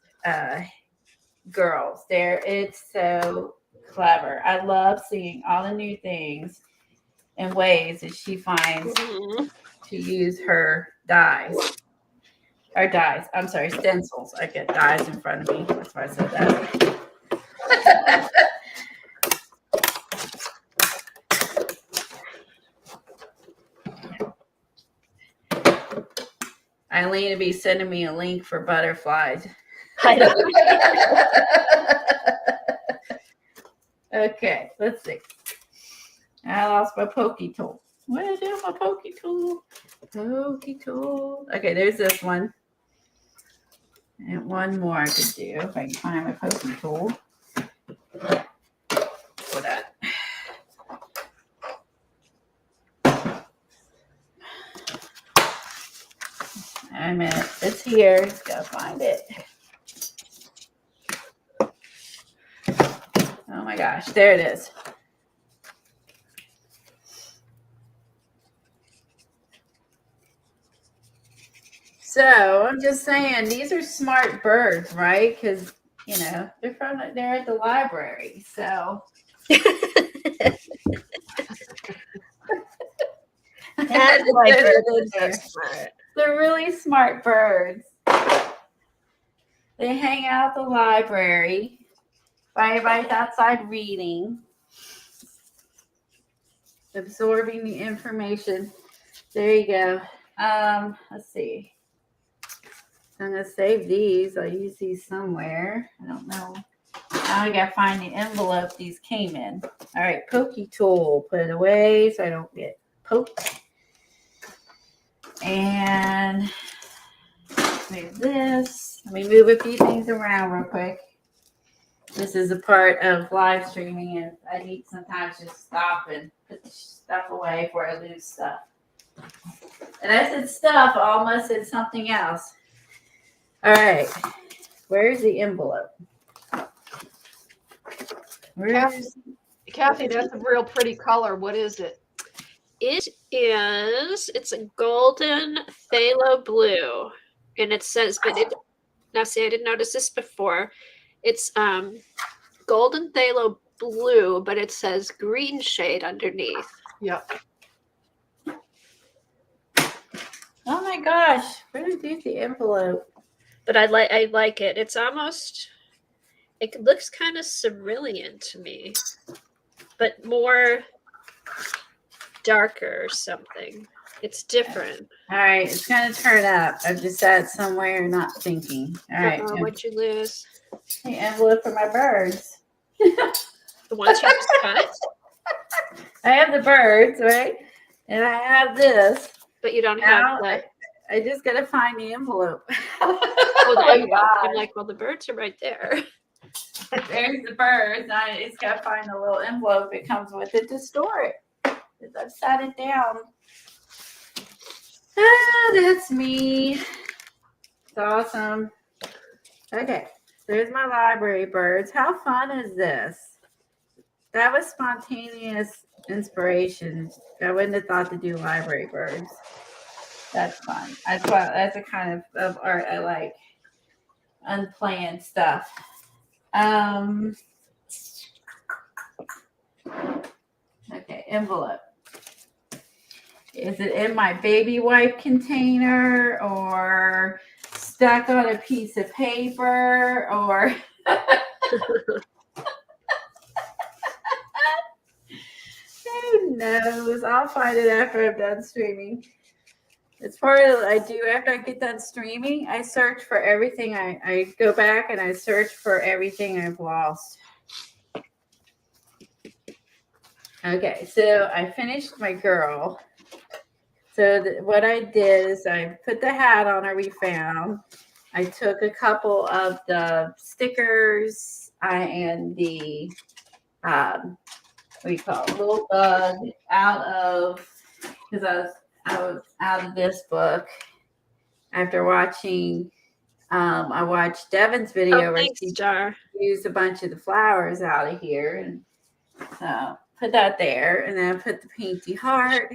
Speaker 1: girls there. It's so clever. I love seeing all the new things and ways that she finds to use her dyes. Or dyes. I'm sorry, stencils. I get dyes in front of me. That's why I said that. Eileen will be sending me a link for butterflies.
Speaker 3: I know.
Speaker 1: Okay, let's see. I lost my pokey tool. What did I do with my pokey tool? Pokey tool. Okay, there's this one. And one more I could do if I can find my pokey tool. For that. I mean, it's here. Just gotta find it. Oh my gosh, there it is. So I'm just saying, these are smart birds, right? Because they're at the library. So
Speaker 3: That's why birds are smart.
Speaker 1: They're really smart birds. They hang out at the library. Everybody's outside reading, absorbing the information. There you go. Let's see. I'm going to save these. I'll use these somewhere. I don't know. Now I got to find the envelope these came in. All right, pokey tool. Put it away so I don't get poked. And move this. Let me move a few things around real quick. This is a part of live streaming, and I need sometimes just stop and put stuff away before I lose stuff. And I said stuff, I almost said something else. All right. Where's the envelope?
Speaker 2: Kathy, that's a real pretty color. What is it?
Speaker 3: It's a golden phthalo blue. And it says, now see, I didn't notice this before. It's golden phthalo blue, but it says green shade underneath.
Speaker 2: Yep.
Speaker 1: Oh my gosh. Where did you do the envelope?
Speaker 3: But I like it. It's almost, it looks kind of cerulean to me, but more darker or something. It's different.
Speaker 1: All right, it's gonna turn up. I've just had somewhere not thinking. All right.
Speaker 3: What'd you lose?
Speaker 1: The envelope for my birds.
Speaker 3: The ones you just cut?
Speaker 1: I have the birds, right? And I have this.
Speaker 3: But you don't have
Speaker 1: Now,
Speaker 3: the...
Speaker 1: I just gotta find the envelope.
Speaker 3: Oh, there you go. I'm like, well, the birds are right there.
Speaker 1: There's the birds. I just gotta find the little envelope that comes with it to store it. Because I've sat it down. Ah, that's me. It's awesome. Okay, there's my library birds. How fun is this? That was spontaneous inspiration. I wouldn't have thought to do library birds. That's fun. That's a kind of art I like. Unplanned stuff. Okay, envelope. Is it in my baby wipe container or stuck on a piece of paper or who knows? I'll find it after I'm done streaming. It's part of what I do after I get done streaming. I search for everything. I go back and I search for everything I've lost. Okay, so I finished my girl. So what I did is I put the hat on her we found. I took a couple of the stickers and the what do you call it, little bug out of, because I was out of this book after watching. I watched Devin's video where she used a bunch of the flowers out of here, and so put that there, and then I put the painty heart,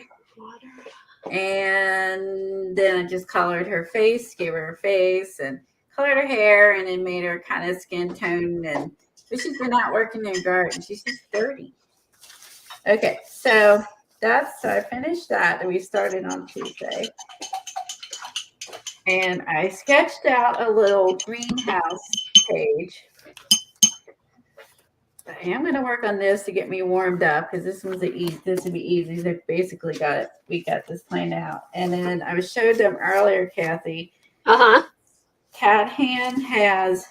Speaker 1: and then I just colored her face, gave her face, and colored her hair, and then made her kind of skin tone. And but she's been out working in the garden. She's just 30. Okay, so I finished that. We started on Tuesday. And I sketched out a little greenhouse page. I am going to work on this to get me warmed up because this would be easy. So basically we got this planned out. And then I showed them earlier, Kathy. Cat Hand has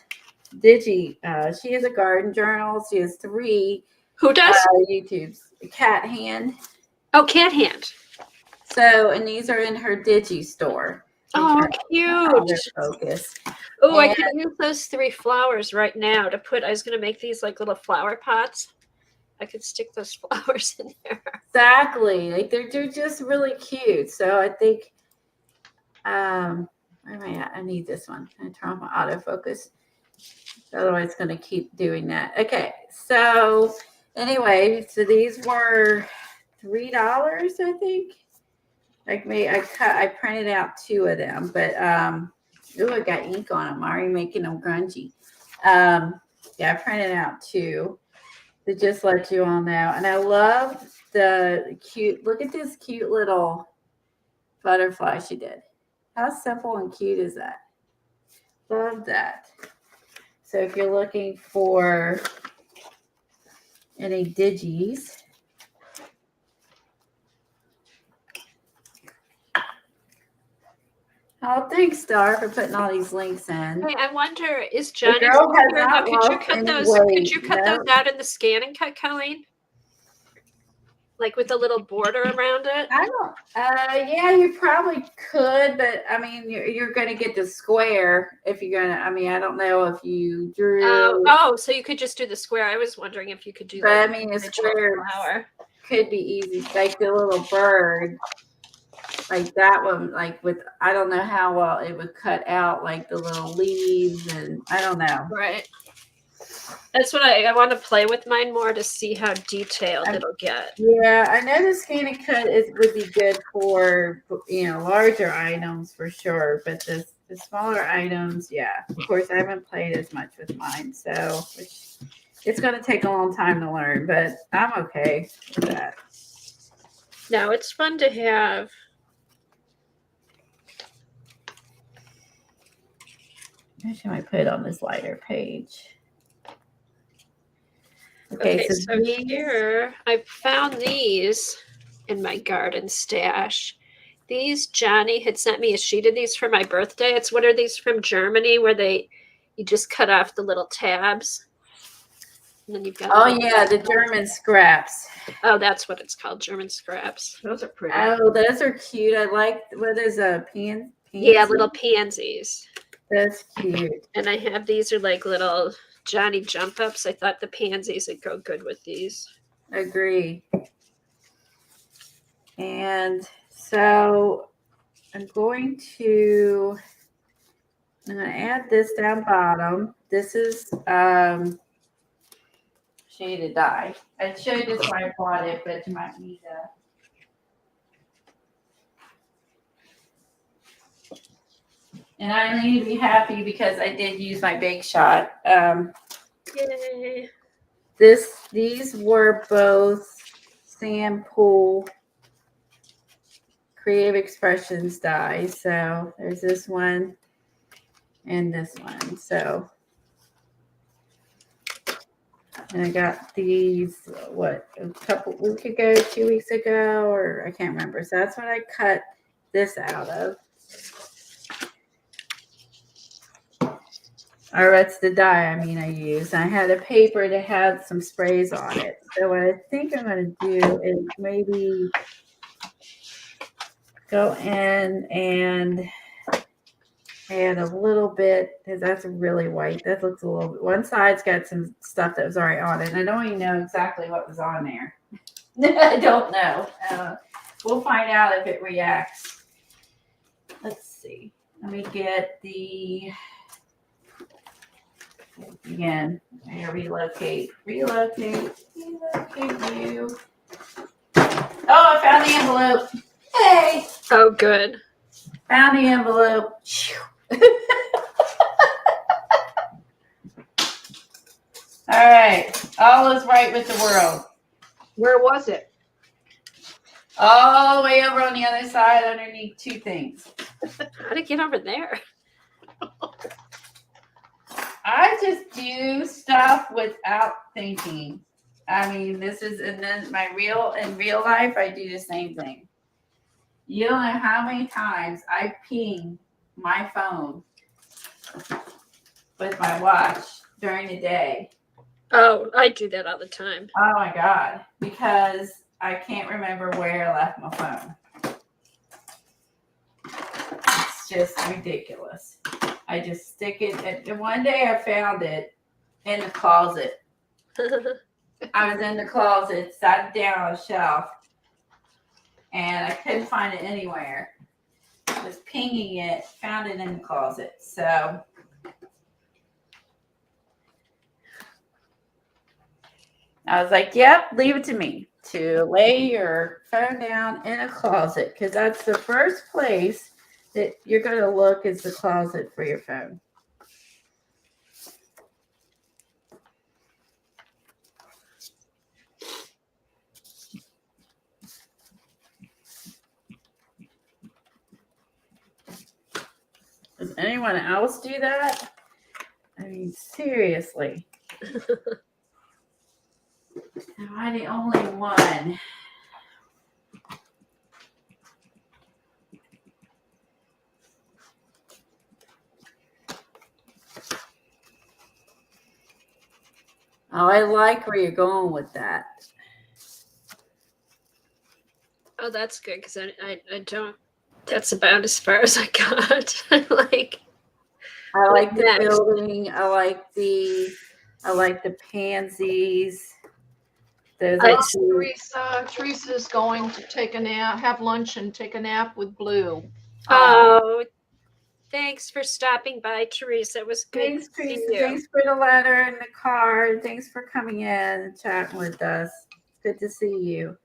Speaker 1: she has a garden journal. She has 3.
Speaker 3: Who does?
Speaker 1: YouTube's Cat Hand.
Speaker 3: Oh, Cat Hand.
Speaker 1: So, and these are in her Digi store.
Speaker 3: Oh, cute.
Speaker 1: Focus.
Speaker 3: Oh, I can use those 3 flowers right now to put. I was going to make these like little flower pots. I could stick those flowers in there.
Speaker 1: Exactly. Like they're just really cute. So I think, where am I at? I need this one. I turn off my autofocus. Otherwise, it's going to keep doing that. Okay. So anyway, so these were $3, I think. Like me, I printed out 2 of them, but ooh, I got ink on them. I'm already making them grungy. Yeah, I printed out 2 to just let you all know. And I love the cute. Look at this cute little butterfly she did. How simple and cute is that? Love that. So if you're looking for any digis. Oh, thanks, Star, for putting all these links in.
Speaker 3: Hey, I wonder, is Johnny?
Speaker 1: Could
Speaker 3: you cut those out in the scan and cut, Colleen? Like with a little border around it?
Speaker 1: I don't. Yeah, you probably could, but I mean, you're going to get the square if you're going to. I mean, I don't know if you drew.
Speaker 3: So you could just do the square. I was wondering if you could do.
Speaker 1: But I mean, the square could be easy. Like the little bird. Like that one, like with, I don't know how well it would cut out like the little leaves, and I don't know.
Speaker 3: Right. That's what I want to play with mine more to see how detailed it'll get.
Speaker 1: Yeah, I know the scan and cut would be good for, larger items for sure, but the smaller items, yeah. Of course, I haven't played as much with mine, so it's going to take a long time to learn, but I'm okay with that.
Speaker 3: No, it's fun to have.
Speaker 1: Actually, I might put it on this lighter page.
Speaker 3: Okay, so here I found these in my garden stash. These, Johnny had sent me a sheet of these for my birthday. What are these from Germany where you just cut off the little tabs? And then you've got
Speaker 1: the German scraps.
Speaker 3: Oh, that's what it's called, German scraps. Those are pretty.
Speaker 1: Oh, those are cute. I like, what is a pansy?
Speaker 3: Yeah, little pansies.
Speaker 1: That's cute.
Speaker 3: And I have these are like little Johnny jump ups. I thought the pansies would go good with these.
Speaker 1: Agree. And so I'm going to add this down bottom. This is show you the dye. I showed this when I bought it, but you might need and I need to be happy because I did use my Big Shot.
Speaker 3: Yay.
Speaker 1: These were both Sam Pool Creative Expressions dyes. So there's this one and this one. So, and I got these, what, a couple weeks ago, 2 weeks ago, or I can't remember. So that's what I cut this out of. Or that's the dye, I used. I had a paper that had some sprays on it. So what I think I'm going to do is maybe go in and add a little bit, because that's really white. That looks a little bit, one side's got some stuff that was already on it. And I don't even know exactly what was on there. I don't know. We'll find out if it reacts. Let's see. Let me get the... Again, I relocate you. Oh, I found the envelope. Hey.
Speaker 3: Oh, good.
Speaker 1: Found the envelope. All right. All is right with the world.
Speaker 2: Where was it?
Speaker 1: All the way over on the other side underneath two things.
Speaker 3: How to get over there?
Speaker 1: I just do stuff without thinking. This is, and then in real life, I do the same thing. You don't know how many times I ping my phone with my watch during the day.
Speaker 3: Oh, I do that all the time.
Speaker 1: Oh my God. Because I can't remember where I left my phone. It's just ridiculous. I just stick it. And one day I found it in the closet. I was in the closet, sat down on a shelf, and I couldn't find it anywhere. I was pinging it, found it in the closet. So I was like, yep, leave it to me to lay your phone down in a closet, because that's the first place that you're going to look, is the closet for your phone. Does anyone else do that? Seriously. Am I the only one? Oh, I like where you're going with that.
Speaker 3: Oh, that's good, because I don't. That's about as far as I got.
Speaker 1: I like the
Speaker 3: next?
Speaker 1: building. I like the pansies. Those
Speaker 2: Oh,
Speaker 1: are cute.
Speaker 2: Teresa's going to take a nap, have lunch, and take a nap with Blue.
Speaker 3: Oh, thanks for stopping by, Teresa. It was good
Speaker 1: Thanks,
Speaker 3: to see
Speaker 1: Teresa.
Speaker 3: you.
Speaker 1: Thanks for the letter and the card. Thanks for coming in and chatting with us. Good to see you.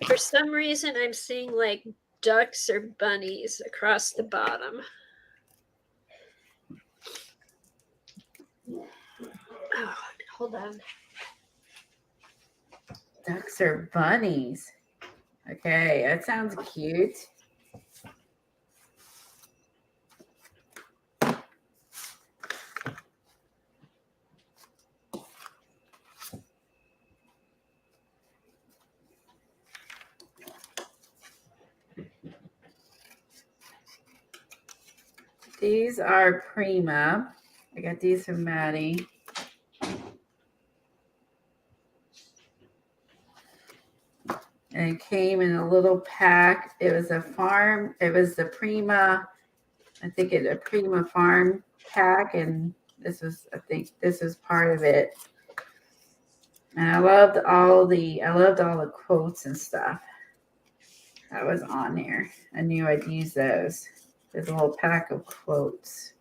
Speaker 3: For some reason, I'm seeing like ducks or bunnies across the bottom. Oh, hold on.
Speaker 1: Ducks or bunnies? Okay, that sounds cute. These are Prima. I got these from Maddie. And it came in a little pack. It was a farm. It was the Prima. I think it's a Prima farm pack. And this was, I think this was part of it. And I loved all the quotes and stuff that was on there. I knew I'd use those. There's a little pack of quotes.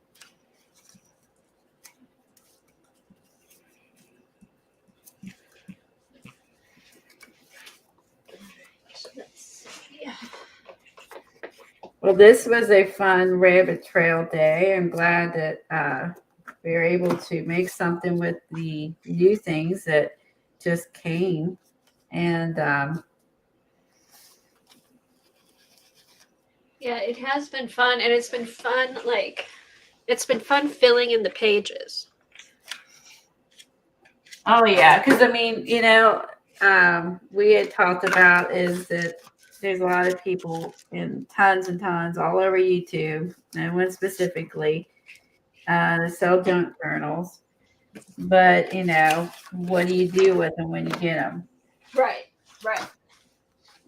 Speaker 1: Well, this was a fun rabbit trail day. I'm glad that we were able to make something with the new things that just came. And
Speaker 3: Yeah, it has been fun, and it's been fun. It's been fun filling in the pages.
Speaker 1: oh yeah, because I mean, we had talked about is that there's a lot of people and tons all over YouTube, and one specifically, that sell junk journals. But what do you do with them when you get them?
Speaker 3: Right.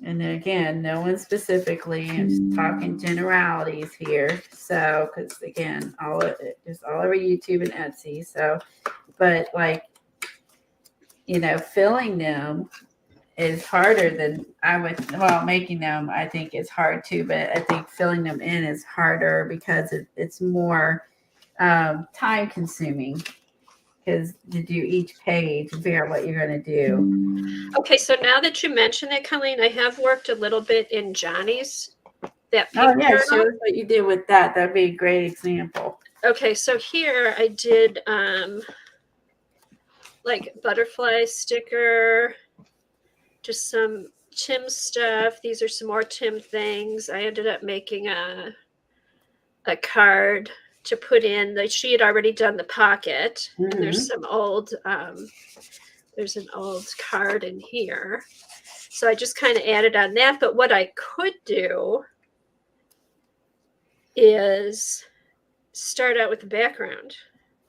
Speaker 1: And then again, no one specifically. I'm just talking generalities here. So, because again, all of it is all over YouTube and Etsy. So, but filling them is harder than I would. Well, making them I think is hard too, but I think filling them in is harder because it's more time consuming. Because to do each page and figure out what you're going to do.
Speaker 3: Okay, so now that you mention it, Colleen, I have worked a little bit in Johnny's. That
Speaker 1: Oh
Speaker 3: pink
Speaker 1: yeah,
Speaker 3: journal.
Speaker 1: show us what you did with that. That'd be a great example.
Speaker 3: Okay, so here I did like butterfly sticker, just some Tim stuff. These are some more Tim things. I ended up making a card to put in. She had already done the pocket.
Speaker 1: Mhm.
Speaker 3: And there's some old there's an old card in here. So I just kind of added on that. But what I could do is start out with the background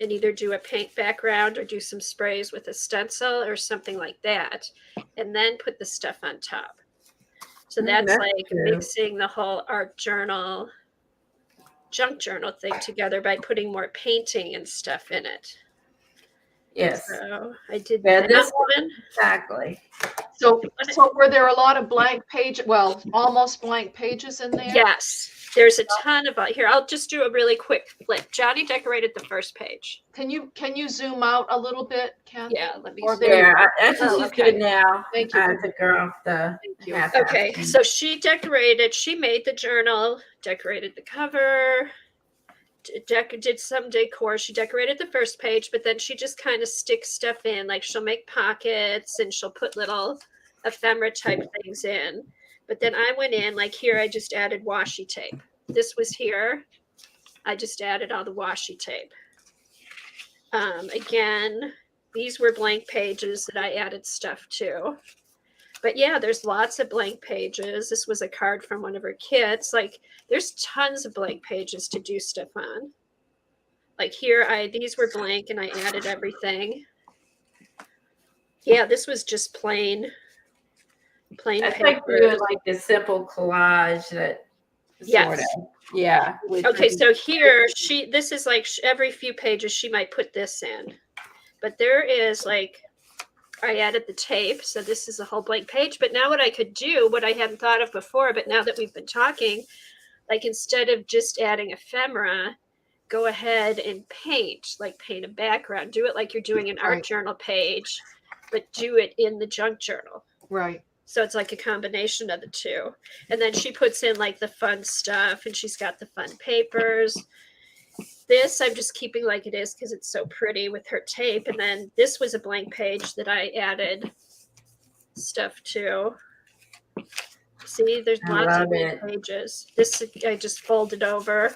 Speaker 3: and either do a paint background or do some sprays with a stencil or something like that, and then put the stuff on top. So that's like mixing the whole art journal, junk journal thing together by putting more painting and stuff in it.
Speaker 1: Yes.
Speaker 3: So I did
Speaker 1: that
Speaker 3: one.
Speaker 1: Exactly.
Speaker 2: So were there a lot of almost blank pages in there?
Speaker 3: Yes. There's a ton about here. I'll just do a really quick flip. Johnny decorated the first page.
Speaker 2: Can you zoom out a little bit, Ken?
Speaker 3: Yeah, let me.
Speaker 1: That's what she's doing now.
Speaker 2: Thank you.
Speaker 1: I took her off the.
Speaker 2: Thank you.
Speaker 3: Okay, so she made the journal, decorated the cover, did some decor. She decorated the first page, but then she just kind of sticks stuff in. Like she'll make pockets and she'll put little ephemera type things in. But then I went in, like here, I just added washi tape. This was here. I just added all the washi tape. Again, these were blank pages that I added stuff to. But yeah, there's lots of blank pages. This was a card from one of her kids. Like there's tons of blank pages to do stuff on. Like here, these were blank and I added everything. Yeah, this was just plain
Speaker 1: That's
Speaker 3: paper.
Speaker 1: like doing like the simple collage that.
Speaker 3: Yes.
Speaker 1: Sort of. Yeah.
Speaker 3: Okay, so here this is like every few pages she might put this in. But there is like, I added the tape, so this is a whole blank page. But now what I could do, what I hadn't thought of before, but now that we've been talking, like instead of just adding ephemera, go ahead and paint a background. Do it like you're doing an art journal page, but do it in the junk journal.
Speaker 2: Right.
Speaker 3: So it's like a combination of the two. And then she puts in like the fun stuff and she's got the fun papers. This I'm just keeping like it is because it's so pretty with her tape. And then this was a blank page that I added stuff to. See, there's lots of blank pages. This I just folded over.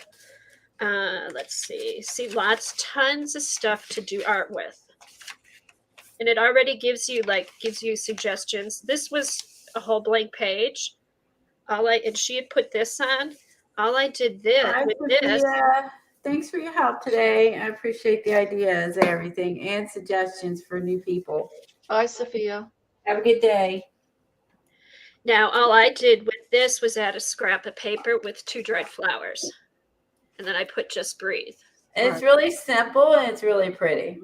Speaker 3: Let's see. See, tons of stuff to do art with. And it already gives you suggestions. This was a whole blank page. And she had put this on. All I did with this.
Speaker 1: Thanks for your help today. I appreciate the ideas and everything and suggestions for new people.
Speaker 2: Bye, Sophia.
Speaker 1: Have a good day.
Speaker 3: Now, all I did with this was add a scrap of paper with 2 dried flowers. And then I put just breathe.
Speaker 1: And it's really simple and it's really pretty.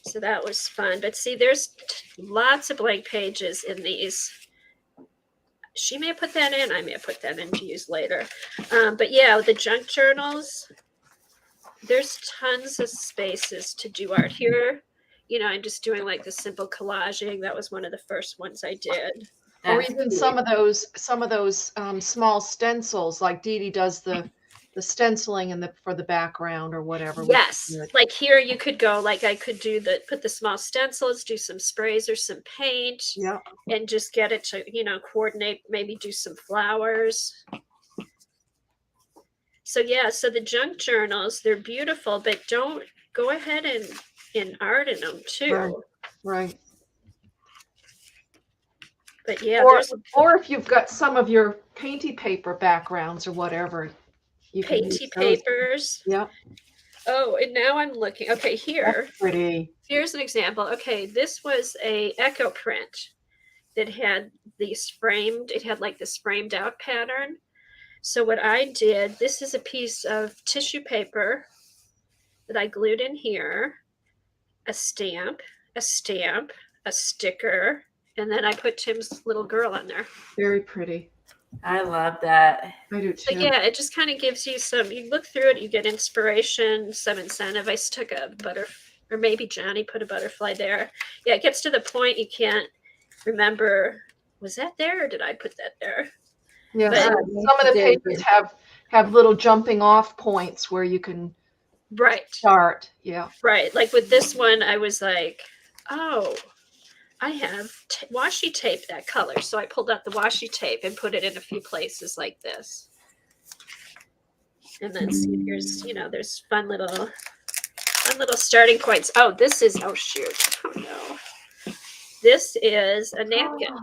Speaker 3: So that was fun. But see, there's lots of blank pages in these. She may have put that in. I may have put that in to use later. But yeah, the junk journals, there's tons of spaces to do art here. I'm just doing like the simple collaging. That was one of the first ones I did.
Speaker 2: Or
Speaker 1: That's
Speaker 2: even
Speaker 1: cute.
Speaker 2: some of those small stencils, like Dee Dee does the stenciling for the background or whatever. which is
Speaker 3: Yes.
Speaker 2: good.
Speaker 3: Like here you could go, like I could put the small stencils, do some sprays or some paint,
Speaker 2: Yeah.
Speaker 3: and just get it to, coordinate, maybe do some flowers. So yeah, so the junk journals, they're beautiful, but don't go ahead and art in them too.
Speaker 2: Right.
Speaker 3: But yeah,
Speaker 2: Or if you've got some of your painty paper backgrounds or whatever, you can use
Speaker 3: painty
Speaker 2: those.
Speaker 3: papers.
Speaker 2: Yep.
Speaker 3: Oh, and now I'm looking. Okay, here.
Speaker 2: That's pretty.
Speaker 3: Here's an example. Okay, this was a echo print that had it had like this framed out pattern. So what I did, this is a piece of tissue paper that I glued in here, a stamp, a sticker, and then I put Tim's little girl on there.
Speaker 2: Very pretty.
Speaker 1: I love that.
Speaker 2: I do
Speaker 3: So
Speaker 2: too.
Speaker 3: yeah, it just kind of gives you you look through it, you get inspiration, some incentive. I stuck or maybe Johnny put a butterfly there. Yeah, it gets to the point you can't remember, was that there or did I put that there?
Speaker 2: Yeah.
Speaker 3: But-
Speaker 2: Some of the pages have little jumping off points where you can start. Yeah.
Speaker 3: Right. Like with this one, I was like, oh, I have washi tape that color. So I pulled out the washi tape and put it in a few places like this. And then see, here's, there's fun little starting points. Oh, shoot. Oh no. This is a napkin.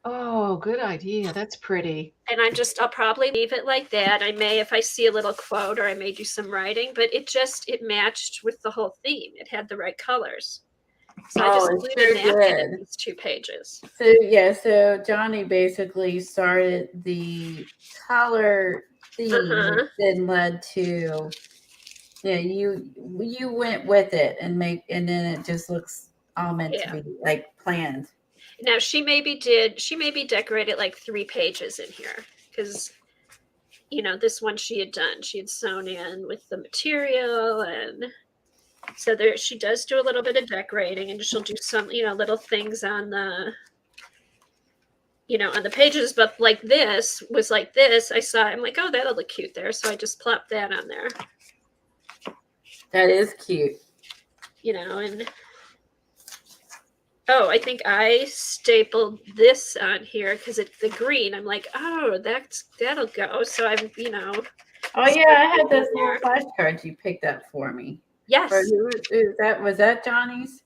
Speaker 2: Oh, good idea. That's pretty.
Speaker 3: And I'll probably leave it like that. I may, if I see a little quote, or I may do some writing, but it matched with the whole theme. It had the right colors. So I just glued a napkin in these 2 pages.
Speaker 1: So Johnny basically started the color theme, then led to you went with it and then it just looks all meant to be like planned.
Speaker 3: Now she maybe decorated like 3 pages in here because this one she had sewn in with the material, and so she does do a little bit of decorating, and she'll do some little things on the on the pages. But like this I saw, I'm like, oh, that'll look cute there, so I just plopped that on there.
Speaker 1: That is cute.
Speaker 3: And oh, I think I stapled this on here because it's the green. I'm like, oh, that'll go. So I'm,
Speaker 1: Oh yeah, I had those little flashcards you picked up for me.
Speaker 3: Yes.
Speaker 1: Was that Johnny's?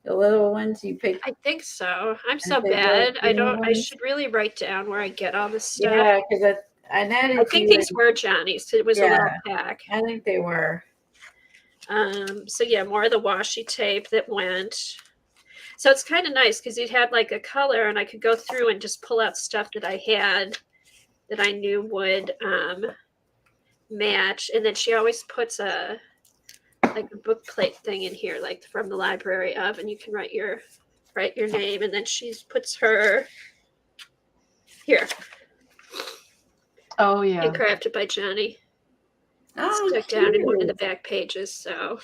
Speaker 1: The little ones you picked?
Speaker 3: I think so. I'm so bad. I should really write down where I get all this stuff.
Speaker 1: Yeah, because I
Speaker 3: think these were Johnny's. It was a little pack.
Speaker 1: I think they were.
Speaker 3: So yeah, more of the washi tape that went. So it's kind of nice because it had like a color, and I could go through and just pull out stuff that I had that I knew would match. And then she always puts a book plate thing in here, like from the library of, and you can write your name, and then she puts her here.
Speaker 2: Oh yeah.
Speaker 3: And crafted by Johnny.
Speaker 1: Oh,
Speaker 3: stuck down in one of the back pages. So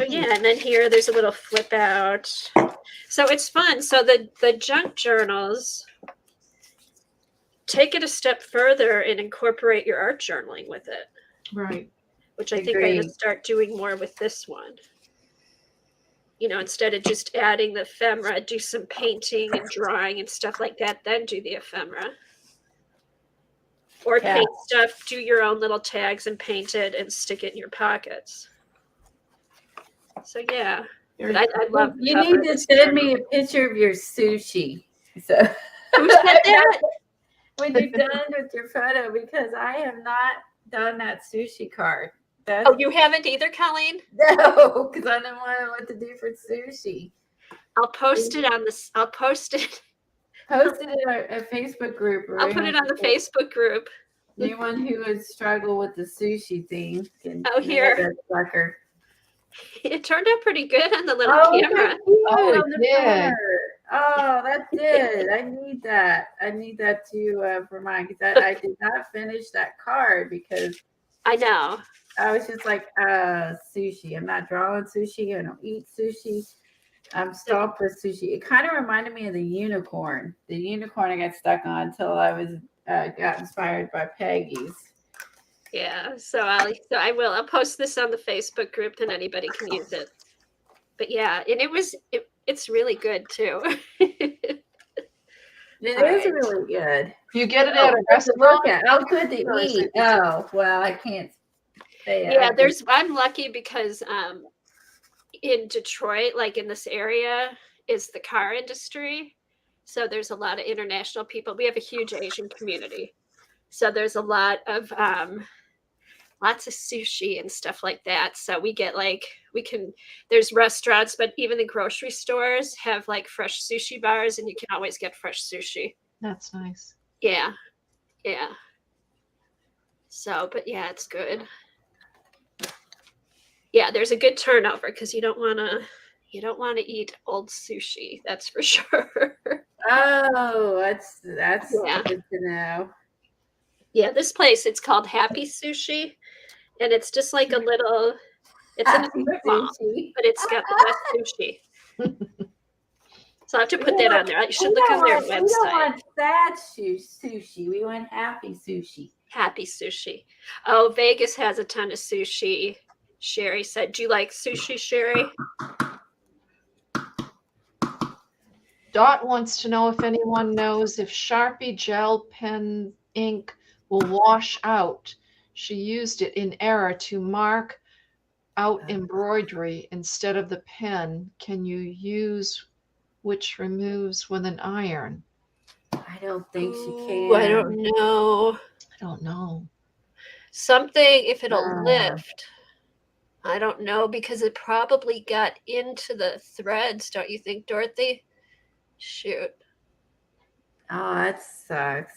Speaker 3: yeah, and then here there's a little flip out. So it's fun. So the junk journals take it a step further and incorporate your art journaling with it.
Speaker 2: Right.
Speaker 3: Which I think I'm going to start doing more with this one. Instead of just adding the ephemera, do some painting and drawing and stuff like that, then do the ephemera. Or paint stuff, do your own little tags and paint it and stick it in your pockets. So yeah, I love.
Speaker 1: You need to send me a picture of your sushi. So
Speaker 3: who said that?
Speaker 1: When you're done with your photo, because I have not done that sushi card.
Speaker 3: Oh, you haven't either, Colleen?
Speaker 1: No, because I didn't know what to do for sushi.
Speaker 3: I'll post it on this. I'll post it.
Speaker 1: Post it in a Facebook group.
Speaker 3: I'll put it on the Facebook group.
Speaker 1: Anyone who would struggle with the sushi thing can.
Speaker 3: Oh, here.
Speaker 1: Sucker.
Speaker 3: It turned out pretty good on the little camera.
Speaker 2: Oh, it did.
Speaker 1: Oh, that did. I need that. I need that too for mine, because I did not finish that card because
Speaker 3: I know.
Speaker 1: I was just like, sushi. I'm not drawing sushi. I don't eat sushi. I'm stuck with sushi. It kind of reminded me of the unicorn. The unicorn I got stuck on until I was got inspired by Peggy's.
Speaker 3: Yeah, so I will. I'll post this on the Facebook group, and anybody can use it. But yeah, and it's really good too.
Speaker 1: It is really good.
Speaker 2: You get it at a restaurant?
Speaker 1: Oh, good to eat. Oh, well, I can't say it.
Speaker 3: Yeah, I'm lucky because in Detroit, like in this area, is the car industry. So there's a lot of international people. We have a huge Asian community. So there's a lot of lots of sushi and stuff like that. So we get there's restaurants, but even the grocery stores have like fresh sushi bars, and you can always get fresh sushi.
Speaker 2: That's nice.
Speaker 3: Yeah. Yeah. So, but yeah, it's good. Yeah, there's a good turnover because you don't want to eat old sushi. That's for sure.
Speaker 1: Oh, that's good to know.
Speaker 3: Yeah, this place, it's called Happy Sushi, and it's just like a little, it's in a strip mall, but it's got the best sushi. So I have to put that on there. I should look on their website. We don't
Speaker 1: want sad sushi. We want happy sushi.
Speaker 3: Happy sushi. Oh, Vegas has a ton of sushi. Sherry said, do you like sushi, Sherry?
Speaker 2: Dot wants to know if anyone knows if Sharpie gel pen ink will wash out. She used it in error to mark out embroidery instead of the pen. Can you use which removes with an iron?
Speaker 1: I don't think she can.
Speaker 3: I don't know.
Speaker 2: I don't know.
Speaker 3: Something, if it'll lift. I don't know, because it probably got into the threads, don't you think, Dorothy? Shoot.
Speaker 1: Oh, that sucks.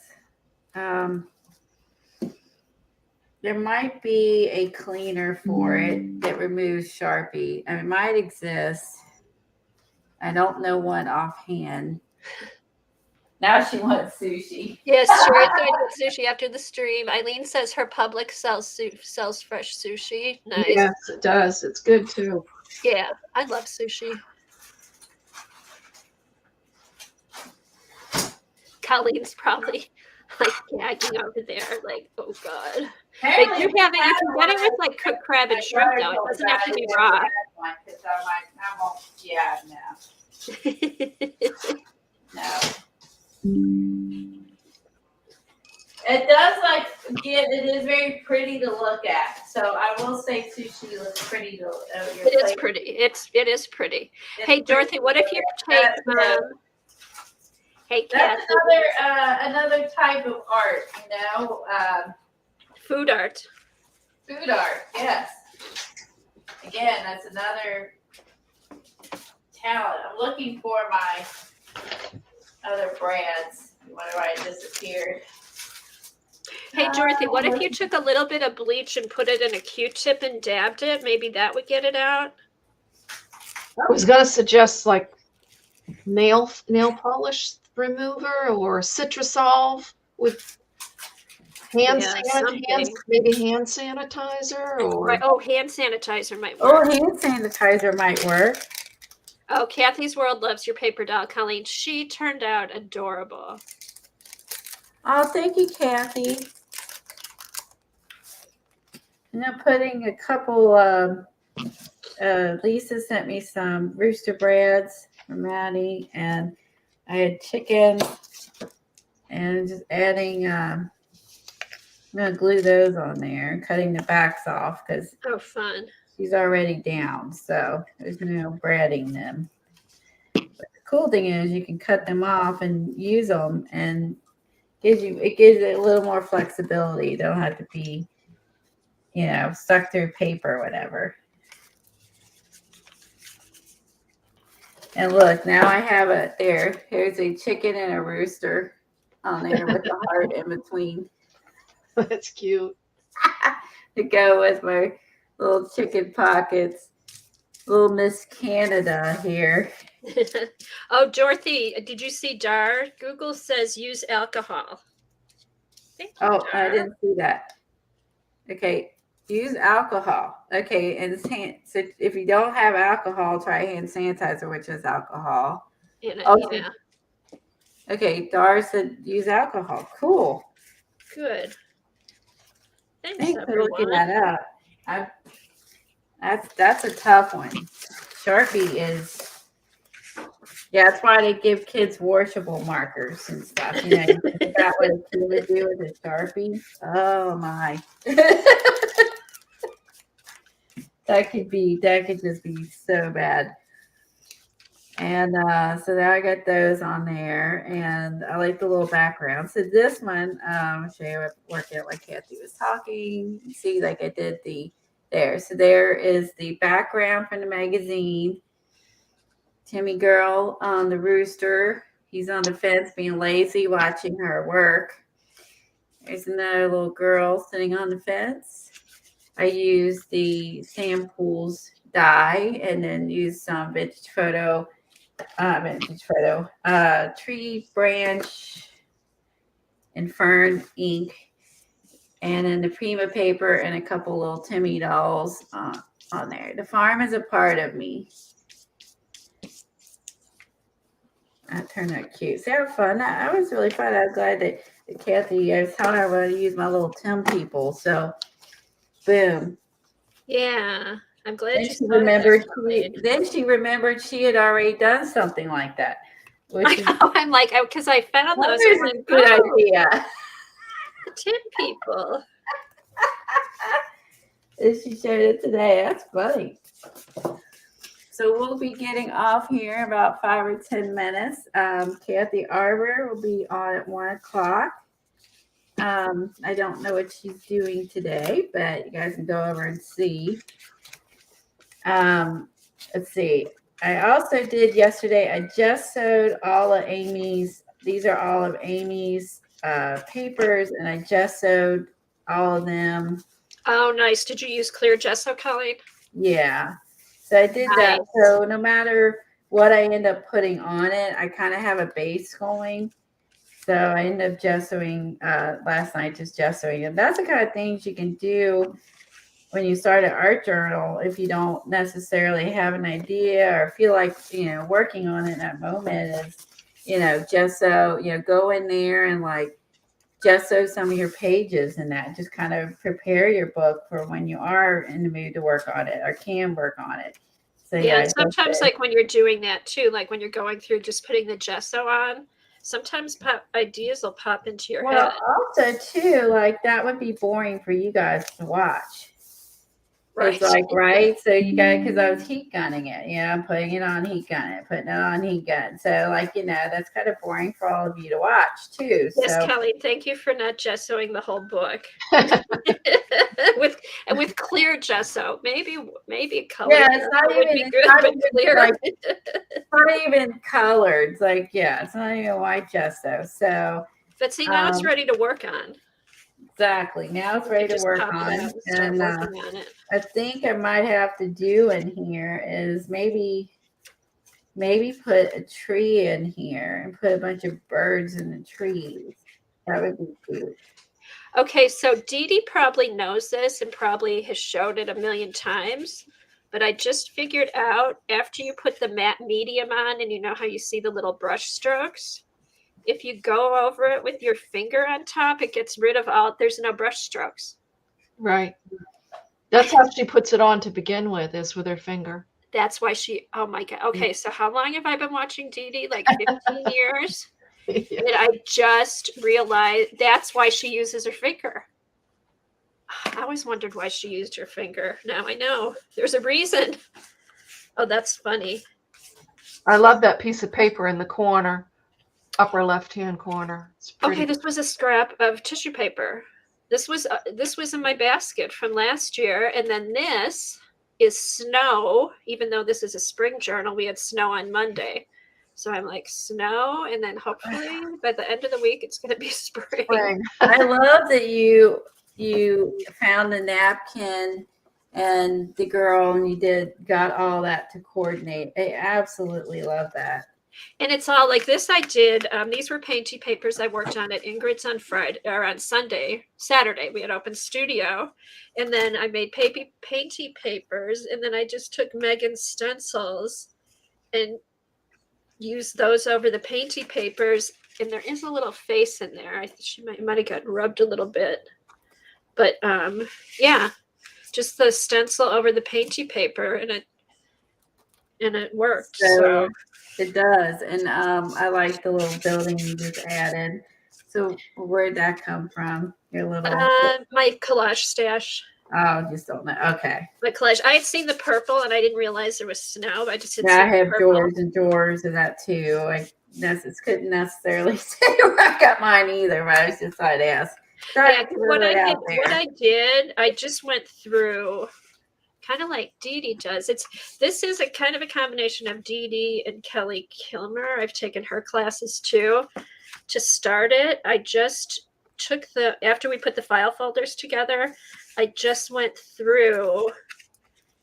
Speaker 1: There might be a cleaner for it that removes Sharpie. I mean, it might exist. I don't know one offhand. Now she wants sushi.
Speaker 3: Yes, Sherry's going to get sushi after the stream. Eileen says her Publix sells fresh sushi. Nice.
Speaker 2: Yes, it does. It's good too.
Speaker 3: Yeah, I love sushi. Colleen's probably like gagging over there, like, oh god. They do have it. You can get it with like cooked crab and shrimp, though. It doesn't have to be raw.
Speaker 1: I won't. Yeah, no. No. It does it is very pretty to look at. So I will say sushi looks pretty to
Speaker 3: It is pretty. It is pretty. Hey Dorothy, what if you take hey Kathy.
Speaker 1: That's another type of art,
Speaker 3: food art.
Speaker 1: Food art, yes. Again, that's another talent. I'm looking for my other brands. Wonder why it disappeared.
Speaker 3: Hey Dorothy, what if you took a little bit of bleach and put it in a Q-tip and dabbed it? Maybe that would get it out.
Speaker 2: I was gonna suggest like nail polish remover or Citrusolve with maybe hand sanitizer or
Speaker 3: right. Oh, hand sanitizer might
Speaker 1: work.
Speaker 3: Oh,
Speaker 1: hand sanitizer might work.
Speaker 3: Oh, Kathy's World loves your paper doll, Colleen. She turned out adorable.
Speaker 1: Oh, thank you, Kathy. And I'm putting a couple Lisa sent me some Rooster Breads from Maddie, and I had chicken, and just adding I'm gonna glue those on there, cutting the backs off because
Speaker 3: fun.
Speaker 1: She's already down, so there's no breading them. But the cool thing is you can cut them off and use them, and it gives it a little more flexibility. You don't have to be, stuck through paper or whatever. And look, now I have it there. Here's a chicken and a rooster on there with the heart in between.
Speaker 2: That's cute.
Speaker 1: To go with my little chicken pockets. Little Miss Canada here.
Speaker 3: Oh, Dorothy, did you see Dar? Google says use alcohol.
Speaker 1: I didn't see that. Okay. Use alcohol. Okay, and so if you don't have alcohol, try hand sanitizer, which is alcohol. Also,
Speaker 3: Yeah.
Speaker 1: okay, Dar said use alcohol. Cool.
Speaker 3: Good. Thanks,
Speaker 1: Thanks for looking
Speaker 3: everyone.
Speaker 1: that up. That's a tough one. Sharpie is. Yeah, that's why they give kids washable markers and stuff. You know, you think about what a kid would do with a Sharpie. Oh my. That could just be so bad. And so now I got those on there, and I like the little background. So this one, I'll show you what working like Kathy was talking. You see, like I did there. So there is the background from the magazine. Timmy girl on the rooster. He's on the fence being lazy, watching her work. There's another little girl sitting on the fence. I used the Sam Pools dye and then used some vintage photo, tree branch and fern ink, and then the Prima paper and a couple little Timmy dolls on there. The farm is a part of me. That turned out cute. So that was fun. That was really fun. I was glad that Kathy, I was telling her I wanted to use my little Tim people. So, boom.
Speaker 3: Yeah. I'm glad
Speaker 1: Then
Speaker 3: you
Speaker 1: she
Speaker 3: saw
Speaker 1: remembered.
Speaker 3: that.
Speaker 1: Then she remembered she had already done something like that. Which is
Speaker 3: I'm like, because I found those.
Speaker 1: a
Speaker 3: I'm like,
Speaker 1: good
Speaker 3: oh,
Speaker 1: idea.
Speaker 3: Tim people.
Speaker 1: And she showed it today. That's funny. So we'll be getting off here in about 5 or 10 minutes. Kathy Arbor will be on at 1 o'clock. I don't know what she's doing today, but you guys can go over and see. Let's see. I also did yesterday, I just sewed all of Amy's, these are all of Amy's papers, and I just sewed all of them.
Speaker 3: Oh, nice. Did you use clear gesso, Colleen?
Speaker 1: Yeah. So I did that. So no matter what I end up putting on it, I kind of have a base going. So I ended up gessoing last night, just gessoing. And that's the kind of things you can do when you start an art journal if you don't necessarily have an idea or feel like, working on it in that moment is, gesso, go in there and like gesso some of your pages and that just kind of prepare your book for when you are in the mood to work on it or can work on it. So
Speaker 3: yeah, sometimes like when you're doing that too, like when you're going through just putting the gesso on, sometimes ideas will pop into your head.
Speaker 1: Also too, like that would be boring for you guys to watch.
Speaker 3: Right.
Speaker 1: It's like, right. So you got, because I was heat gunning it, I'm putting it on heat gun, putting it on heat gun. So like, that's kind of boring for all of you to watch too.
Speaker 3: Yes,
Speaker 1: so.
Speaker 3: Kelly, thank you for not gessoing the whole book. with clear gesso, maybe color.
Speaker 1: Yeah, it's not even
Speaker 3: clear.
Speaker 1: Like, it's not even colored. It's like, it's not even white gesso. So,
Speaker 3: but see, now it's ready to work on.
Speaker 1: Exactly. Now it's ready to work on. And I think I might have to do in here is maybe put a tree in here and put a bunch of birds in the trees. That would be cute.
Speaker 3: Okay, so Dee Dee probably knows this and probably has showed it a million times, but I just figured out after you put the matte medium on and you know how you see the little brush strokes, if you go over it with your finger on top, it gets rid of there's no brush strokes.
Speaker 2: Right. That's how she puts it on to begin with, is with her finger.
Speaker 3: That's why oh my God. Okay, so how long have I been watching Dee Dee? Like 15 years? Yeah. And I just realized that's why she uses her finger. I always wondered why she used her finger. Now I know. There's a reason. Oh, that's funny.
Speaker 2: I love that piece of paper in the corner, upper left-hand corner.
Speaker 3: Okay, this was a scrap of tissue paper. This was in my basket from last year, and then this is snow. Even though this is a spring journal, we had snow on Monday. So I'm like, snow, and then hopefully by the end of the week, it's going to be spring.
Speaker 1: I love that you found the napkin and the girl, and you got all that to coordinate. I absolutely love that.
Speaker 3: And it's all like this. I did. These were painty papers I worked on at Ingrid's on Friday or on Saturday. We had open studio, and then I made painty papers, and then I just took Megan's stencils and used those over the painty papers. And there is a little face in there. I think she might have gotten rubbed a little bit, but yeah, just the stencil over the painty paper, and it worked. So.
Speaker 1: It does. And I like the little building you just added. So where'd that come from? Your little
Speaker 3: my collage stash.
Speaker 1: Oh, just don't know. Okay.
Speaker 3: My collage. I had seen the purple and I didn't realize there was snow. I just
Speaker 1: I have drawers and drawers of that too. I couldn't necessarily say where I got mine either, but I was just thought I'd ask.
Speaker 3: What I did, I just went through kind of like Dee Dee does. This is a kind of a combination of Dee Dee and Kelly Kilmer. I've taken her classes too. To start it, I just took after we put the file folders together, I just went through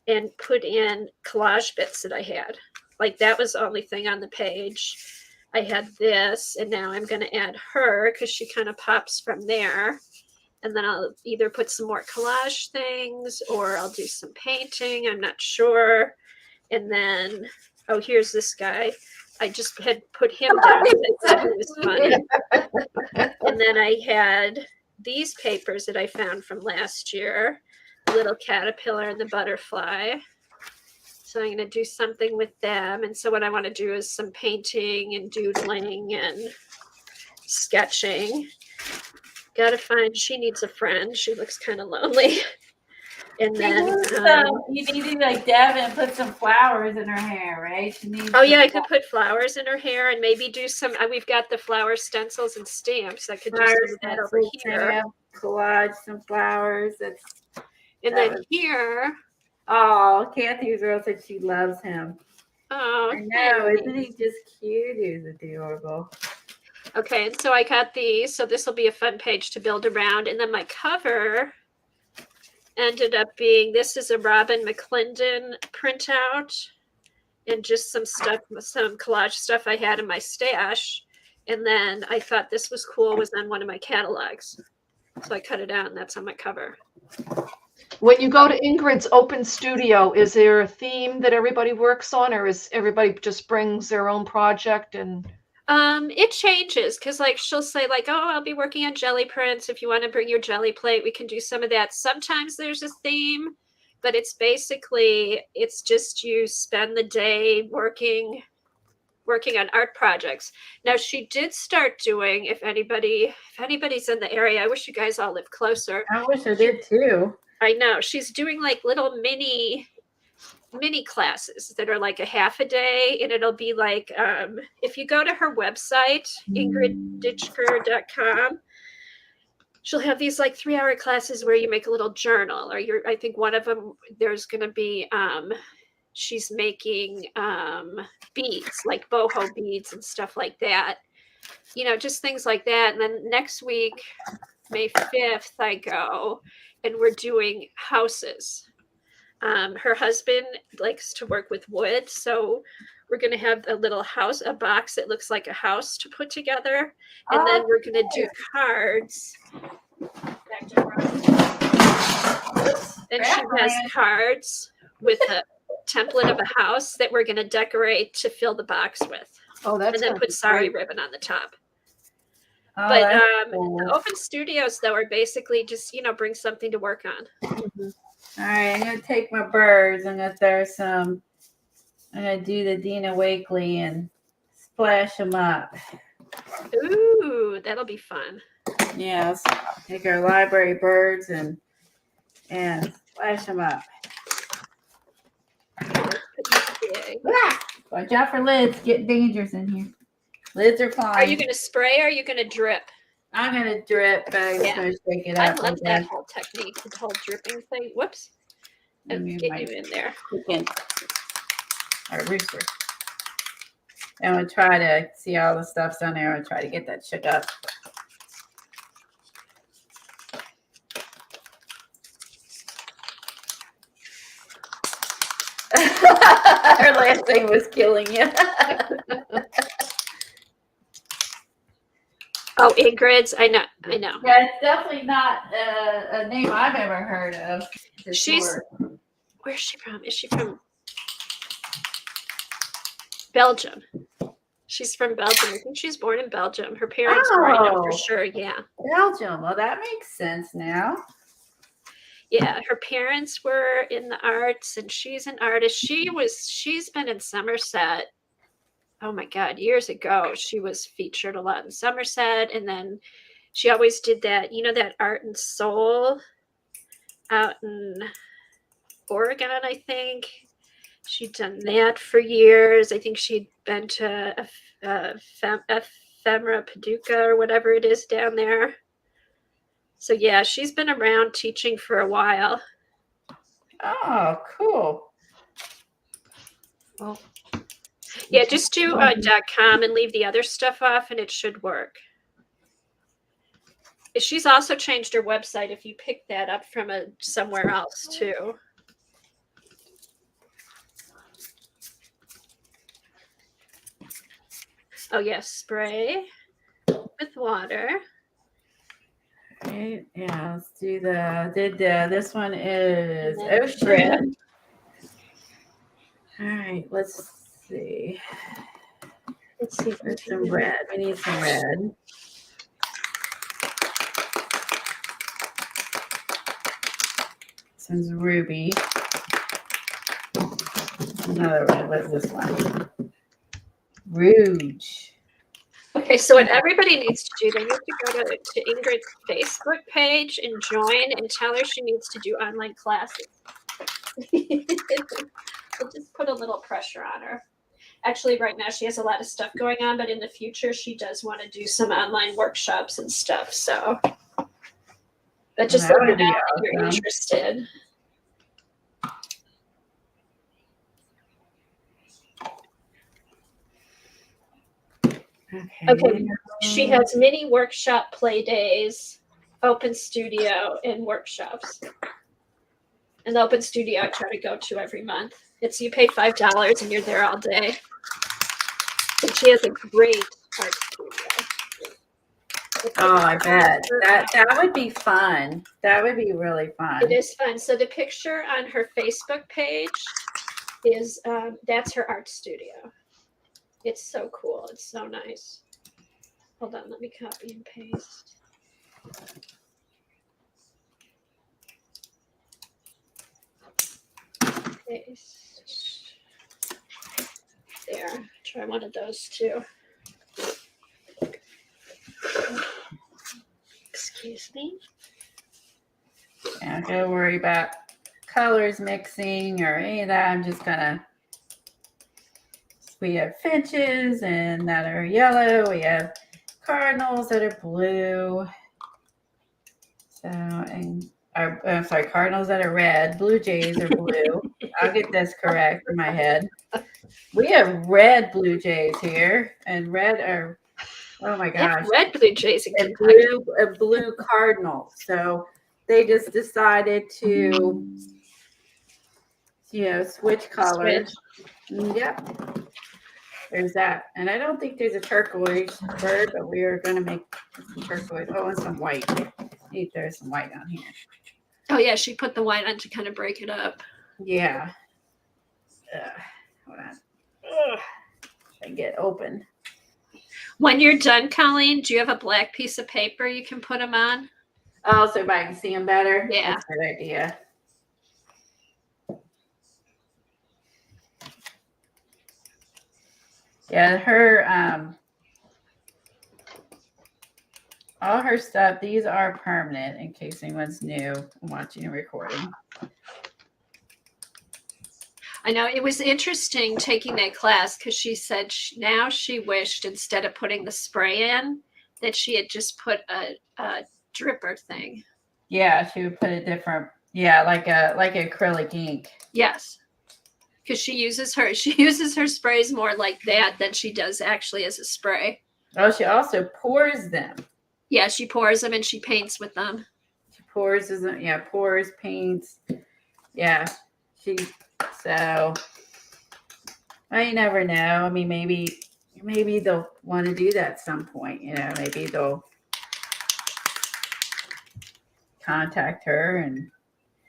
Speaker 3: and put in collage bits that I had. Like that was the only thing on the page. I had this, and now I'm going to add her because she kind of pops from there. And then I'll either put some more collage things or I'll do some painting. I'm not sure. And then, oh, here's this guy. I just had put him down. I thought he was funny. And then I had these papers that I found from last year, the little caterpillar and the butterfly. So I'm going to do something with them. And so what I want to do is some painting and doodling and sketching. Gotta find, she needs a friend. She looks kind of lonely. And then
Speaker 1: you need to like Devin put some flowers in her hair, right?
Speaker 3: I could put flowers in her hair and maybe do some. We've got the flower stencils and stamps. I could do some of that over here.
Speaker 1: Collage some flowers.
Speaker 3: Then here.
Speaker 1: Oh, Kathy's girl said she loves him.
Speaker 3: Oh,
Speaker 1: I know. Isn't he just cute? He's adorable.
Speaker 3: Okay, and so I got these. So this will be a fun page to build around. And then my cover ended up being, this is a Robin McClendon printout and just some stuff, some collage stuff I had in my stash. And then I thought this was cool, was on one of my catalogs. So I cut it out and that's on my cover.
Speaker 2: When you go to Ingrid's open studio, is there a theme that everybody works on, or is everybody just brings their own project? And
Speaker 3: it changes because like she'll say like, oh, I'll be working on jelly prints. If you want to bring your jelly plate, we can do some of that. Sometimes there's a theme, but it's just you spend the day working on art projects. Now she did start doing, if anybody's in the area, I wish you guys all lived closer.
Speaker 1: I wish I did too.
Speaker 3: I know. She's doing like little mini classes that are like a half a day, and it'll be like if you go to her website, ingridditchker.com, she'll have these like 3-hour classes where you make a little journal, or I think one of them there's going to be she's making beads, like boho beads and stuff like that, just things like that. And then next week, May 5th, I go and we're doing houses. Her husband likes to work with wood, so we're going to have a little house, a box that looks like a house to put together, and then we're going to do cards. And she has cards with a template of a house that we're going to decorate to fill the box with.
Speaker 2: Oh, that's
Speaker 3: and then put sari ribbon on the top.
Speaker 1: Oh,
Speaker 3: but
Speaker 1: cool.
Speaker 3: The open studios, though, are basically just, bring something to work on.
Speaker 2: Mm-hmm.
Speaker 1: All right, I'm going to take my birds. I'm going to do the Dina Wakley and splash them up.
Speaker 3: Ooh, that'll be fun.
Speaker 1: Yes, take our library birds and splash them up. Watch out for lids. Get dangerous in here. Lids are fine.
Speaker 3: Are you going to spray or are you going to drip?
Speaker 1: I'm going to drip, but I'm just going to shake it up.
Speaker 3: I love that whole technique, the whole dripping thing. Whoops. And get you in there.
Speaker 1: Our rooster. I'm going to try to see all the stuff's on there and try to get that shook up. Her laugh thing was killing you.
Speaker 3: Oh, Ingrid's. I know.
Speaker 1: Yeah, it's definitely not a name I've ever heard of.
Speaker 3: Where's she from? Is she from Belgium? She's from Belgium. I think she's born in Belgium. Her parents were, I know for sure. Yeah.
Speaker 1: Belgium. Well, that makes sense now.
Speaker 3: Yeah, her parents were in the arts, and she's an artist. She's been in Somerset. Oh my God, years ago. She was featured a lot in Somerset, and then she always did that, that Art and Soul out in Oregon, I think. She'd done that for years. I think she'd been to Ephemera Paducah or whatever it is down there. So yeah, she's been around teaching for a while.
Speaker 1: Oh, cool.
Speaker 2: Well,
Speaker 3: Yeah, just do .com and leave the other stuff off, and it should work. She's also changed her website if you pick that up from somewhere else too. Oh yes, spray with water.
Speaker 1: Right. Yeah, let's do this one is ocean. All right, let's see. There's some red. We need some red. This one's ruby. Another red. What's this one? Rouge.
Speaker 3: Okay, so what everybody needs to do, they need to go to Ingrid's Facebook page and join and tell her she needs to do online classes. We'll just put a little pressure on her. Actually, right now she has a lot of stuff going on, but in the future she does want to do some online workshops and stuff. So, but just let her know that you're interested. Okay. She has mini workshop play days, open studio, and workshops. And the open studio I try to go to every month. You pay $5 and you're there all day. And she has a great art studio.
Speaker 1: Oh, I bet. That would be fun. That would be really fun.
Speaker 3: It is fun. So the picture on her Facebook page is that's her art studio. It's so cool. It's so nice. Hold on, let me copy and paste. Paste. There. Try one of those too. Excuse me.
Speaker 1: Yeah, don't worry about colors mixing or any of that. I'm just gonna. We have finches and that are yellow. We have cardinals that are blue. So, and I'm sorry, cardinals that are red. Blue jays are blue. I'll get this correct in my head. We have red blue jays here, and red are, oh my gosh,
Speaker 3: red blue jays
Speaker 1: and blue cardinals. So they just decided to, switch colors. Yep. There's that. And I don't think there's a turquoise bird, but we are going to make some turquoise. Oh, and some white. There's some white on here.
Speaker 3: Oh, yeah. She put the white on to kind of break it up.
Speaker 1: Yeah. Hold on. I get open.
Speaker 3: When you're done, Colleen, do you have a black piece of paper you can put them on?
Speaker 1: Oh, so everybody can see them better?
Speaker 3: Yeah.
Speaker 1: That's a good idea. Yeah, all her stuff, these are permanent in case anyone's new watching a recording.
Speaker 3: I know it was interesting taking that class because she said now she wished instead of putting the spray in that she had just put a dripper thing.
Speaker 1: Yeah, she would put a different, like acrylic ink.
Speaker 3: Yes. Because she uses her sprays more like that than she does actually as a spray.
Speaker 1: Oh, she also pours them.
Speaker 3: Yeah, she pours them and she paints with them.
Speaker 1: She pours them, pours, paints. Yeah. So Well, you never know. I mean, maybe they'll want to do that at some point. Maybe they'll contact her and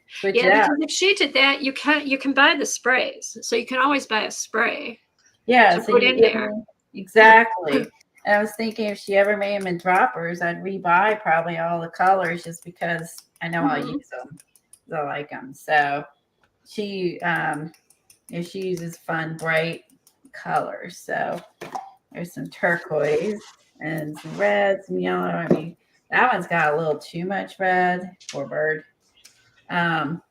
Speaker 1: switch it out.
Speaker 3: Because if she did that, you can buy the sprays, so you can always buy a spray.
Speaker 1: Yeah,
Speaker 3: to
Speaker 1: so
Speaker 3: put in there.
Speaker 1: Exactly. And I was thinking if she ever made them in droppers, I'd rebuy probably all the colors just because I know I'll use them. I like them. So she uses fun, bright colors. So there's some turquoise and some red, some yellow. I mean, that one's got a little too much red for bird. Add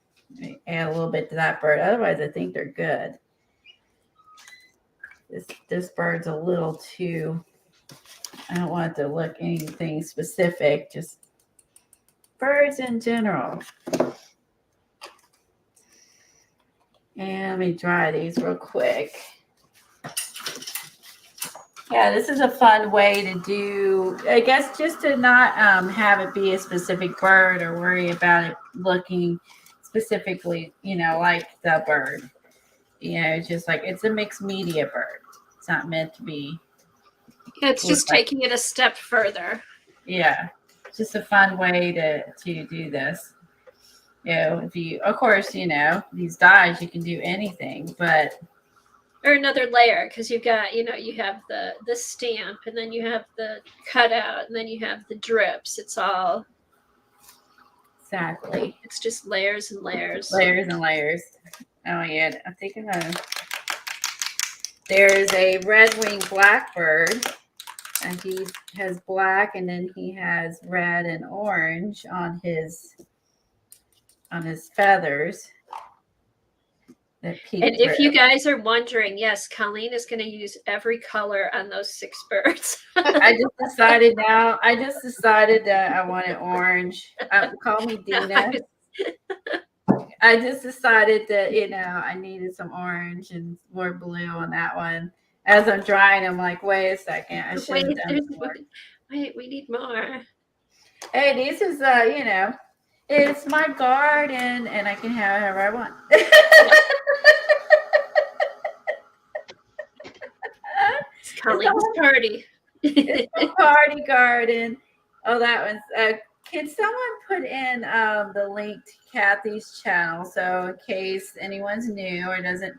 Speaker 1: a little bit to that bird. Otherwise, I think they're good. This bird's a little too, I don't want it to look anything specific, just birds in general. And let me dry these real quick. Yeah, this is a fun way to do, I guess, just to not have it be a specific bird or worry about it looking specifically, like the bird. Just like it's a mixed media bird. It's not meant to be.
Speaker 3: It's just taking it a step further.
Speaker 1: Yeah, it's just a fun way to do this. If you, of course, these dyes, you can do anything, but.
Speaker 3: Or another layer, because you've got, you have the stamp, and then you have the cutout, and then you have the drips. It's all.
Speaker 1: Exactly.
Speaker 3: It's just layers and layers.
Speaker 1: Layers and layers. Oh, yeah. I'm thinking there's a red-winged blackbird, and he has black, and then he has red and orange on his feathers. And
Speaker 3: if you guys are wondering, yes, Colleen is going to use every color on those 6 birds.
Speaker 1: I just decided that I wanted orange. Call me Dina. I just decided that, I needed some orange and more blue on that one. As I'm drying, I'm like, wait a second. I should have done more.
Speaker 3: Wait, we need more.
Speaker 1: Hey, this is, it's my garden, and I can have whatever I want.
Speaker 3: It's Colleen's party.
Speaker 1: It's a party garden. Oh, that one's. Can someone put in the link to Kathy's channel? So in case anyone's new or doesn't,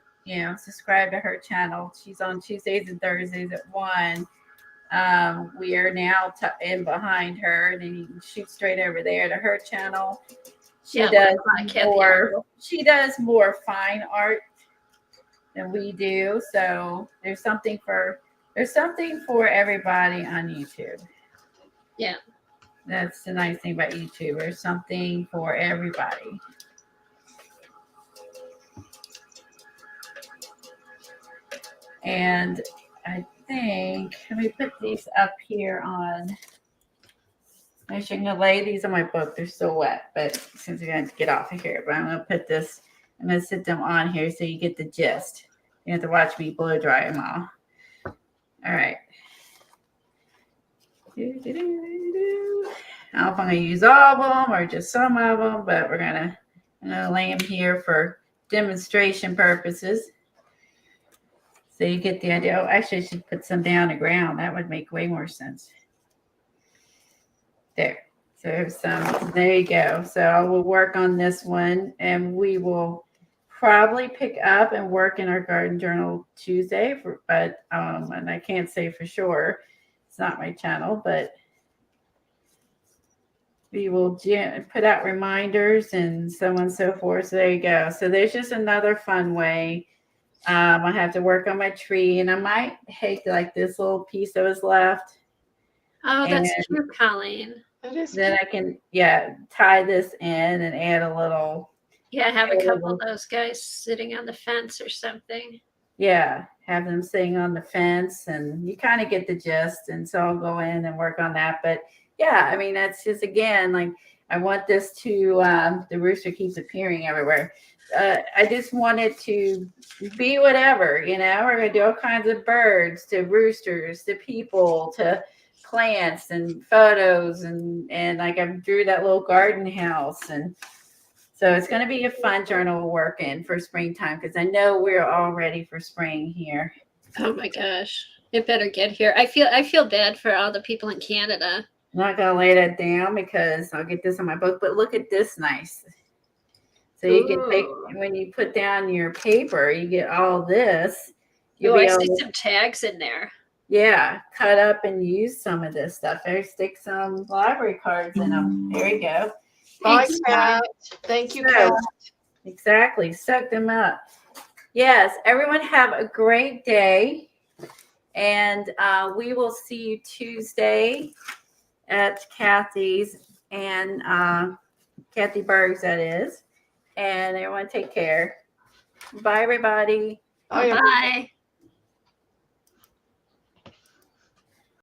Speaker 1: subscribe to her channel, she's on Tuesdays and Thursdays at 1. We are now in behind her, and then you can shoot straight over there to her channel. She does more fine art than we do. So there's something for everybody on YouTube.
Speaker 3: Yeah.
Speaker 1: That's the nice thing about YouTube. There's something for everybody. And I think, let me put these up here on, actually I'm going to lay these on my book. They're still wet, but since we're going to get off of here, but I'm going to sit them on here so you get the gist. You have to watch me blow dry them all. All right. I don't know if I'm going to use all of them or just some of them, but I'm going to lay them here for demonstration purposes. So you get the idea. Oh, actually, I should put some down the ground. That would make way more sense. There. So there you go. So I will work on this one, and we will probably pick up and work in our garden journal Tuesday. And I can't say for sure. It's not my channel, but we will put out reminders and so on and so forth. So there you go. So there's just another fun way. I have to work on my tree, and I might take like this little piece that was left.
Speaker 3: Oh, that's cute, Colleen.
Speaker 1: Then I can, tie this in and add a little.
Speaker 3: Yeah, have a couple of those guys sitting on the fence or something.
Speaker 1: Yeah, have them sitting on the fence, and you kind of get the gist. And so I'll go in and work on that. But yeah, I mean, that's just, again, like I want this to, the rooster keeps appearing everywhere. I just want it to be whatever, we're going to do all kinds of birds to roosters, to people, to plants and photos. And like I drew that little garden house. And So it's going to be a fun journal to work in for springtime because I know we're all ready for spring here.
Speaker 3: Oh my gosh. It better get here. I feel bad for all the people in Canada.
Speaker 1: I'm not going to lay that down because I'll get this on my book, but look at this nice. So you can take, when you put down your paper, you get all this. You'll be
Speaker 3: I
Speaker 1: able
Speaker 3: see
Speaker 1: to,
Speaker 3: some tags in there.
Speaker 1: yeah, cut up and use some of this stuff. There, stick some library cards in them. There you go.
Speaker 2: Bye,
Speaker 3: Thanks,
Speaker 2: Kat. Thank you,
Speaker 1: So,
Speaker 2: Kat.
Speaker 1: exactly. Soak them up. Yes, everyone have a great day. And we will see you Tuesday at Kathy's and Kathy Berg's, that is. And everyone take care. Bye, everybody.
Speaker 2: Bye,
Speaker 3: Bye.